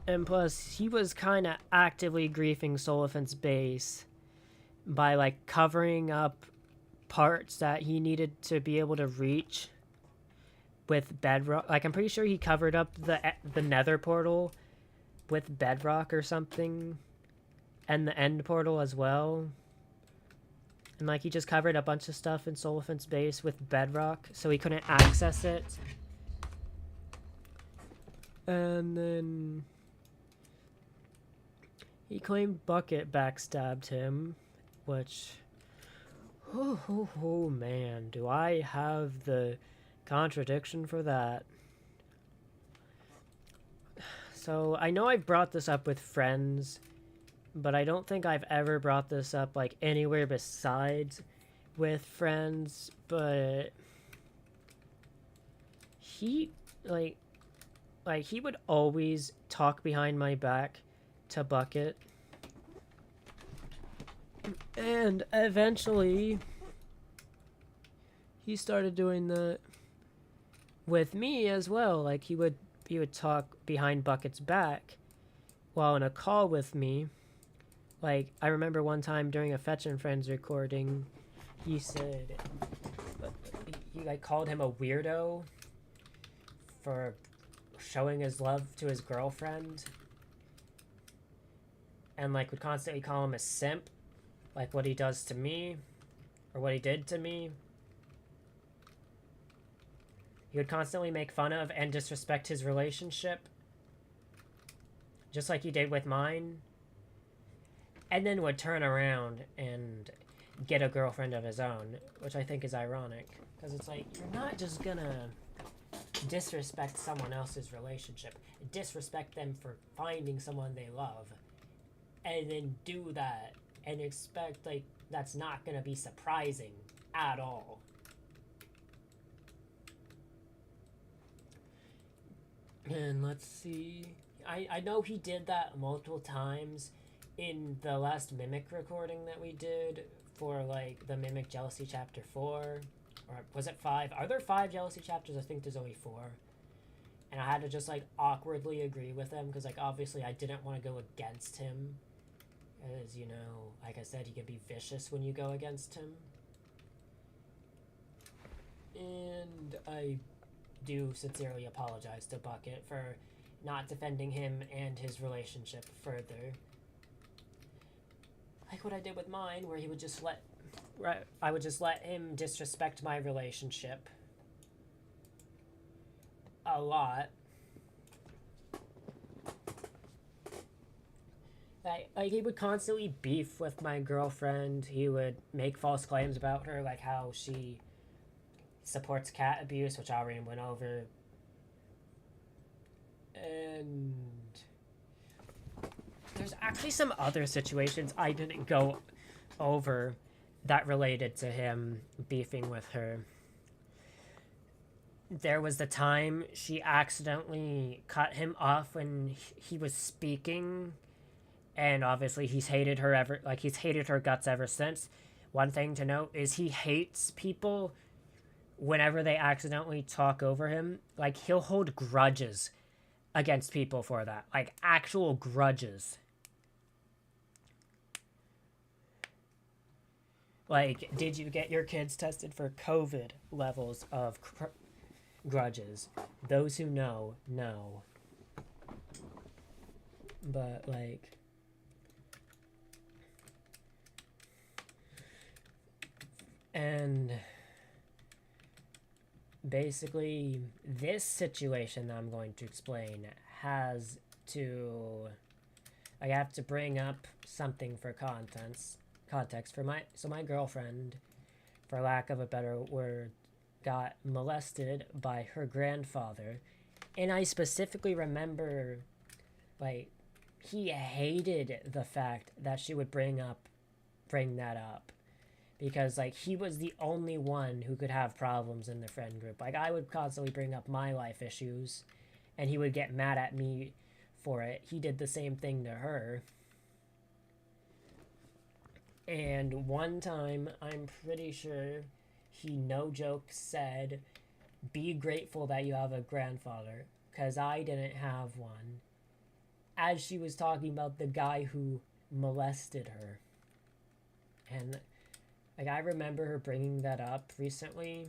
and plus, he was kind of actively griefing Solifant's base by, like, covering up parts that he needed to be able to reach with bedrock. Like, I'm pretty sure he covered up the nether portal with bedrock or something, and the end portal as well. And, like, he just covered a bunch of stuff in Solifant's base with bedrock, so he couldn't access it. And then he claimed Bucket backstabbed him, which... Oh, man, do I have the contradiction for that. So, I know I've brought this up with friends, but I don't think I've ever brought this up, like, anywhere besides with friends, but he, like, he would always talk behind my back to Bucket. And eventually, he started doing that with me as well. Like, he would talk behind Bucket's back while in a call with me. Like, I remember one time during a Fetch and Friends recording, he said, he like called him a weirdo for showing his love to his girlfriend, and like would constantly call him a simp, like what he does to me, or what he did to me. He would constantly make fun of and disrespect his relationship, just like he did with mine, and then would turn around and get a girlfriend of his own, which I think is ironic, because it's like, you're not just gonna disrespect someone else's relationship, disrespect them for finding someone they love, and then do that and expect, like, that's not gonna be surprising at all. And let's see, I know he did that multiple times in the last Mimic recording that we did for, like, the Mimic Jealousy Chapter 4. Or was it 5? Are there 5 Jealousy chapters? I think there's only 4. And I had to just, like, awkwardly agree with him, because, like, obviously I didn't want to go against him. As, you know, like I said, he can be vicious when you go against him. And I do sincerely apologize to Bucket for not defending him and his relationship further. Like what I did with mine, where he would just I would just let him disrespect my relationship a lot. Like he would constantly beef with my girlfriend. He would make false claims about her, like how she supports cat abuse, which I already went over. And there's actually some other situations I didn't go over that related to him beefing with her. There was the time she accidentally cut him off when he was speaking, and obviously he's hated her guts ever since. One thing to note is he hates people whenever they accidentally talk over him. Like, he'll hold grudges against people for that, like actual grudges. Like, did you get your kids tested for COVID levels of grudges? Those who know, know. But, like... And... basically, this situation that I'm going to explain has to... I have to bring up something for context for my girlfriend, for lack of a better word, got molested by her grandfather. And I specifically remember, like, he hated the fact that she would bring that up. Because, like, he was the only one who could have problems in the friend group. Like, I would constantly bring up my life issues, and he would get mad at me for it. He did the same thing to her. And one time, I'm pretty sure he no joke said, be grateful that you have a grandfather, because I didn't have one. As she was talking about the guy who molested her. And like, I remember her bringing that up recently,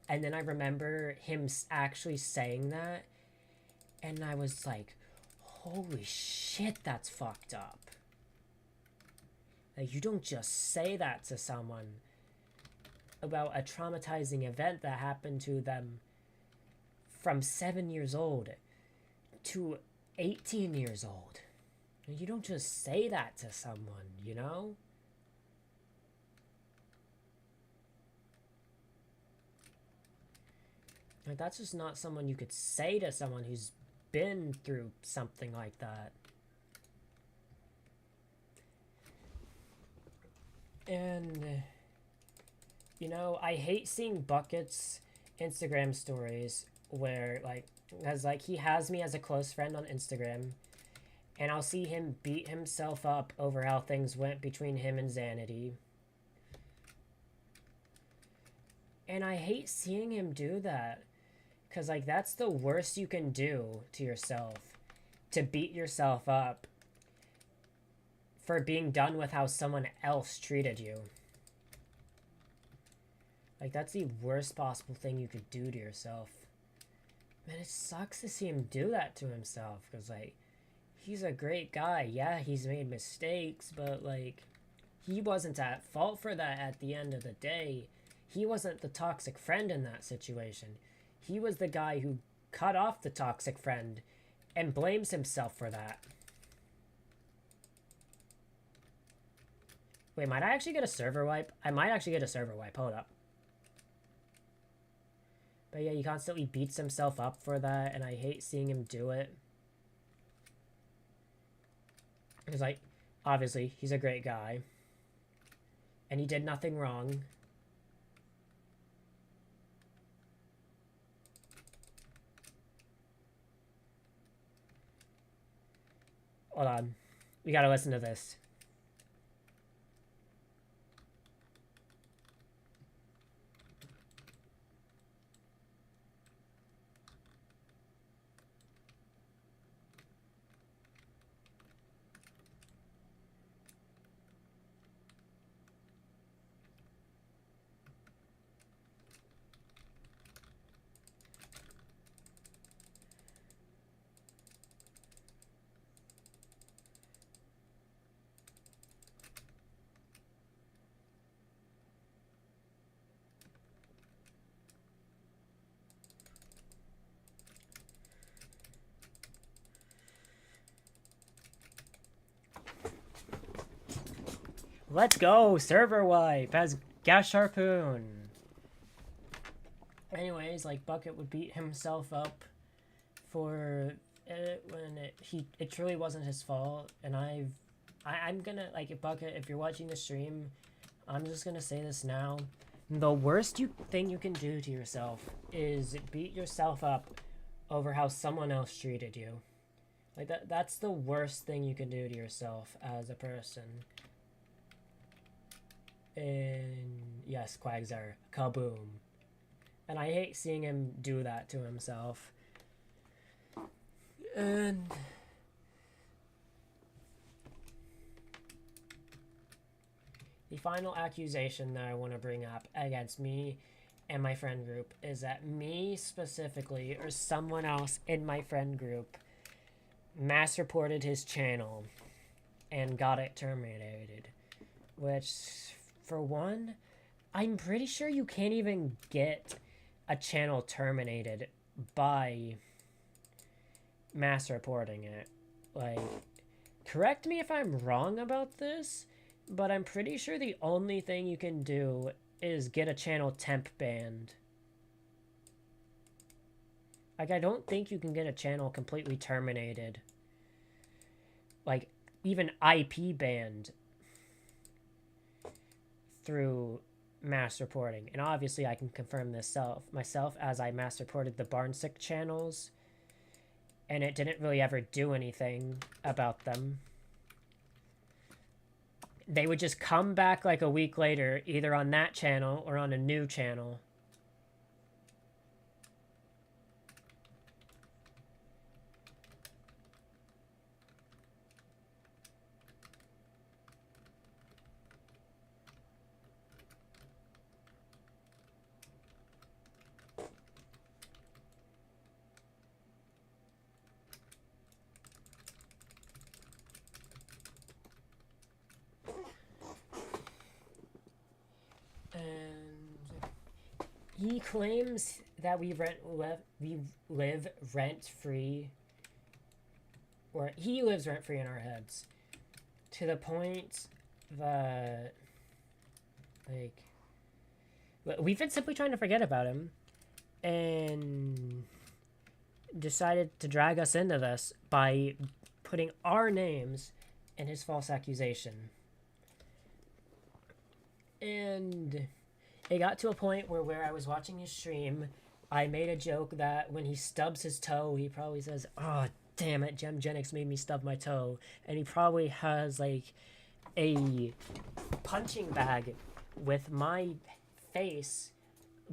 and then I remember him actually saying that, and I was like, holy shit, that's fucked up. Like, you don't just say that to someone about a traumatizing event that happened to them from 7 years old to 18 years old. You don't just say that to someone, you know? Like, that's just not someone you could say to someone who's been through something like that. And, you know, I hate seeing Bucket's Instagram stories where, like, as like, he has me as a close friend on Instagram, and I'll see him beat himself up over how things went between him and Xanity. And I hate seeing him do that. Because, like, that's the worst you can do to yourself. To beat yourself up for being done with how someone else treated you. Like, that's the worst possible thing you could do to yourself. Man, it sucks to see him do that to himself. Because, like, he's a great guy. Yeah, he's made mistakes, but, like, he wasn't at fault for that at the end of the day. He wasn't the toxic friend in that situation. He was the guy who cut off the toxic friend and blames himself for that. Wait, might I actually get a server wipe? I might actually get a server wipe. Hold up. But yeah, he constantly beats himself up for that, and I hate seeing him do it. Because, like, obviously, he's a great guy. And he did nothing wrong. Hold on. We gotta listen to this. Let's go! Server wipe as Gas Harpoon. Anyways, like, Bucket would beat himself up for it when it truly wasn't his fault, and I'm gonna, like, Bucket, if you're watching the stream, I'm just gonna say this now. The worst thing you can do to yourself is beat yourself up over how someone else treated you. Like, that's the worst thing you can do to yourself as a person. And yes, Quagsire, kaboom. And I hate seeing him do that to himself. And the final accusation that I want to bring up against me and my friend group is that me specifically, or someone else in my friend group, mass reported his channel and got it terminated. Which, for one, I'm pretty sure you can't even get a channel terminated by mass reporting it. Like, correct me if I'm wrong about this, but I'm pretty sure the only thing you can do is get a channel temp banned. Like, I don't think you can get a channel completely terminated. Like, even IP banned through mass reporting. And obviously I can confirm this myself as I mass reported the Barnsick channels, and it didn't really ever do anything about them. they would just come back like a week later, either on that channel or on a new channel. He claims that we live rent free, or he lives rent free in our heads, to the point that, like, we've been simply trying to forget about him, and decided to drag us into this by putting our names in his false accusation. And it got to a point where I was watching his stream, I made a joke that when he stubs his toe, he probably says, "Oh, damn it, Gemgenics made me stub my toe." And he probably has, like, a punching bag with my face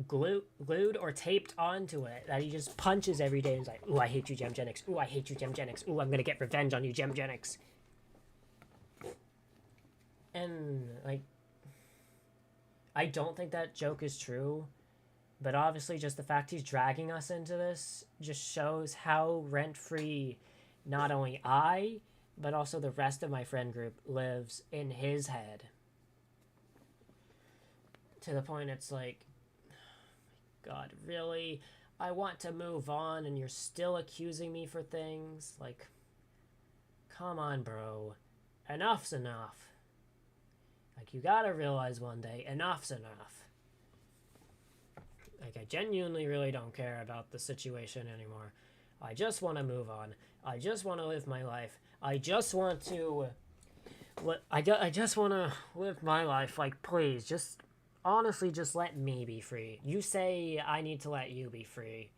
glued or taped onto it that he just punches every day and he's like, "Ooh, I hate you, Gemgenics. Ooh, I hate you, Gemgenics. Ooh, I'm gonna get revenge on you, Gemgenics." And, like, I don't think that joke is true, but obviously just the fact he's dragging us into this just shows how rent-free not only I, but also the rest of my friend group lives in his head. To the point it's like, God, really? I want to move on and you're still accusing me for things? Like, come on, bro. Enough's enough. Like, you gotta realize one day, enough's enough. Like, I genuinely really don't care about the situation anymore. I just want to move on. I just want to live my life. I just want to... I just want to live my life. Like, please, just... honestly, just let me be free. You say I need to let you be free.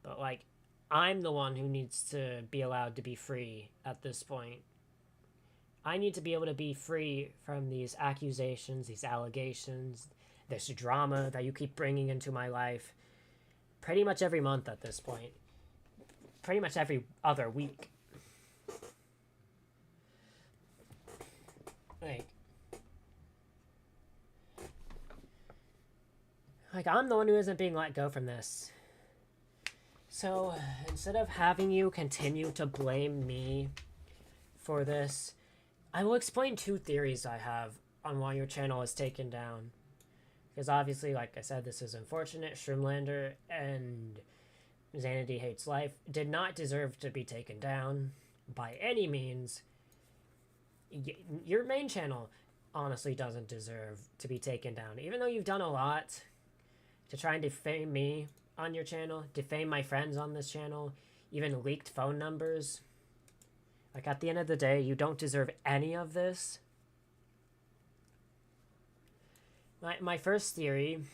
But, like, I'm the one who needs to be allowed to be free at this point. I need to be able to be free from these accusations, these allegations, this drama that you keep bringing into my life pretty much every month at this point. Pretty much every other week. Like, I'm the one who isn't being let go from this. So, instead of having you continue to blame me for this, I will explain two theories I have on why your channel is taken down. Because obviously, like I said, this is unfortunate. Shroomlander and Xanady Hates Life did not deserve to be taken down by any means. Your main channel honestly doesn't deserve to be taken down. Even though you've done a lot to try and defame me on your channel, defame my friends on this channel, even leaked phone numbers. Like, at the end of the day, you don't deserve any of this. My first theory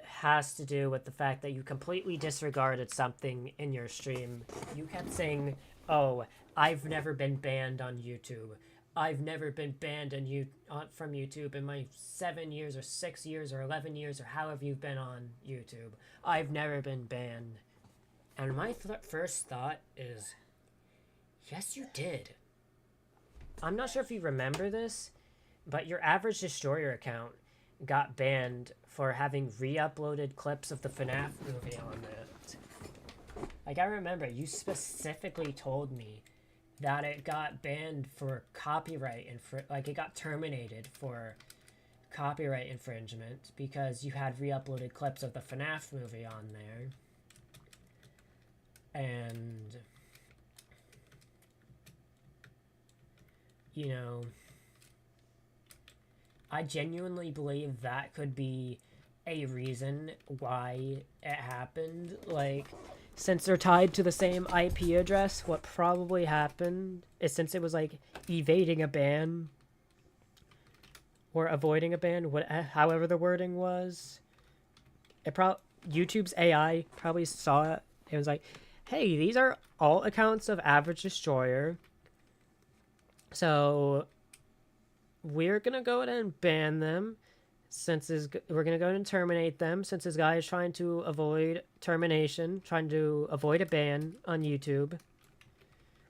has to do with the fact that you completely disregarded something in your stream. You kept saying, "Oh, I've never been banned on YouTube. I've never been banned from YouTube in my 7 years or 6 years or 11 years or however you've been on YouTube. I've never been banned." And my first thought is, yes, you did. I'm not sure if you remember this, but your Average Destroyer account got banned for having re-uploaded clips of the FNAF movie on it. Like, I remember you specifically told me that it got banned for copyright like, it got terminated for copyright infringement because you had re-uploaded clips of the FNAF movie on there. And, you know, I genuinely believe that could be a reason why it happened. Like, since they're tied to the same IP address, what probably happened is, since it was like evading a ban or avoiding a ban, however the wording was, YouTube's AI probably saw it. It was like, hey, these are all accounts of Average Destroyer. So we're gonna go ahead and ban them we're gonna go ahead and terminate them since this guy is trying to avoid termination, trying to avoid a ban on YouTube.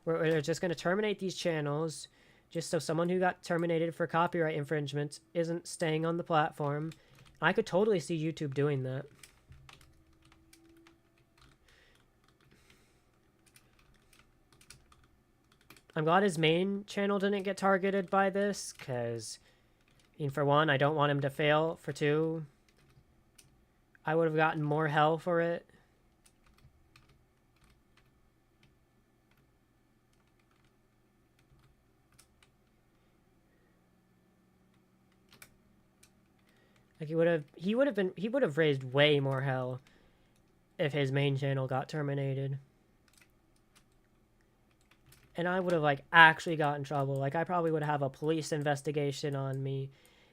We're just gonna terminate these channels just so someone who got terminated for copyright infringement isn't staying on the platform. I could totally see YouTube doing that. I'm glad his main channel didn't get targeted by this, because, I mean, for one, I don't want him to fail. For two, I would have gotten more hell for it. Like, he would have raised way more hell if his main channel got terminated. And I would have, like, actually got in trouble. Like, I probably would have a police investigation on me.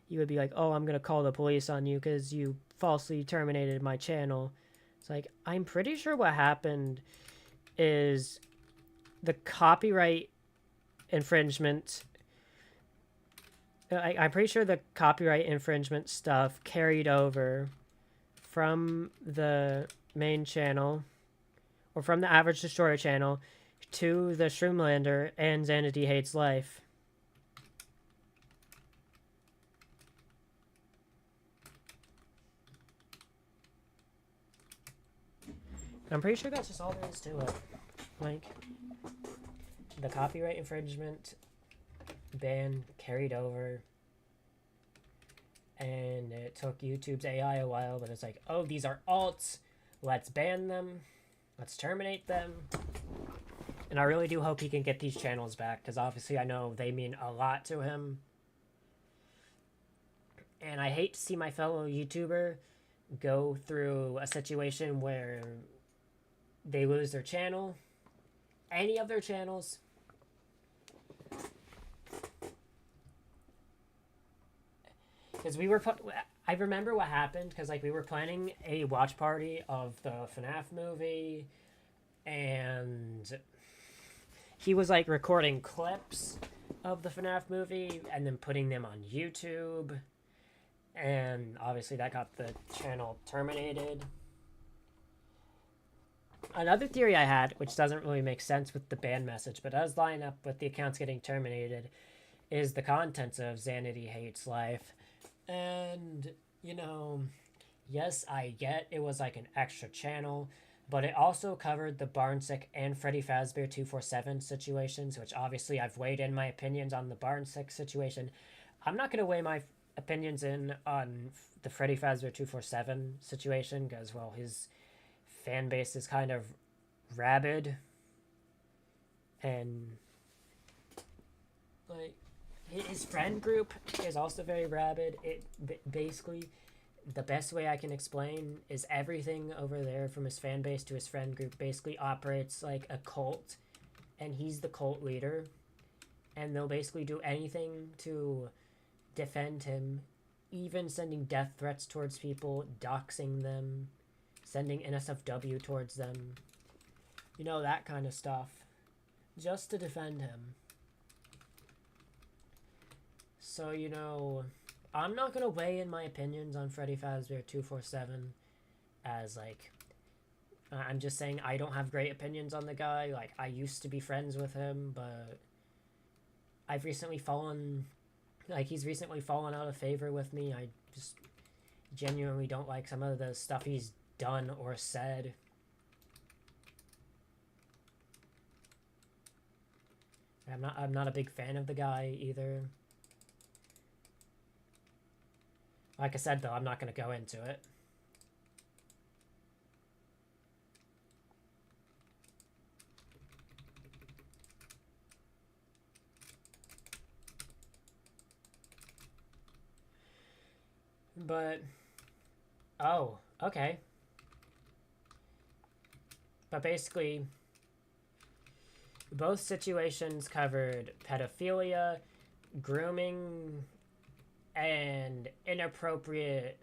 You would be like, oh, I'm going to call the police on you because you falsely terminated my channel. It's like, I'm pretty sure what happened is the copyright infringement... I'm pretty sure the copyright infringement stuff carried over from the main channel, or from the Average Destroyer channel, to the Shroomlander and Xanity Hates Life. I'm pretty sure that's just all there is to it. Like, the copyright infringement ban carried over, and it took YouTube's AI a while, but it's like, oh, these are alts, let's ban them, let's terminate them. And I really do hope he can get these channels back, because obviously I know they mean a lot to him. And I hate to see my fellow YouTuber go through a situation where they lose their channel, any of their channels. Because I remember what happened, because, like, we were planning a watch party of the FNAF movie, and he was, like, recording clips of the FNAF movie and then putting them on YouTube, and obviously that got the channel terminated. Another theory I had, which doesn't really make sense with the ban message, but does line up with the accounts getting terminated, is the contents of Xanity Hates Life. And, you know, yes, I get it was like an extra channel, but it also covered the Barnsick and Freddy Fazbear 247 situations, which obviously I've weighed in my opinions on the Barnsick situation. I'm not going to weigh my opinions in on the Freddy Fazbear 247 situation, because, well, his fan base is kind of rabid, and, like, his friend group is also very rabid. Basically, the best way I can explain is everything over there, from his fan base to his friend group, basically operates like a cult, and he's the cult leader, and they'll basically do anything to defend him, even sending death threats towards people, doxing them, sending NSFW towards them, you know, that kind of stuff, just to defend him. So, you know, I'm not going to weigh in my opinions on Freddy Fazbear 247 as, like, I'm just saying I don't have great opinions on the guy. Like, I used to be friends with him, but I've recently fallen, like, he's recently fallen out of favor with me. I just genuinely don't like some of the stuff he's done or said. I'm not a big fan of the guy either. Like I said, though, I'm not going to go into it. But, oh, okay. But basically, both situations covered pedophilia, grooming, and inappropriate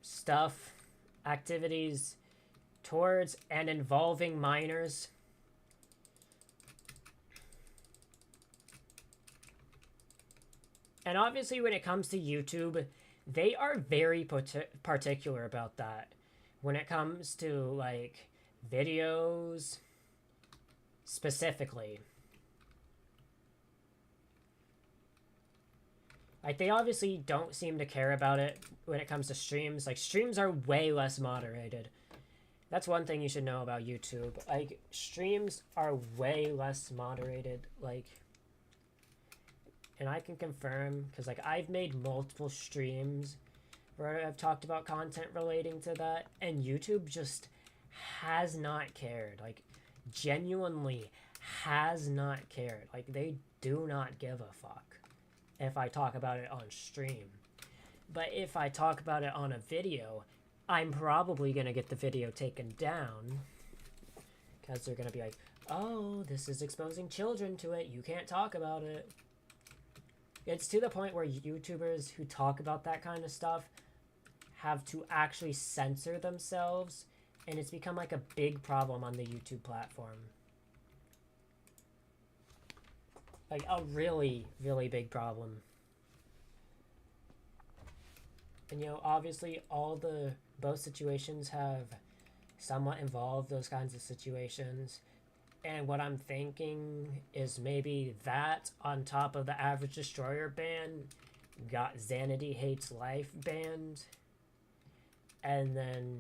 stuff, activities towards and involving minors. And obviously, when it comes to YouTube, they are very particular about that. When it comes to, like, videos specifically. Like, they obviously don't seem to care about it when it comes to streams. Like, streams are way less moderated. That's one thing you should know about YouTube. Like, streams are way less moderated. Like, and I can confirm, because, like, I've made multiple streams where I've talked about content relating to that, and YouTube just has not cared. Like, genuinely has not cared. Like, they do not give a fuck if I talk about it on stream. But if I talk about it on a video, I'm probably going to get the video taken down. Because they're going to be like, oh, this is exposing children to it. You can't talk about it. It's to the point where YouTubers who talk about that kind of stuff have to actually censor themselves. And it's become like a big problem on the YouTube platform. Like, a really, really big problem. And, you know, obviously both situations have somewhat involved those kinds of situations. And what I'm thinking is maybe that on top of the Average Destroyer ban got Xanity Hates Life banned. And then,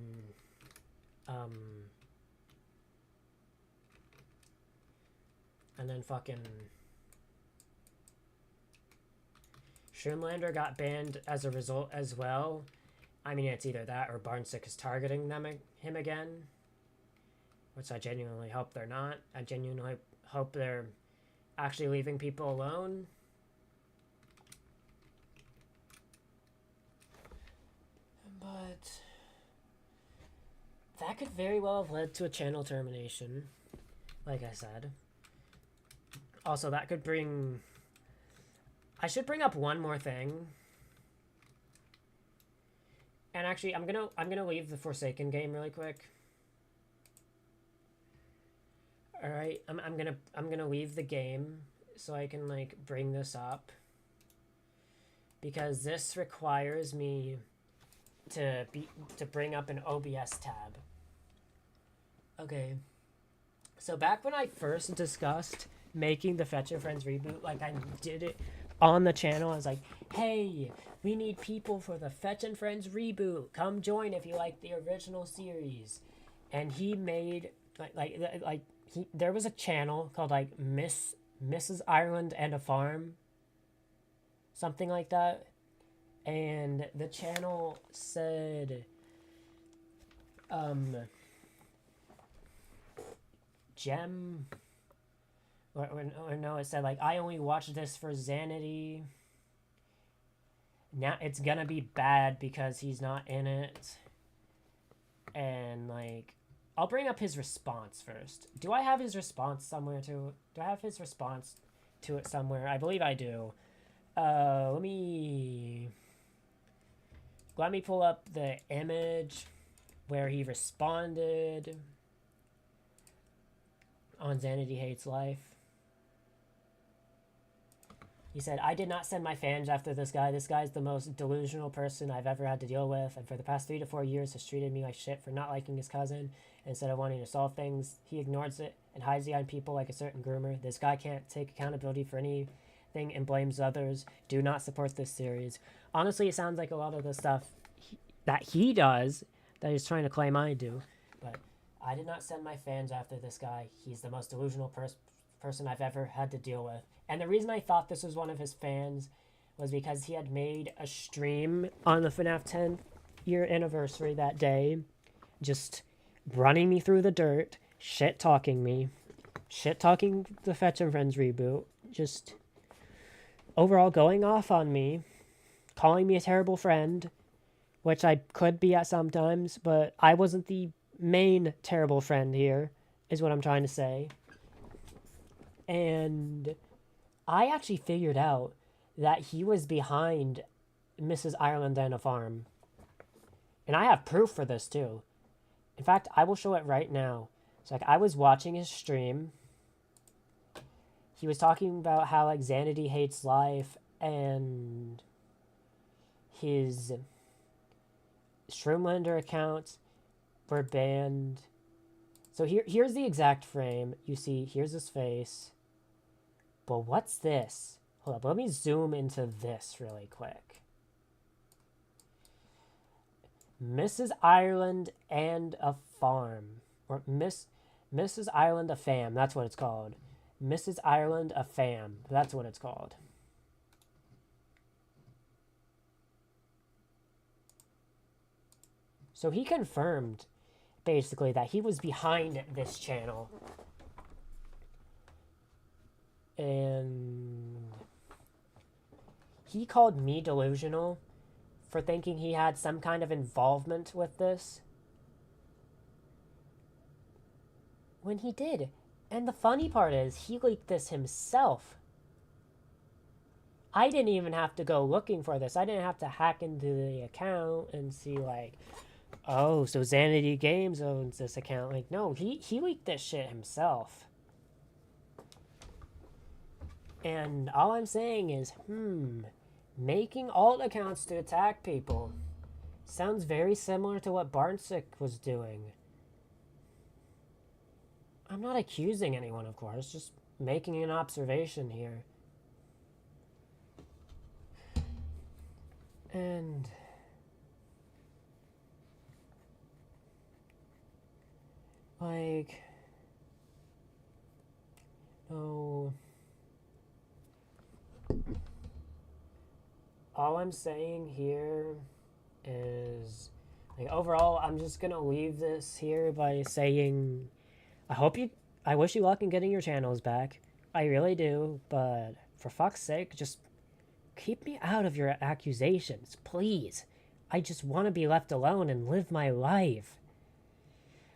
fucking Shroomlander got banned as a result as well. I mean, it's either that or Barnsick is targeting him again. Which I genuinely hope they're not. I genuinely hope they're actually leaving people alone. But that could very well have led to a channel termination. Like I said. Also, that could bring... I should bring up one more thing. And actually, I'm gonna leave the Forsaken game really quick. All right, I'm gonna leave the game so I can like bring this up because this requires me to bring up an OBS tab. Okay, so back when I first discussed making the Fetch and Friends reboot, like I did it on the channel, I was like, hey, we need people for the Fetch and Friends reboot. Come join if you like the original series. And he made there was a channel called like Mrs. Ireland and a Farm, something like that, and the channel said, Gem, or no, it said like I only watched this for Xanity. Now it's gonna be bad because he's not in it, and like. I'll bring up his response first. Do I have his response somewhere too? Do I have his response to it somewhere? I believe I do. Let me pull up the image where he responded on Xanity Hates Life. He said, I did not send my fans after this guy. This guy's the most delusional person I've ever had to deal with, and for the past 3 to 4 years has treated me like shit for not liking his cousin. Instead of wanting to solve things, he ignores it and hides behind people like a certain groomer. This guy can't take accountability for anything and blames others. Do not support this series. Honestly, it sounds like a lot of the stuff that he does that he's trying to claim I do. But I did not send my fans after this guy. He's the most delusional person I've ever had to deal with. And the reason I thought this was one of his fans was because he had made a stream on the FNAF 10th year anniversary that day, just running me through the dirt, shit-talking me, shit-talking the Fetch and Friends reboot, just overall going off on me, calling me a terrible friend, which I could be at sometimes, but I wasn't the main terrible friend here, is what I'm trying to say. And I actually figured out that he was behind Mrs. Ireland and a Farm. And I have proof for this too. In fact, I will show it right now. So like I was watching his stream. He was talking about how like Xanity Hates Life and his Shroomlander accounts were banned. So here's the exact frame. You see, here's his face. But what's this? Hold up, let me zoom into this really quick. Mrs. Ireland and a Farm. Or Mrs. Ireland a Fam, that's what it's called. Mrs. Ireland a Fam, that's what it's called. So he confirmed, basically, that he was behind this channel. And he called me delusional for thinking he had some kind of involvement with this, when he did. And the funny part is, he leaked this himself. I didn't even have to go looking for this. I didn't have to hack into the account and see, like, oh, so Xanity Games owns this account. Like, no, he leaked this shit himself. And all I'm saying is, making alt accounts to attack people sounds very similar to what Barnsick was doing. I'm not accusing anyone, of course, just making an observation here. And like, no. All I'm saying here is, like, overall, I'm just gonna leave this here by saying, I wish you luck in getting your channels back. I really do, but for fuck's sake, just keep me out of your accusations, please. I just want to be left alone and live my life.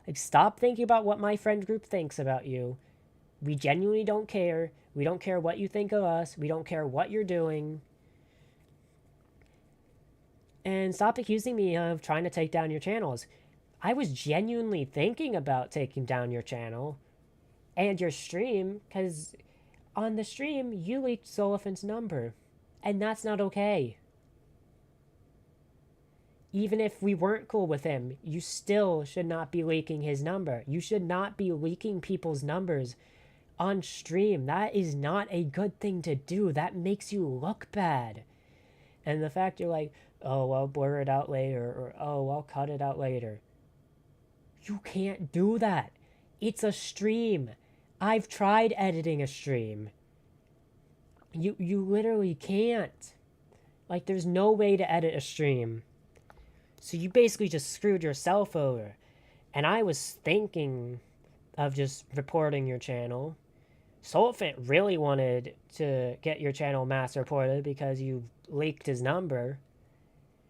Like, stop thinking about what my friend group thinks about you. We genuinely don't care. We don't care what you think of us. We don't care what you're doing. And stop accusing me of trying to take down your channels. I was genuinely thinking about taking down your channel and your stream, because on the stream, you leaked Zolophan's number. And that's not okay. Even if we weren't cool with him, you still should not be leaking his number. You should not be leaking people's numbers on stream. That is not a good thing to do. That makes you look bad. And the fact you're like, oh, I'll blur it out later, or oh, I'll cut it out later. You can't do that. It's a stream. I've tried editing a stream. You literally can't. Like, there's no way to edit a stream. So you basically just screwed yourself over. And I was thinking of just reporting your channel. Solfit really wanted to get your channel mass reported because you leaked his number.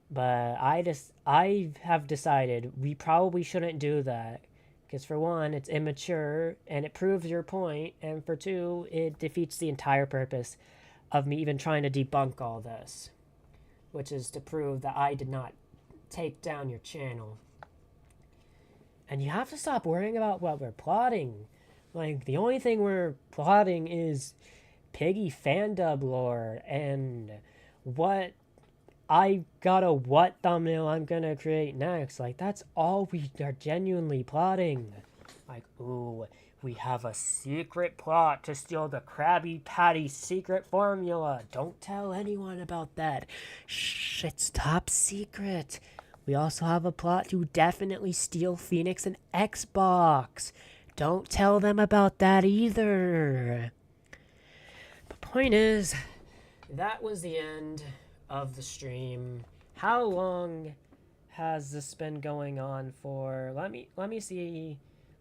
But I have decided we probably shouldn't do that. Because for one, it's immature, and it proves your point. And for two, it defeats the entire purpose of me even trying to debunk all this. Which is to prove that I did not take down your channel. And you have to stop worrying about what we're plotting. Like, the only thing we're plotting is Piggy Fandub lore and what thumbnail I'm gonna create next. Like, that's all we are genuinely plotting. Like, ooh, we have a secret plot to steal the Krabby Patty secret formula. Don't tell anyone about that. Shh, it's top secret. We also have a plot to definitely steal Phoenix and Xbox. Don't tell them about that either. The point is, that was the end of the stream. How long has this been going on for? Let me see.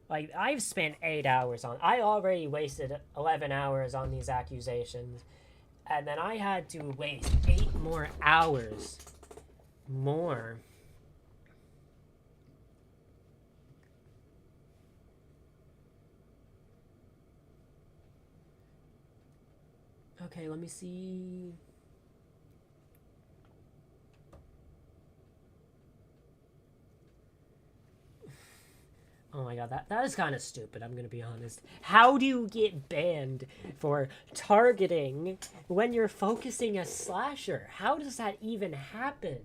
Like, I've spent 8 hours on. I already wasted 11 hours on these accusations, and then I had to waste 8 more hours more. Okay, let me see. Oh my god, that is kind of stupid, I'm gonna be honest. How do you get banned for targeting when you're focusing a slasher? How does that even happen?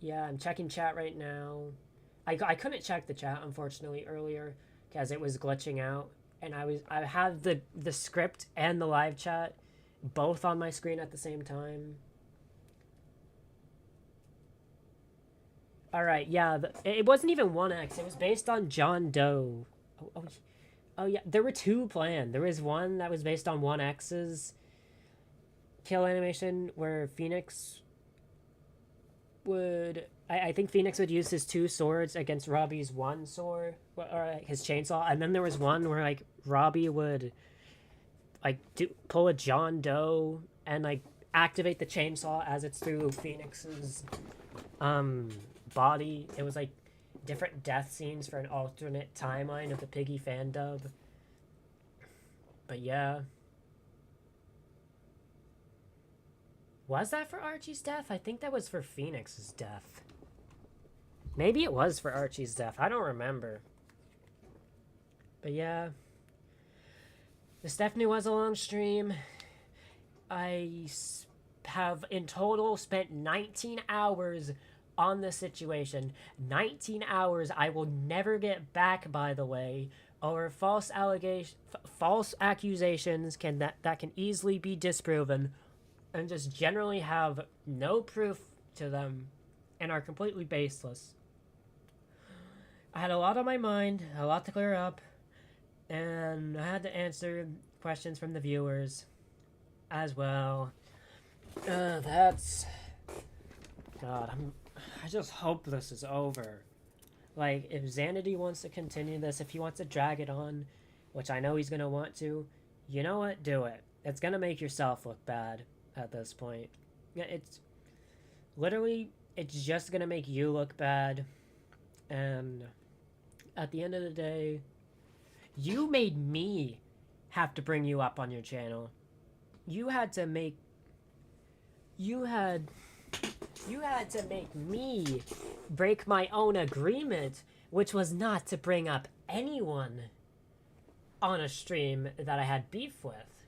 Yeah, I'm checking chat right now. I couldn't check the chat, unfortunately, earlier, because it was glitching out. And I had the script and the live chat both on my screen at the same time. All right, yeah, it wasn't even 1X. It was based on John Doe. Oh yeah, there were two planned. There was one that was based on 1X's kill animation where Phoenix would... I think Phoenix would use his two swords against Robbie's one sword, or his chainsaw. And then there was one where, like, Robbie would, like, pull a John Doe and, like, activate the chainsaw as it's through Phoenix's body. It was like different death scenes for an alternate timeline of the Piggy fan dub. But yeah. Was that for Archie's death? I think that was for Phoenix's death. Maybe it was for Archie's death. I don't remember. But yeah. This definitely was a long stream. I have in total spent 19 hours on this situation. 19 hours I will never get back, by the way, over false accusations that can easily be disproven and just generally have no proof to them and are completely baseless. I had a lot on my mind, a lot to clear up, and I had to answer questions from the viewers as well. That's... God, I just hope this is over. Like, if Xanity wants to continue this, if he wants to drag it on, which I know he's gonna want to, you know what? Do it. It's gonna make yourself look bad at this point. It's... Literally, it's just gonna make you look bad. And at the end of the day, you made me have to bring you up on your channel. You had to make me break my own agreement, which was not to bring up anyone on a stream that I had beef with.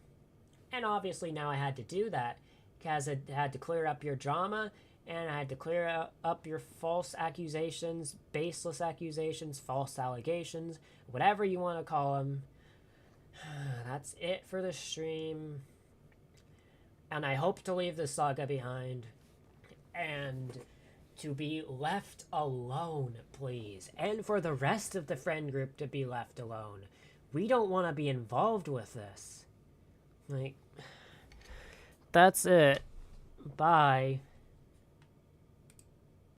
And obviously now I had to do that, because I had to clear up your drama, and I had to clear up your false accusations, baseless accusations, false allegations, whatever you want to call them. That's it for the stream. And I hope to leave this saga behind. And to be left alone, please. And for the rest of the friend group to be left alone. We don't want to be involved with this. Like, that's it. Bye.